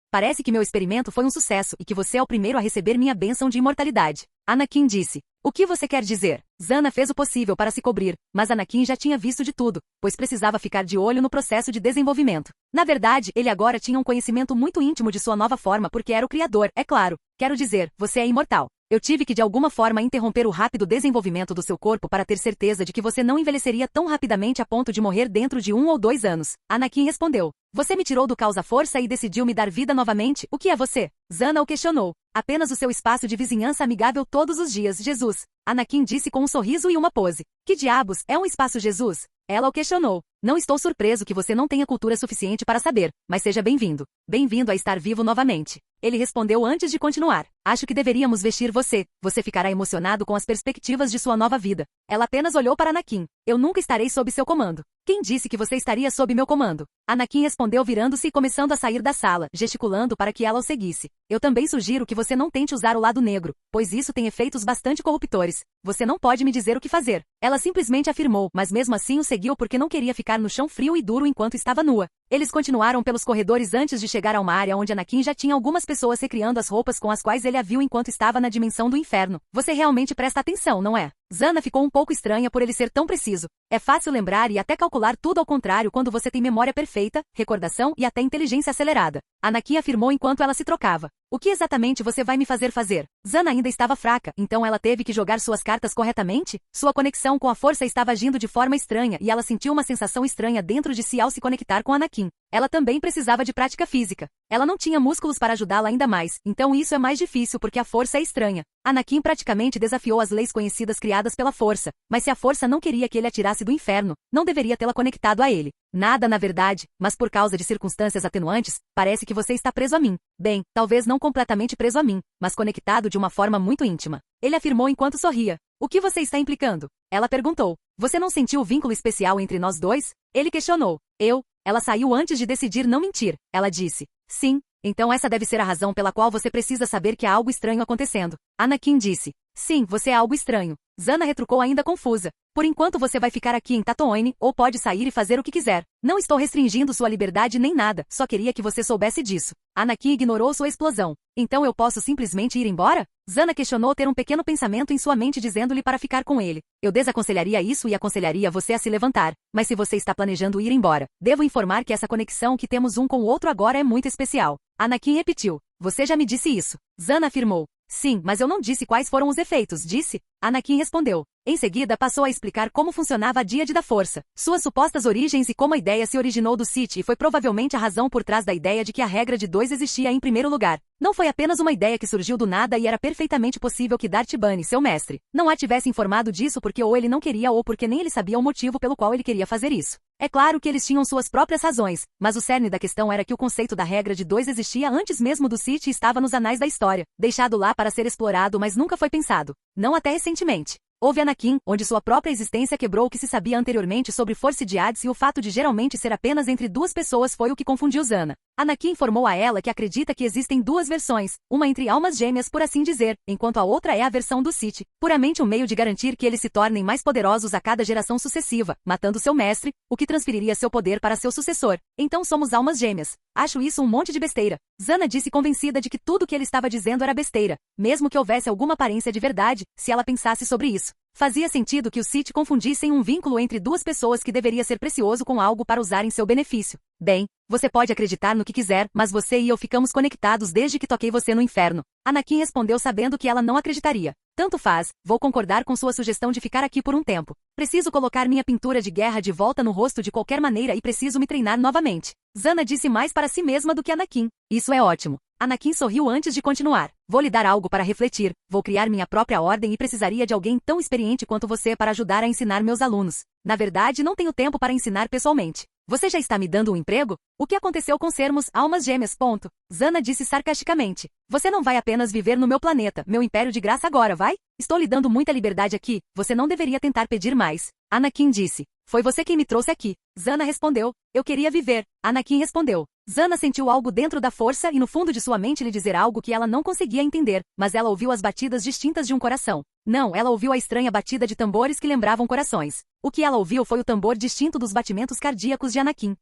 Parece que meu experimento foi um sucesso e que você é o primeiro a receber minha bênção de imortalidade. Anakin disse. O que você quer dizer? Zana fez o possível para se cobrir, mas Anakin já tinha visto de tudo, pois precisava ficar de olho no processo de desenvolvimento. Na verdade, ele agora tinha um conhecimento muito íntimo de sua nova forma porque era o criador, é claro. Quero dizer, você é imortal. Eu tive que de alguma forma interromper o rápido desenvolvimento do seu corpo para ter certeza de que você não envelheceria tão rapidamente a ponto de morrer dentro de 1 ou 2 anos. Anakin respondeu. Você me tirou do caos à força e decidiu me dar vida novamente. O que é você? Zana o questionou. Apenas o seu espaço de vizinhança amigável todos os dias, Jesus. Anakin disse com um sorriso e uma pose. Que diabos, é um espaço Jesus? Ela o questionou. Não estou surpreso que você não tenha cultura suficiente para saber, mas seja bem-vindo. Bem-vindo a estar vivo novamente. Ele respondeu antes de continuar. Acho que deveríamos vestir você. Você ficará emocionado com as perspectivas de sua nova vida. Ela apenas olhou para Anakin. Eu nunca estarei sob seu comando. Quem disse que você estaria sob meu comando? Anakin respondeu virando-se e começando a sair da sala, gesticulando para que ela o seguisse. Eu também sugiro que você não tente usar o lado negro, pois isso tem efeitos bastante corruptores. Você não pode me dizer o que fazer. Ela simplesmente afirmou, mas mesmo assim o seguiu porque não queria ficar no chão frio e duro enquanto estava nua. Eles continuaram pelos corredores antes de chegar a uma área onde Anakin já tinha algumas pessoas recriando as roupas com as quais ele a viu enquanto estava na dimensão do inferno. Você realmente presta atenção, não é? Zana ficou um pouco estranha por ele ser tão preciso. É fácil lembrar e até calcular tudo ao contrário quando você tem memória perfeita, recordação e até inteligência acelerada. Anakin afirmou enquanto ela se trocava. O que exatamente você vai me fazer fazer? Zana ainda estava fraca, então ela teve que jogar suas cartas corretamente? Sua conexão com a força estava agindo de forma estranha e ela sentiu uma sensação estranha dentro de si ao se conectar com Anakin. Ela também precisava de prática física. Ela não tinha músculos para ajudá-la ainda mais, então isso é mais difícil porque a força é estranha. Anakin praticamente desafiou as leis conhecidas criadas pela força, mas se a força não queria que ele atirasse do inferno, não deveria tê-la conectado a ele. Nada na verdade, mas por causa de circunstâncias atenuantes, parece que você está preso a mim. Bem, talvez não completamente preso a mim, mas conectado de uma forma muito íntima. Ele afirmou enquanto sorria. O que você está implicando? Ela perguntou. Você não sentiu o vínculo especial entre nós dois? Ele questionou. Ela saiu antes de decidir não mentir. Ela disse. Sim, então essa deve ser a razão pela qual você precisa saber que há algo estranho acontecendo. Anakin disse. Sim, você é algo estranho. Zana retrucou ainda confusa. Por enquanto você vai ficar aqui em Tatooine, ou pode sair e fazer o que quiser. Não estou restringindo sua liberdade nem nada, só queria que você soubesse disso. Anakin ignorou sua explosão. Então eu posso simplesmente ir embora? Zana questionou ter um pequeno pensamento em sua mente dizendo-lhe para ficar com ele. Eu desaconselharia isso e aconselharia você a se levantar, mas se você está planejando ir embora, devo informar que essa conexão que temos um com o outro agora é muito especial. Anakin repetiu. Você já me disse isso. Zana afirmou. Sim, mas eu não disse quais foram os efeitos, disse? Anakin respondeu. Em seguida passou a explicar como funcionava a Díade da Força, suas supostas origens e como a ideia se originou do Sith e foi provavelmente a razão por trás da ideia de que a regra de 2 existia em primeiro lugar. Não foi apenas uma ideia que surgiu do nada e era perfeitamente possível que Darth Bane, seu mestre, não a tivesse informado disso porque ou ele não queria ou porque nem ele sabia o motivo pelo qual ele queria fazer isso. É claro que eles tinham suas próprias razões, mas o cerne da questão era que o conceito da regra de 2 existia antes mesmo do Sith e estava nos anais da história, deixado lá para ser explorado mas nunca foi pensado. Não até recentemente. Houve Anakin, onde sua própria existência quebrou o que se sabia anteriormente sobre Force Díades e o fato de geralmente ser apenas entre 2 pessoas foi o que confundiu Zana. Anakin informou a ela que acredita que existem 2 versões, uma entre almas gêmeas por assim dizer, enquanto a outra é a versão do Sith, puramente um meio de garantir que eles se tornem mais poderosos a cada geração sucessiva, matando seu mestre, o que transferiria seu poder para seu sucessor. Então somos almas gêmeas. Acho isso um monte de besteira. Zana disse convencida de que tudo o que ele estava dizendo era besteira, mesmo que houvesse alguma aparência de verdade, se ela pensasse sobre isso. Fazia sentido que os Sith confundissem um vínculo entre 2 pessoas que deveria ser precioso com algo para usar em seu benefício. Bem, você pode acreditar no que quiser, mas você e eu ficamos conectados desde que toquei você no inferno. Anakin respondeu sabendo que ela não acreditaria. Tanto faz, vou concordar com sua sugestão de ficar aqui por um tempo. Preciso colocar minha pintura de guerra de volta no rosto de qualquer maneira e preciso me treinar novamente. Zana disse mais para si mesma do que Anakin. Isso é ótimo. Anakin sorriu antes de continuar. Vou lhe dar algo para refletir. Vou criar minha própria ordem e precisaria de alguém tão experiente quanto você para ajudar a ensinar meus alunos. Na verdade, não tenho tempo para ensinar pessoalmente. Você já está me dando um emprego? O que aconteceu com sermos almas gêmeas? Ponto. Zana disse sarcasticamente. Você não vai apenas viver no meu planeta, meu império de graça agora, vai? Estou lhe dando muita liberdade aqui. Você não deveria tentar pedir mais. Anakin disse. Foi você quem me trouxe aqui. Zana respondeu. Eu queria viver. Anakin respondeu. Zana sentiu algo dentro da força e no fundo de sua mente lhe dizer algo que ela não conseguia entender, mas ela ouviu as batidas distintas de um coração. Não, ela ouviu a estranha batida de tambores que lembravam corações. O que ela ouviu foi o tambor distinto dos batimentos cardíacos de Anakin.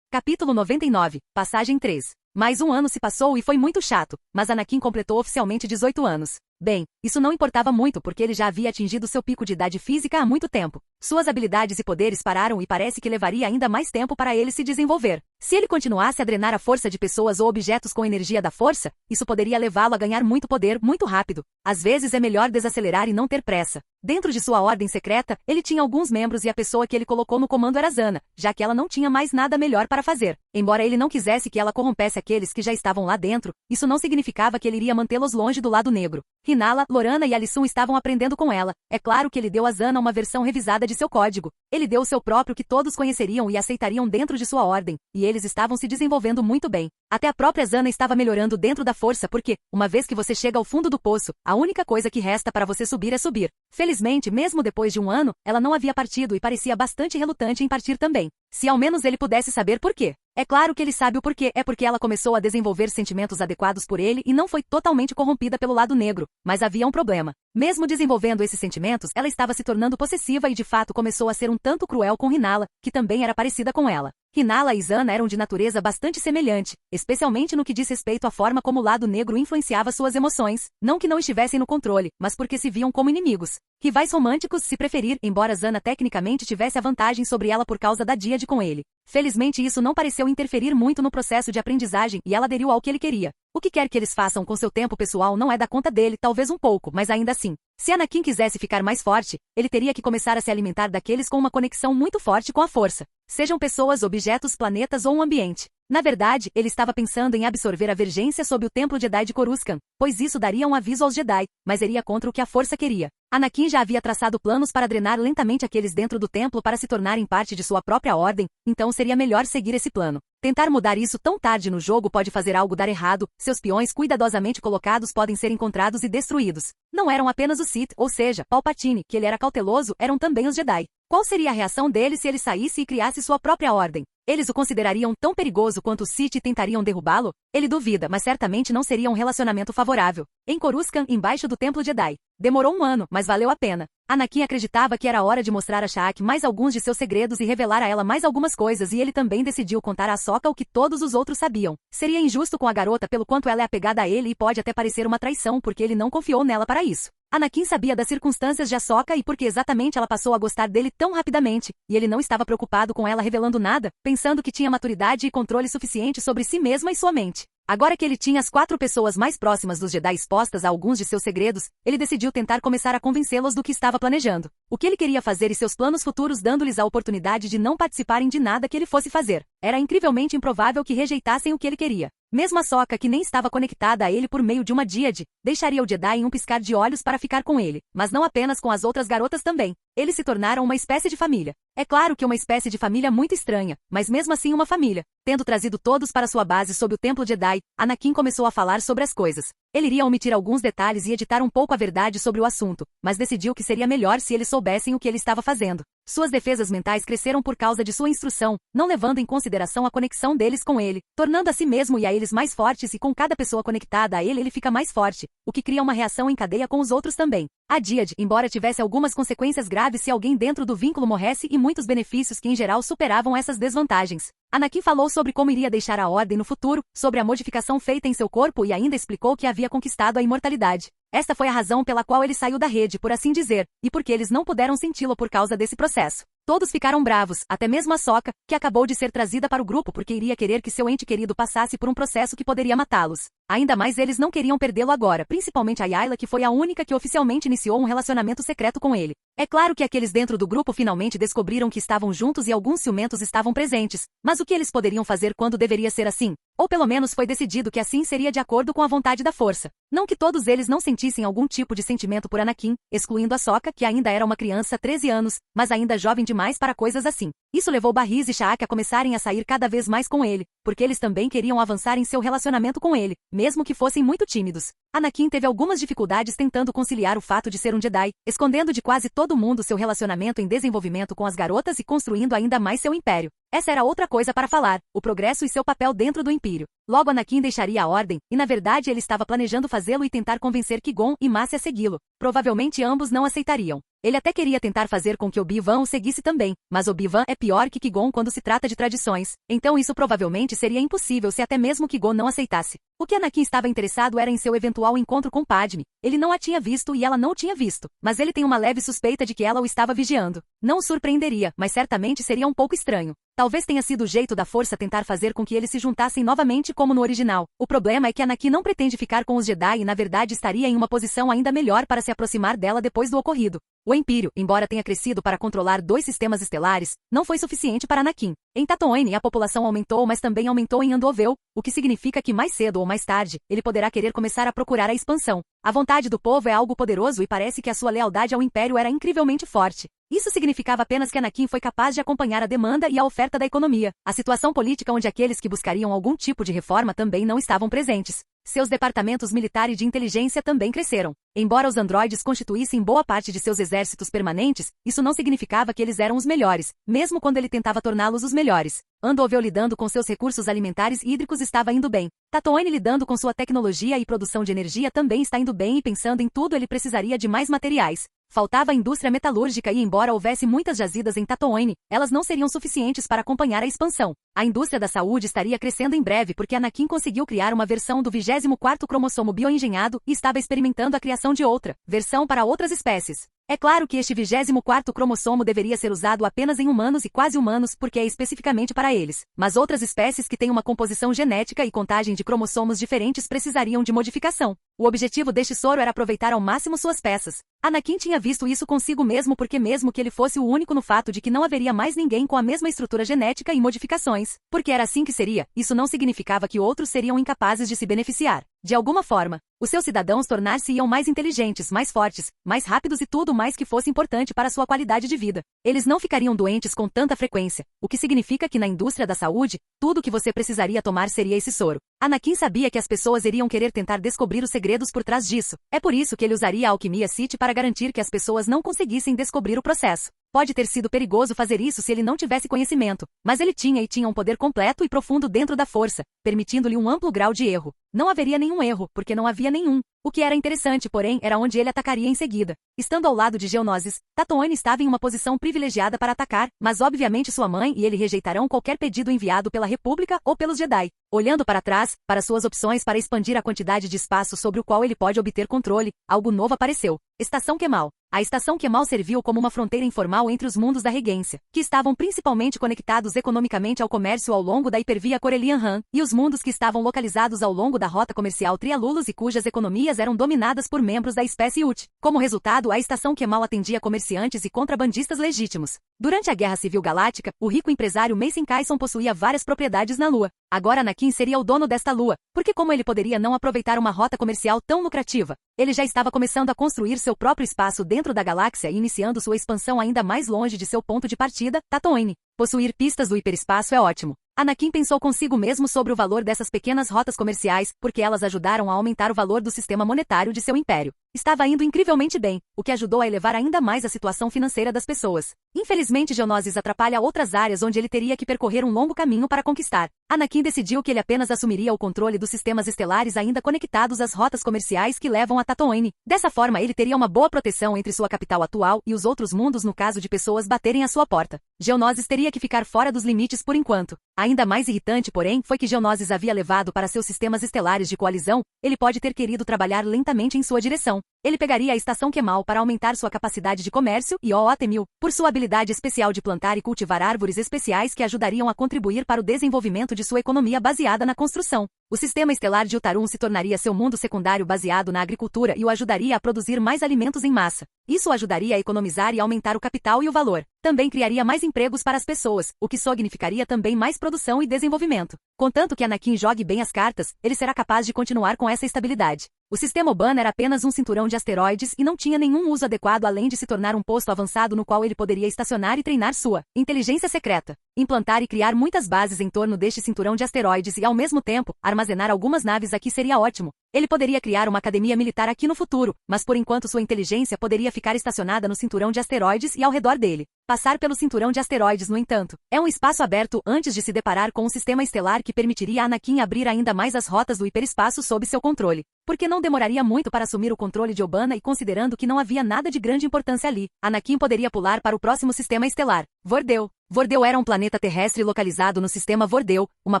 Capítulo 99, Passagem 3. Mais um ano se passou e foi muito chato, mas Anakin completou oficialmente 18 anos. Bem, isso não importava muito porque ele já havia atingido seu pico de idade física há muito tempo. Suas habilidades e poderes pararam e parece que levaria ainda mais tempo para ele se desenvolver. Se ele continuasse a drenar a força de pessoas ou objetos com energia da força, isso poderia levá-lo a ganhar muito poder muito rápido. Às vezes é melhor desacelerar e não ter pressa. Dentro de sua ordem secreta, ele tinha alguns membros e a pessoa que ele colocou no comando era Zana, já que ela não tinha mais nada melhor para fazer. Embora ele não quisesse que ela corrompesse aqueles que já estavam lá dentro, isso não significava que ele iria mantê-los longe do lado negro. Hinala, Lorana e Alisson estavam aprendendo com ela. É claro que ele deu a Zana uma versão revisada de seu código. Ele deu o seu próprio que todos conheceriam e aceitariam dentro de sua ordem, e eles estavam se desenvolvendo muito bem. Até a própria Zana estava melhorando dentro da força porque, uma vez que você chega ao fundo do poço, a única coisa que resta para você subir é subir. Felizmente, mesmo depois de um ano, ela não havia partido e parecia bastante relutante em partir também. Se ao menos ele pudesse saber por quê. É claro que ele sabe o porquê, é porque ela começou a desenvolver sentimentos adequados por ele e não foi totalmente corrompida pelo lado negro, mas havia um problema. Mesmo desenvolvendo esses sentimentos, ela estava se tornando possessiva e de fato começou a ser um tanto cruel com Rinala, que também era parecida com ela. Rinala e Zana eram de natureza bastante semelhante, especialmente no que diz respeito à forma como o lado negro influenciava suas emoções, não que não estivessem no controle, mas porque se viam como inimigos. Rivais românticos, se preferir, embora Zana tecnicamente tivesse a vantagem sobre ela por causa da díade com ele. Felizmente isso não pareceu interferir muito no processo de aprendizagem e ela aderiu ao que ele queria. O que quer que eles façam com seu tempo pessoal não é da conta dele, talvez um pouco, mas ainda assim. Se Anakin quisesse ficar mais forte, ele teria que começar a se alimentar daqueles com uma conexão muito forte com a força. Sejam pessoas, objetos, planetas ou um ambiente. Na verdade, ele estava pensando em absorver a Vergência sob o Templo Jedi de Coruscant, pois isso daria um aviso aos Jedi, mas iria contra o que a força queria. Anakin já havia traçado planos para drenar lentamente aqueles dentro do templo para se tornarem parte de sua própria ordem, então seria melhor seguir esse plano. Tentar mudar isso tão tarde no jogo pode fazer algo dar errado, seus peões cuidadosamente colocados podem ser encontrados e destruídos. Não eram apenas os Sith, ou seja, Palpatine, que ele era cauteloso, eram também os Jedi. Qual seria a reação dele se ele saísse e criasse sua própria ordem? Eles o considerariam tão perigoso quanto os Sith e tentariam derrubá-lo? Ele duvida, mas certamente não seria um relacionamento favorável. Em Coruscant, embaixo do Templo Jedi. Demorou um ano, mas valeu a pena. Anakin acreditava que era hora de mostrar a Sha'ak mais alguns de seus segredos e revelar a ela mais algumas coisas e ele também decidiu contar a Ahsoka o que todos os outros sabiam. Seria injusto com a garota pelo quanto ela é apegada a ele e pode até parecer uma traição porque ele não confiou nela para isso. Anakin sabia das circunstâncias de Ahsoka e porque exatamente ela passou a gostar dele tão rapidamente, e ele não estava preocupado com ela revelando nada, pensando que tinha maturidade e controle suficiente sobre si mesma e sua mente. Agora que ele tinha as 4 pessoas mais próximas dos Jedi expostas a alguns de seus segredos, ele decidiu tentar começar a convencê-los do que estava planejando. O que ele queria fazer e seus planos futuros dando-lhes a oportunidade de não participarem de nada que ele fosse fazer. Era incrivelmente improvável que rejeitassem o que ele queria. Mesmo Ahsoka, que nem estava conectada a ele por meio de uma díade, deixaria o Jedi em um piscar de olhos para ficar com ele, mas não apenas com as outras garotas também. Eles se tornaram uma espécie de família. É claro que uma espécie de família muito estranha, mas mesmo assim uma família. Tendo trazido todos para sua base sob o Templo Jedi, Anakin começou a falar sobre as coisas. Ele iria omitir alguns detalhes e editar um pouco a verdade sobre o assunto, mas decidiu que seria melhor se eles soubessem o que ele estava fazendo. Suas defesas mentais cresceram por causa de sua instrução, não levando em consideração a conexão deles com ele, tornando a si mesmo e a eles mais fortes e com cada pessoa conectada a ele fica mais forte, o que cria uma reação em cadeia com os outros também. A díade, embora tivesse algumas consequências graves se alguém dentro do vínculo morresse e muitos benefícios que em geral superavam essas desvantagens. Anakin falou sobre como iria deixar a ordem no futuro, sobre a modificação feita em seu corpo e ainda explicou que havia conquistado a imortalidade. Esta foi a razão pela qual ele saiu da rede, por assim dizer, e porque eles não puderam senti-lo por causa desse processo. Todos ficaram bravos, até mesmo Ahsoka, que acabou de ser trazida para o grupo porque iria querer que seu ente querido passasse por um processo que poderia matá-los. Ainda mais eles não queriam perdê-lo agora, principalmente a Yayla, que foi a única que oficialmente iniciou um relacionamento secreto com ele. É claro que aqueles dentro do grupo finalmente descobriram que estavam juntos e alguns ciumentos estavam presentes, mas o que eles poderiam fazer quando deveria ser assim? Ou pelo menos foi decidido que assim seria de acordo com a vontade da força. Não que todos eles não sentissem algum tipo de sentimento por Anakin, excluindo Ahsoka, que ainda era uma criança 13 anos, mas ainda jovem demais para coisas assim. Isso levou Barriz e Sha'ak a começarem a sair cada vez mais com ele, porque eles também queriam avançar em seu relacionamento com ele, mesmo que fossem muito tímidos. Anakin teve algumas dificuldades tentando conciliar o fato de ser um Jedi, escondendo de quase todo mundo seu relacionamento em desenvolvimento com as garotas e construindo ainda mais seu império. Essa era outra coisa para falar, o progresso e seu papel dentro do Império. Logo Anakin deixaria a ordem, e na verdade ele estava planejando fazê-lo e tentar convencer Qui-Gon e Mace a segui-lo. Provavelmente ambos não aceitariam. Ele até queria tentar fazer com que Obi-Wan o seguisse também, mas Obi-Wan é pior que Qui-Gon quando se trata de tradições, então isso provavelmente seria impossível se até mesmo Qui-Gon não aceitasse. O que Anakin estava interessado era em seu eventual encontro com Padme. Ele não a tinha visto e ela não o tinha visto, mas ele tem uma leve suspeita de que ela o estava vigiando. Não o surpreenderia, mas certamente seria um pouco estranho. Talvez tenha sido o jeito da força tentar fazer com que eles se juntassem novamente como no original. O problema é que Anakin não pretende ficar com os Jedi e na verdade estaria em uma posição ainda melhor para se aproximar dela depois do ocorrido. O Império, embora tenha crescido para controlar 2 sistemas estelares, não foi suficiente para Anakin. Em Tatooine a população aumentou, mas também aumentou em Andovel, o que significa que mais cedo ou mais tarde, ele poderá querer começar a procurar a expansão. A vontade do povo é algo poderoso e parece que a sua lealdade ao Império era incrivelmente forte. Isso significava apenas que Anakin foi capaz de acompanhar a demanda e a oferta da economia, a situação política onde aqueles que buscariam algum tipo de reforma também não estavam presentes. Seus departamentos militar e de inteligência também cresceram. Embora os androides constituíssem boa parte de seus exércitos permanentes, isso não significava que eles eram os melhores, mesmo quando ele tentava torná-los os melhores. Andoveu lidando com seus recursos alimentares e hídricos estava indo bem. Tatooine lidando com sua tecnologia e produção de energia também está indo bem e pensando em tudo ele precisaria de mais materiais. Faltava a indústria metalúrgica e embora houvesse muitas jazidas em Tatooine, elas não seriam suficientes para acompanhar a expansão. A indústria da saúde estaria crescendo em breve porque Anakin conseguiu criar uma versão do 24º cromossomo bioengenhado e estava experimentando a criação de outra versão para outras espécies. É claro que este 24º cromossomo deveria ser usado apenas em humanos e quase humanos porque é especificamente para eles. Mas outras espécies que têm uma composição genética e contagem de cromossomos diferentes precisariam de modificação. O objetivo deste soro era aproveitar ao máximo suas peças. Anakin tinha visto isso consigo mesmo porque mesmo que ele fosse o único no fato de que não haveria mais ninguém com a mesma estrutura genética e modificações, porque era assim que seria, isso não significava que outros seriam incapazes de se beneficiar. De alguma forma, os seus cidadãos tornar-se-iam mais inteligentes, mais fortes, mais rápidos e tudo mais que fosse importante para sua qualidade de vida. Eles não ficariam doentes com tanta frequência, o que significa que na indústria da saúde, tudo o que você precisaria tomar seria esse soro. Anakin sabia que as pessoas iriam querer tentar descobrir os segredos por trás disso. É por isso que ele usaria a alquimia Sith para garantir que as pessoas não conseguissem descobrir o processo. Pode ter sido perigoso fazer isso se ele não tivesse conhecimento, mas ele tinha um poder completo e profundo dentro da força, permitindo-lhe um amplo grau de erro. Não haveria nenhum erro, porque não havia nenhum. O que era interessante, porém, era onde ele atacaria em seguida. Estando ao lado de Geonosis, Tatooine estava em uma posição privilegiada para atacar, mas obviamente sua mãe e ele rejeitarão qualquer pedido enviado pela República ou pelos Jedi. Olhando para trás, para suas opções para expandir a quantidade de espaço sobre o qual ele pode obter controle, algo novo apareceu. Estação Kemal. A Estação Kemal serviu como uma fronteira informal entre os mundos da regência, que estavam principalmente conectados economicamente ao comércio ao longo da hipervia Corellian Han, e os mundos que estavam localizados ao longo da rota comercial Trialulos e cujas economias eram dominadas por membros da espécie Ut. Como resultado, a Estação Kemal atendia comerciantes e contrabandistas legítimos. Durante a Guerra Civil Galáctica, o rico empresário Mason Kyson possuía várias propriedades na Lua. Agora Anakin seria o dono desta Lua, porque como ele poderia não aproveitar uma rota comercial tão lucrativa? Ele já estava começando a construir seu próprio espaço dentro da galáxia e iniciando sua expansão ainda mais longe de seu ponto de partida, Tatooine. Possuir pistas do hiperespaço é ótimo. Anakin pensou consigo mesmo sobre o valor dessas pequenas rotas comerciais, porque elas ajudaram a aumentar o valor do sistema monetário de seu império. Estava indo incrivelmente bem, o que ajudou a elevar ainda mais a situação financeira das pessoas. Infelizmente, Geonosis atrapalha outras áreas onde ele teria que percorrer um longo caminho para conquistar. Anakin decidiu que ele apenas assumiria o controle dos sistemas estelares ainda conectados às rotas comerciais que levam a Tatooine. Dessa forma, ele teria uma boa proteção entre sua capital atual e os outros mundos no caso de pessoas baterem à sua porta. Geonosis teria que ficar fora dos limites por enquanto. Ainda mais irritante, porém, foi que Geonosis havia levado para seus sistemas estelares de coalizão, ele pode ter querido trabalhar lentamente em sua direção. Ele pegaria a Estação Kemal para aumentar sua capacidade de comércio e OOT-1000, por sua habilidade especial de plantar e cultivar árvores especiais que ajudariam a contribuir para o desenvolvimento de sua economia baseada na construção. O sistema estelar de Utarum se tornaria seu mundo secundário baseado na agricultura e o ajudaria a produzir mais alimentos em massa. Isso o ajudaria a economizar e aumentar o capital e o valor. Também criaria mais empregos para as pessoas, o que significaria também mais produção e desenvolvimento. Contanto que Anakin jogue bem as cartas, ele será capaz de continuar com essa estabilidade. O sistema Oban era apenas um cinturão de asteroides e não tinha nenhum uso adequado além de se tornar um posto avançado no qual ele poderia estacionar e treinar sua inteligência secreta. Implantar e criar muitas bases em torno deste cinturão de asteroides e, ao mesmo tempo, armazenar algumas naves aqui seria ótimo. Ele poderia criar uma academia militar aqui no futuro, mas por enquanto sua inteligência poderia ficar estacionada no cinturão de asteroides e ao redor dele. Passar pelo cinturão de asteroides, no entanto, é um espaço aberto antes de se deparar com um sistema estelar que permitiria a Anakin abrir ainda mais as rotas do hiperespaço sob seu controle. Porque não demoraria muito para assumir o controle de Obana e considerando que não havia nada de grande importância ali, Anakin poderia pular para o próximo sistema estelar, Vordeu. Vordeu era um planeta terrestre localizado no sistema Vordeu, uma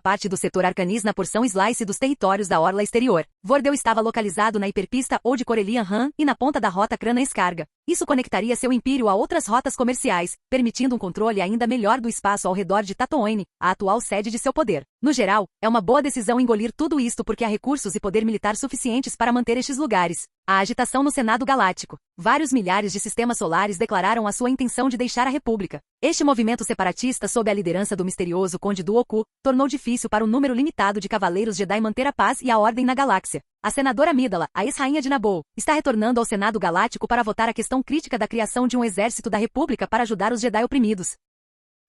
parte do setor Arcanis na porção Slice dos territórios da orla exterior. Vordeu estava localizado na hiperpista ou de Corellian Han e na ponta da rota Crana Escarga. Isso conectaria seu império a outras rotas comerciais, permitindo um controle ainda melhor do espaço ao redor de Tatooine, a atual sede de seu poder. No geral, é uma boa decisão engolir tudo isto porque há recursos e poder militar suficientes para manter estes lugares. A agitação no Senado Galáctico. Vários milhares de sistemas solares declararam a sua intenção de deixar a República. Este movimento separatista, sob a liderança do misterioso Conde Dooku, tornou difícil para um número limitado de cavaleiros Jedi manter a paz e a ordem na galáxia. A senadora Amidala, a ex-rainha de Naboo, está retornando ao Senado Galáctico para votar a questão crítica da criação de um exército da República para ajudar os Jedi oprimidos.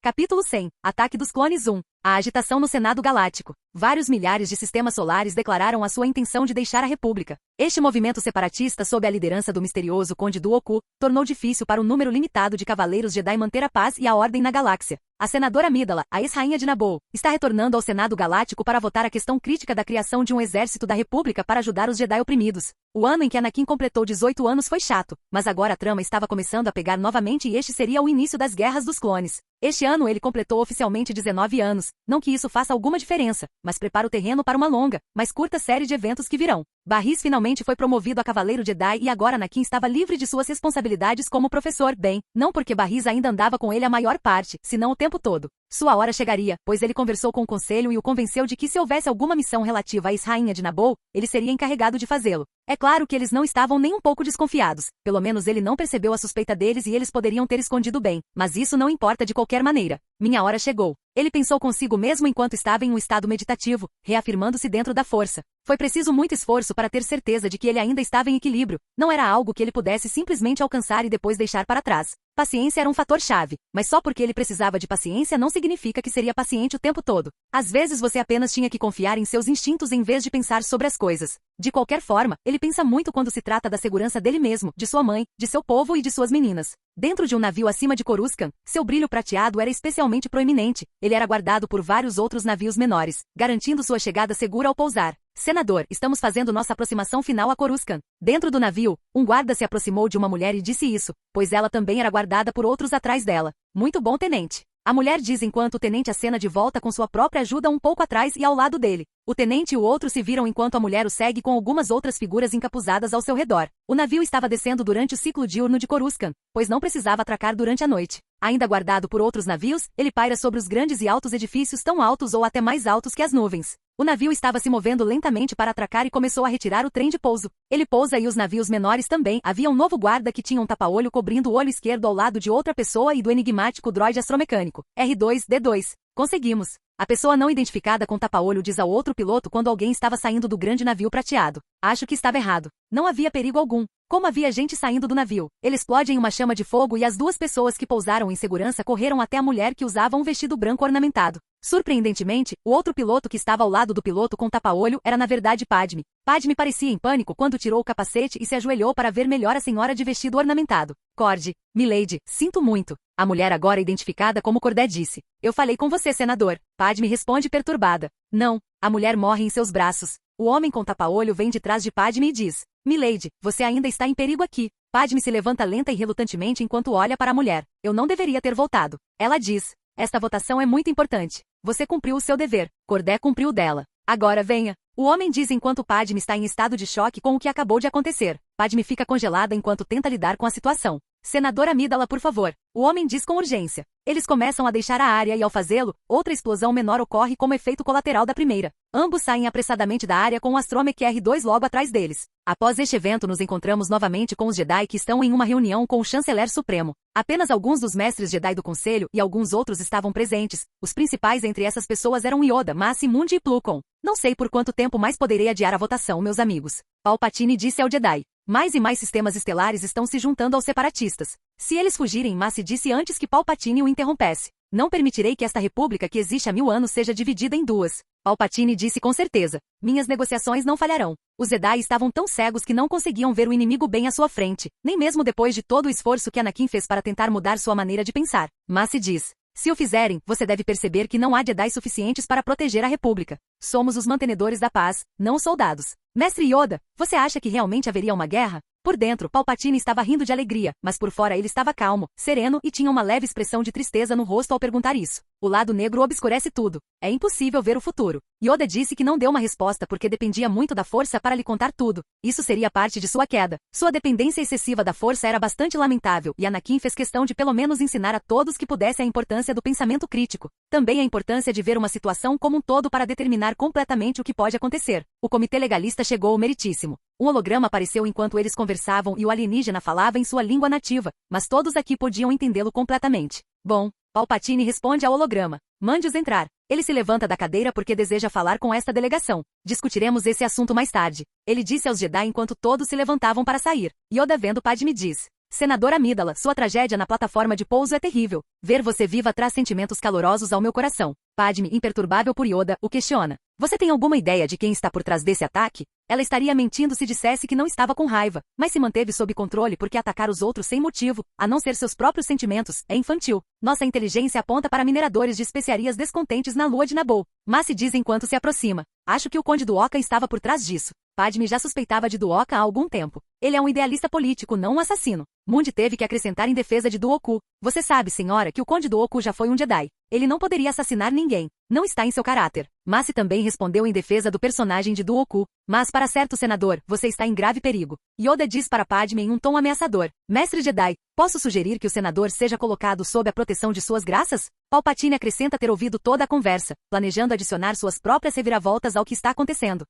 Capítulo 100. Ataque dos Clones 1. A agitação no Senado Galáctico. Vários milhares de sistemas solares declararam a sua intenção de deixar a República. Este movimento separatista, sob a liderança do misterioso Conde Dooku, tornou difícil para um número limitado de cavaleiros Jedi manter a paz e a ordem na galáxia. A senadora Amidala, a ex-rainha de Naboo, está retornando ao Senado Galáctico para votar a questão crítica da criação de um exército da República para ajudar os Jedi oprimidos. O ano em que Anakin completou 18 anos foi chato, mas agora a trama estava começando a pegar novamente e este seria o início das Guerras dos Clones. Este ano ele completou oficialmente 19 anos, não que isso faça alguma diferença, mas prepara o terreno para uma longa, mas curta série de eventos que virão. Barris finalmente foi promovido a Cavaleiro Jedi e agora Anakin estava livre de suas responsabilidades como professor. Bem, não porque Barris ainda andava com ele a maior parte, senão o tempo todo. Sua hora chegaria, pois ele conversou com o conselho e o convenceu de que se houvesse alguma missão relativa à ex-rainha de Naboo, ele seria encarregado de fazê-lo. É claro que eles não estavam nem um pouco desconfiados, pelo menos ele não percebeu a suspeita deles e eles poderiam ter escondido bem, mas isso não importa de qualquer maneira. Minha hora chegou. Ele pensou consigo mesmo enquanto estava em um estado meditativo, reafirmando-se dentro da força. Foi preciso muito esforço para ter certeza de que ele ainda estava em equilíbrio, não era algo que ele pudesse simplesmente alcançar e depois deixar para trás. Paciência era um fator-chave, mas só porque ele precisava de paciência não significa que seria paciente o tempo todo. Às vezes você apenas tinha que confiar em seus instintos em vez de pensar sobre as coisas. De qualquer forma, ele pensa muito quando se trata da segurança dele mesmo, de sua mãe, de seu povo e de suas meninas. Dentro de um navio acima de Coruscant, seu brilho prateado era especialmente proeminente. Ele era guardado por vários outros navios menores, garantindo sua chegada segura ao pousar. Senador, estamos fazendo nossa aproximação final a Coruscant. Dentro do navio, um guarda se aproximou de uma mulher e disse isso, pois ela também era guardada por outros atrás dela. Muito bom, tenente. A mulher diz enquanto o tenente acena de volta com sua própria ajuda um pouco atrás e ao lado dele. O tenente e o outro se viram enquanto a mulher o segue com algumas outras figuras encapuzadas ao seu redor. O navio estava descendo durante o ciclo diurno de Coruscant, pois não precisava atracar durante a noite. Ainda guardado por outros navios, ele paira sobre os grandes e altos edifícios tão altos ou até mais altos que as nuvens. O navio estava se movendo lentamente para atracar e começou a retirar o trem de pouso. Ele pousa e os navios menores também. Havia um novo guarda que tinha um tapa-olho cobrindo o olho esquerdo ao lado de outra pessoa e do enigmático droide astromecânico. R2-D2. Conseguimos. A pessoa não identificada com tapa-olho diz ao outro piloto quando alguém estava saindo do grande navio prateado. Acho que estava errado. Não havia perigo algum. Como havia gente saindo do navio, ele explode em uma chama de fogo e as duas pessoas que pousaram em segurança correram até a mulher que usava um vestido branco ornamentado. Surpreendentemente, o outro piloto que estava ao lado do piloto com tapa-olho era na verdade Padme. Padme parecia em pânico quando tirou o capacete e se ajoelhou para ver melhor a senhora de vestido ornamentado. Cord, milady, sinto muito. A mulher agora identificada como Cordé disse. Eu falei com você, senador. Padme responde perturbada. Não. A mulher morre em seus braços. O homem com tapa-olho vem de trás de Padme e diz. Milady, você ainda está em perigo aqui. Padme se levanta lenta e relutantemente enquanto olha para a mulher. Eu não deveria ter voltado. Ela diz. Esta votação é muito importante. Você cumpriu o seu dever. Cordé cumpriu o dela. Agora venha. O homem diz enquanto Padme está em estado de choque com o que acabou de acontecer. Padme fica congelada enquanto tenta lidar com a situação. Senadora Amidala, por favor. O homem diz com urgência. Eles começam a deixar a área e ao fazê-lo, outra explosão menor ocorre como efeito colateral da primeira. Ambos saem apressadamente da área com o astrômec R2 logo atrás deles. Após este evento nos encontramos novamente com os Jedi que estão em uma reunião com o Chanceler Supremo. Apenas alguns dos mestres Jedi do Conselho e alguns outros estavam presentes. Os principais entre essas pessoas eram Yoda, Mace Mundi e Plukon. Não sei por quanto tempo mais poderei adiar a votação, meus amigos. Palpatine disse ao Jedi. Mais e mais sistemas estelares estão se juntando aos separatistas. Se eles fugirem, Mace disse antes que Palpatine o interrompesse. Não permitirei que esta república que existe há 1000 anos seja dividida em duas. Palpatine disse com certeza. Minhas negociações não falharão. Os Jedi estavam tão cegos que não conseguiam ver o inimigo bem à sua frente, nem mesmo depois de todo o esforço que Anakin fez para tentar mudar sua maneira de pensar. Mace diz. Se o fizerem, você deve perceber que não há Jedi suficientes para proteger a república. Somos os mantenedores da paz, não os soldados. Mestre Yoda, você acha que realmente haveria uma guerra? Por dentro, Palpatine estava rindo de alegria, mas por fora ele estava calmo, sereno e tinha uma leve expressão de tristeza no rosto ao perguntar isso. O lado negro obscurece tudo. É impossível ver o futuro. Yoda disse que não deu uma resposta porque dependia muito da força para lhe contar tudo. Isso seria parte de sua queda. Sua dependência excessiva da força era bastante lamentável e Anakin fez questão de pelo menos ensinar a todos que pudesse a importância do pensamento crítico. Também a importância de ver uma situação como um todo para determinar completamente o que pode acontecer. O comitê legalista chegou ao meritíssimo. Um holograma apareceu enquanto eles conversavam e o alienígena falava em sua língua nativa, mas todos aqui podiam entendê-lo completamente. Bom, Palpatine responde ao holograma. Mande-os entrar. Ele se levanta da cadeira porque deseja falar com esta delegação. Discutiremos esse assunto mais tarde. Ele disse aos Jedi enquanto todos se levantavam para sair. Yoda vendo Padme diz. Senador Amidala, sua tragédia na plataforma de pouso é terrível. Ver você viva traz sentimentos calorosos ao meu coração. Padme, imperturbável por Yoda, o questiona. Você tem alguma ideia de quem está por trás desse ataque? Ela estaria mentindo se dissesse que não estava com raiva, mas se manteve sob controle porque atacar os outros sem motivo, a não ser seus próprios sentimentos, é infantil. Nossa inteligência aponta para mineradores de especiarias descontentes na lua de Naboo. Mas se diz enquanto se aproxima. Acho que o Conde Duoka estava por trás disso. Padme já suspeitava de Duoka há algum tempo. Ele é um idealista político, não um assassino. Mundi teve que acrescentar em defesa de Dooku. Você sabe, senhora, que o Conde Dooku já foi um Jedi. Ele não poderia assassinar ninguém. Não está em seu caráter. Massi também respondeu em defesa do personagem de Dooku. Mas para certo, senador, você está em grave perigo. Yoda diz para Padme em um tom ameaçador. Mestre Jedi, posso sugerir que o senador seja colocado sob a proteção de suas graças? Palpatine acrescenta ter ouvido toda a conversa, planejando adicionar suas próprias reviravoltas ao que está acontecendo.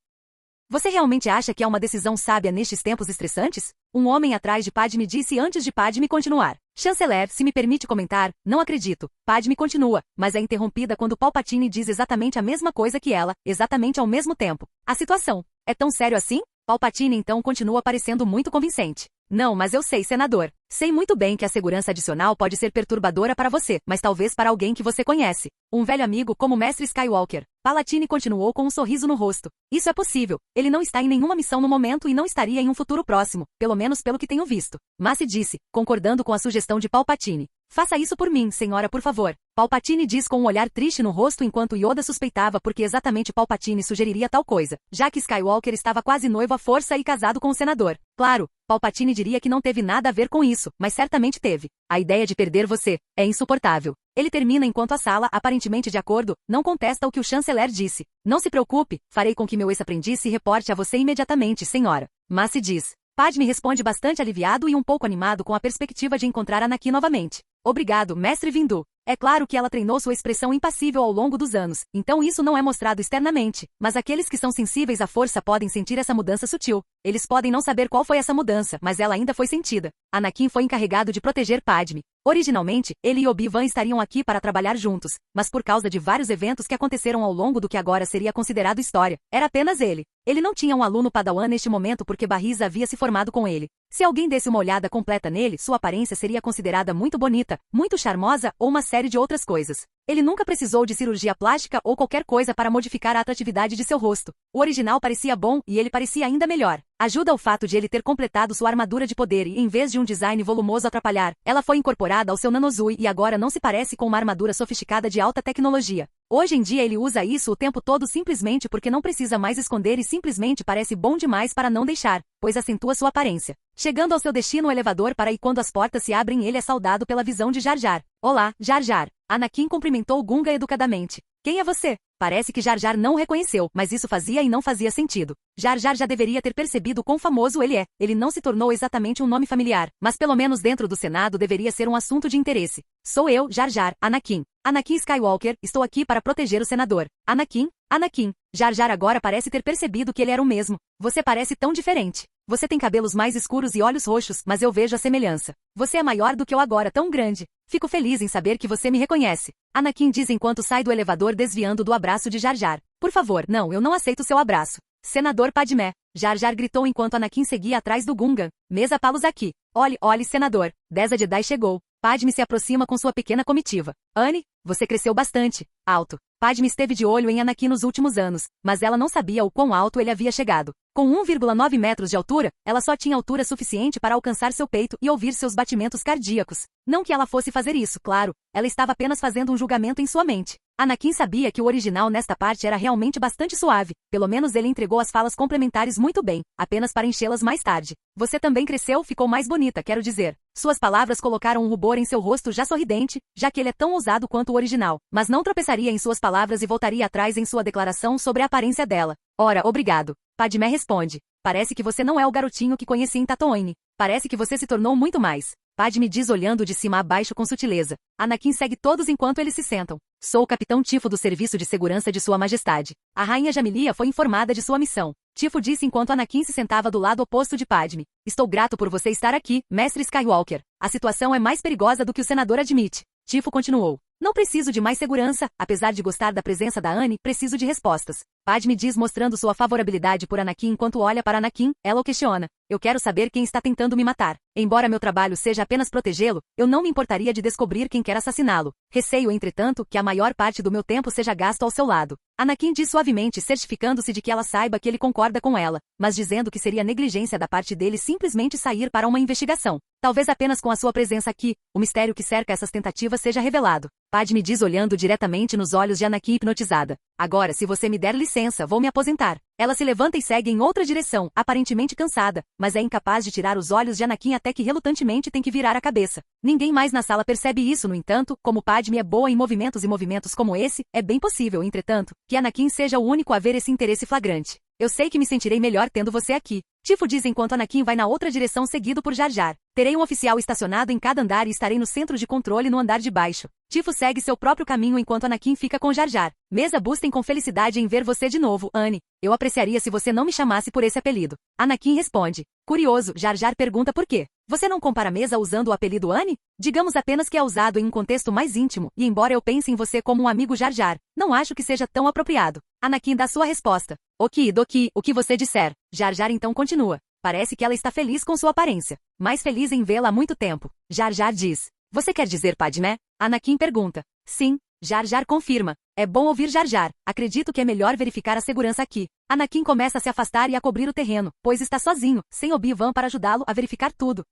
Você realmente acha que é uma decisão sábia nestes tempos estressantes? Um homem atrás de Padme disse antes de Padme continuar. Chanceler, se me permite comentar, não acredito. Padme continua, mas é interrompida quando Palpatine diz exatamente a mesma coisa que ela, exatamente ao mesmo tempo. A situação é tão sério assim? Palpatine então continua parecendo muito convincente. Não, mas eu sei, senador. Sei muito bem que a segurança adicional pode ser perturbadora para você, mas talvez para alguém que você conhece. Um velho amigo como o Mestre Skywalker. Palpatine continuou com um sorriso no rosto. Isso é possível. Ele não está em nenhuma missão no momento e não estaria em um futuro próximo, pelo menos pelo que tenho visto. Massi disse, concordando com a sugestão de Palpatine. Faça isso por mim, senhora, por favor. Palpatine diz com um olhar triste no rosto enquanto Yoda suspeitava porque exatamente Palpatine sugeriria tal coisa, já que Skywalker estava quase noivo à força e casado com o senador. Claro, Palpatine diria que não teve nada a ver com isso, mas certamente teve. A ideia de perder você é insuportável. Ele termina enquanto a sala, aparentemente de acordo, não contesta o que o chanceler disse. Não se preocupe, farei com que meu ex-aprendiz se reporte a você imediatamente, senhora. Massi diz. Padme responde bastante aliviado e um pouco animado com a perspectiva de encontrar Anakin novamente. Obrigado, mestre Windu. É claro que ela treinou sua expressão impassível ao longo dos anos, então isso não é mostrado externamente, mas aqueles que são sensíveis à força podem sentir essa mudança sutil. Eles podem não saber qual foi essa mudança, mas ela ainda foi sentida. Anakin foi encarregado de proteger Padme. Originalmente, ele e Obi-Wan estariam aqui para trabalhar juntos, mas por causa de vários eventos que aconteceram ao longo do que agora seria considerado história, era apenas ele. Ele não tinha um aluno Padawan neste momento porque Barriza havia se formado com ele. Se alguém desse uma olhada completa nele, sua aparência seria considerada muito bonita, muito charmosa ou uma série de outras coisas. Ele nunca precisou de cirurgia plástica ou qualquer coisa para modificar a atratividade de seu rosto. O original parecia bom e ele parecia ainda melhor. Ajuda o fato de ele ter completado sua armadura de poder e, em vez de um design volumoso atrapalhar, ela foi incorporada ao seu Nanozui e agora não se parece com uma armadura sofisticada de alta tecnologia. Hoje em dia ele usa isso o tempo todo simplesmente porque não precisa mais esconder e simplesmente parece bom demais para não deixar, pois acentua sua aparência. Chegando ao seu destino o elevador para e quando as portas se abrem ele é saudado pela visão de Jar Jar. Olá, Jar Jar. Anakin cumprimentou Gunga educadamente. Quem é você? Parece que Jar Jar não o reconheceu, mas isso fazia e não fazia sentido. Jar Jar já deveria ter percebido quão famoso ele é. Ele não se tornou exatamente um nome familiar, mas pelo menos dentro do Senado deveria ser um assunto de interesse. Sou eu, Jar Jar, Anakin. Anakin Skywalker, estou aqui para proteger o senador. Anakin, Anakin. Jar Jar agora parece ter percebido que ele era o mesmo. Você parece tão diferente. Você tem cabelos mais escuros e olhos roxos, mas eu vejo a semelhança. Você é maior do que eu agora, tão grande. Fico feliz em saber que você me reconhece. Anakin diz enquanto sai do elevador desviando do abraço de Jar Jar. Por favor, não, eu não aceito seu abraço. Senador Padmé. Jar Jar gritou enquanto Anakin seguia atrás do Gungan. Mesa Palos aqui. Olhe, senador. Deza Jedi chegou. Padme se aproxima com sua pequena comitiva. Anne, você cresceu bastante. Alto. Padme esteve de olho em Anakin nos últimos anos, mas ela não sabia o quão alto ele havia chegado. Com 1,9 metros de altura, ela só tinha altura suficiente para alcançar seu peito e ouvir seus batimentos cardíacos. Não que ela fosse fazer isso, claro. Ela estava apenas fazendo um julgamento em sua mente. Anakin sabia que o original nesta parte era realmente bastante suave. Pelo menos ele entregou as falas complementares muito bem, apenas para enchê-las mais tarde. Você também cresceu, ficou mais bonita, quero dizer. Suas palavras colocaram um rubor em seu rosto já sorridente, já que ele é tão ousado quanto o original, mas não tropeçaria em suas palavras e voltaria atrás em sua declaração sobre a aparência dela. Ora, obrigado. Padmé responde. Parece que você não é o garotinho que conheci em Tatooine. Parece que você se tornou muito mais. Padme diz olhando de cima a baixo com sutileza. Anakin segue todos enquanto eles se sentam. Sou o capitão Tifo do Serviço de Segurança de Sua Majestade. A rainha Jamilia foi informada de sua missão. Tifo disse enquanto Anakin se sentava do lado oposto de Padme. Estou grato por você estar aqui, mestre Skywalker. A situação é mais perigosa do que o senador admite. Tifo continuou. Não preciso de mais segurança, apesar de gostar da presença da Anne, preciso de respostas. Padme diz mostrando sua favorabilidade por Anakin enquanto olha para Anakin, ela o questiona. Eu quero saber quem está tentando me matar. Embora meu trabalho seja apenas protegê-lo, eu não me importaria de descobrir quem quer assassiná-lo. Receio, entretanto, que a maior parte do meu tempo seja gasto ao seu lado. Anakin diz suavemente, certificando-se de que ela saiba que ele concorda com ela, mas dizendo que seria negligência da parte dele simplesmente sair para uma investigação. Talvez apenas com a sua presença aqui, o mistério que cerca essas tentativas seja revelado. Padme diz olhando diretamente nos olhos de Anakin hipnotizada. Agora, se você me der licença, vou me aposentar. Ela se levanta e segue em outra direção, aparentemente cansada, mas é incapaz de tirar os olhos de Anakin até que relutantemente tem que virar a cabeça. Ninguém mais na sala percebe isso, no entanto, como Padme é boa em movimentos e movimentos como esse, é bem possível, entretanto, que Anakin seja o único a ver esse interesse flagrante. Eu sei que me sentirei melhor tendo você aqui. Tifo diz enquanto Anakin vai na outra direção seguido por Jar Jar. Terei um oficial estacionado em cada andar e estarei no centro de controle no andar de baixo. Tifo segue seu próprio caminho enquanto Anakin fica com Jar Jar. Mesa bustem com felicidade em ver você de novo, Anne. Eu apreciaria se você não me chamasse por esse apelido. Anakin responde. Curioso, Jar Jar pergunta por quê. Você não compara Mesa usando o apelido Anne? Digamos apenas que é usado em um contexto mais íntimo, e embora eu pense em você como um amigo Jar Jar, não acho que seja tão apropriado. Anakin dá sua resposta. Ok, Doki, o que você disser. Jar Jar então continua. Parece que ela está feliz com sua aparência. Mais feliz em vê-la há muito tempo. Jar Jar diz. Você quer dizer Padmé? Anakin pergunta. Sim. Jar Jar confirma. É bom ouvir Jar Jar. Acredito que é melhor verificar a segurança aqui. Anakin começa a se afastar e a cobrir o terreno, pois está sozinho, sem Obi-Wan para ajudá-lo a verificar tudo.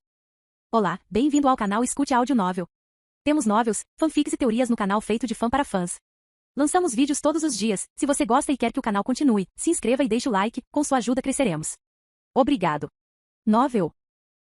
Olá, bem-vindo ao canal Escute Áudio Novel. Temos novels, fanfics e teorias no canal feito de fã para fãs. Lançamos vídeos todos os dias. Se você gosta e quer que o canal continue, se inscreva e deixe o like, com sua ajuda cresceremos. Obrigado. Novel.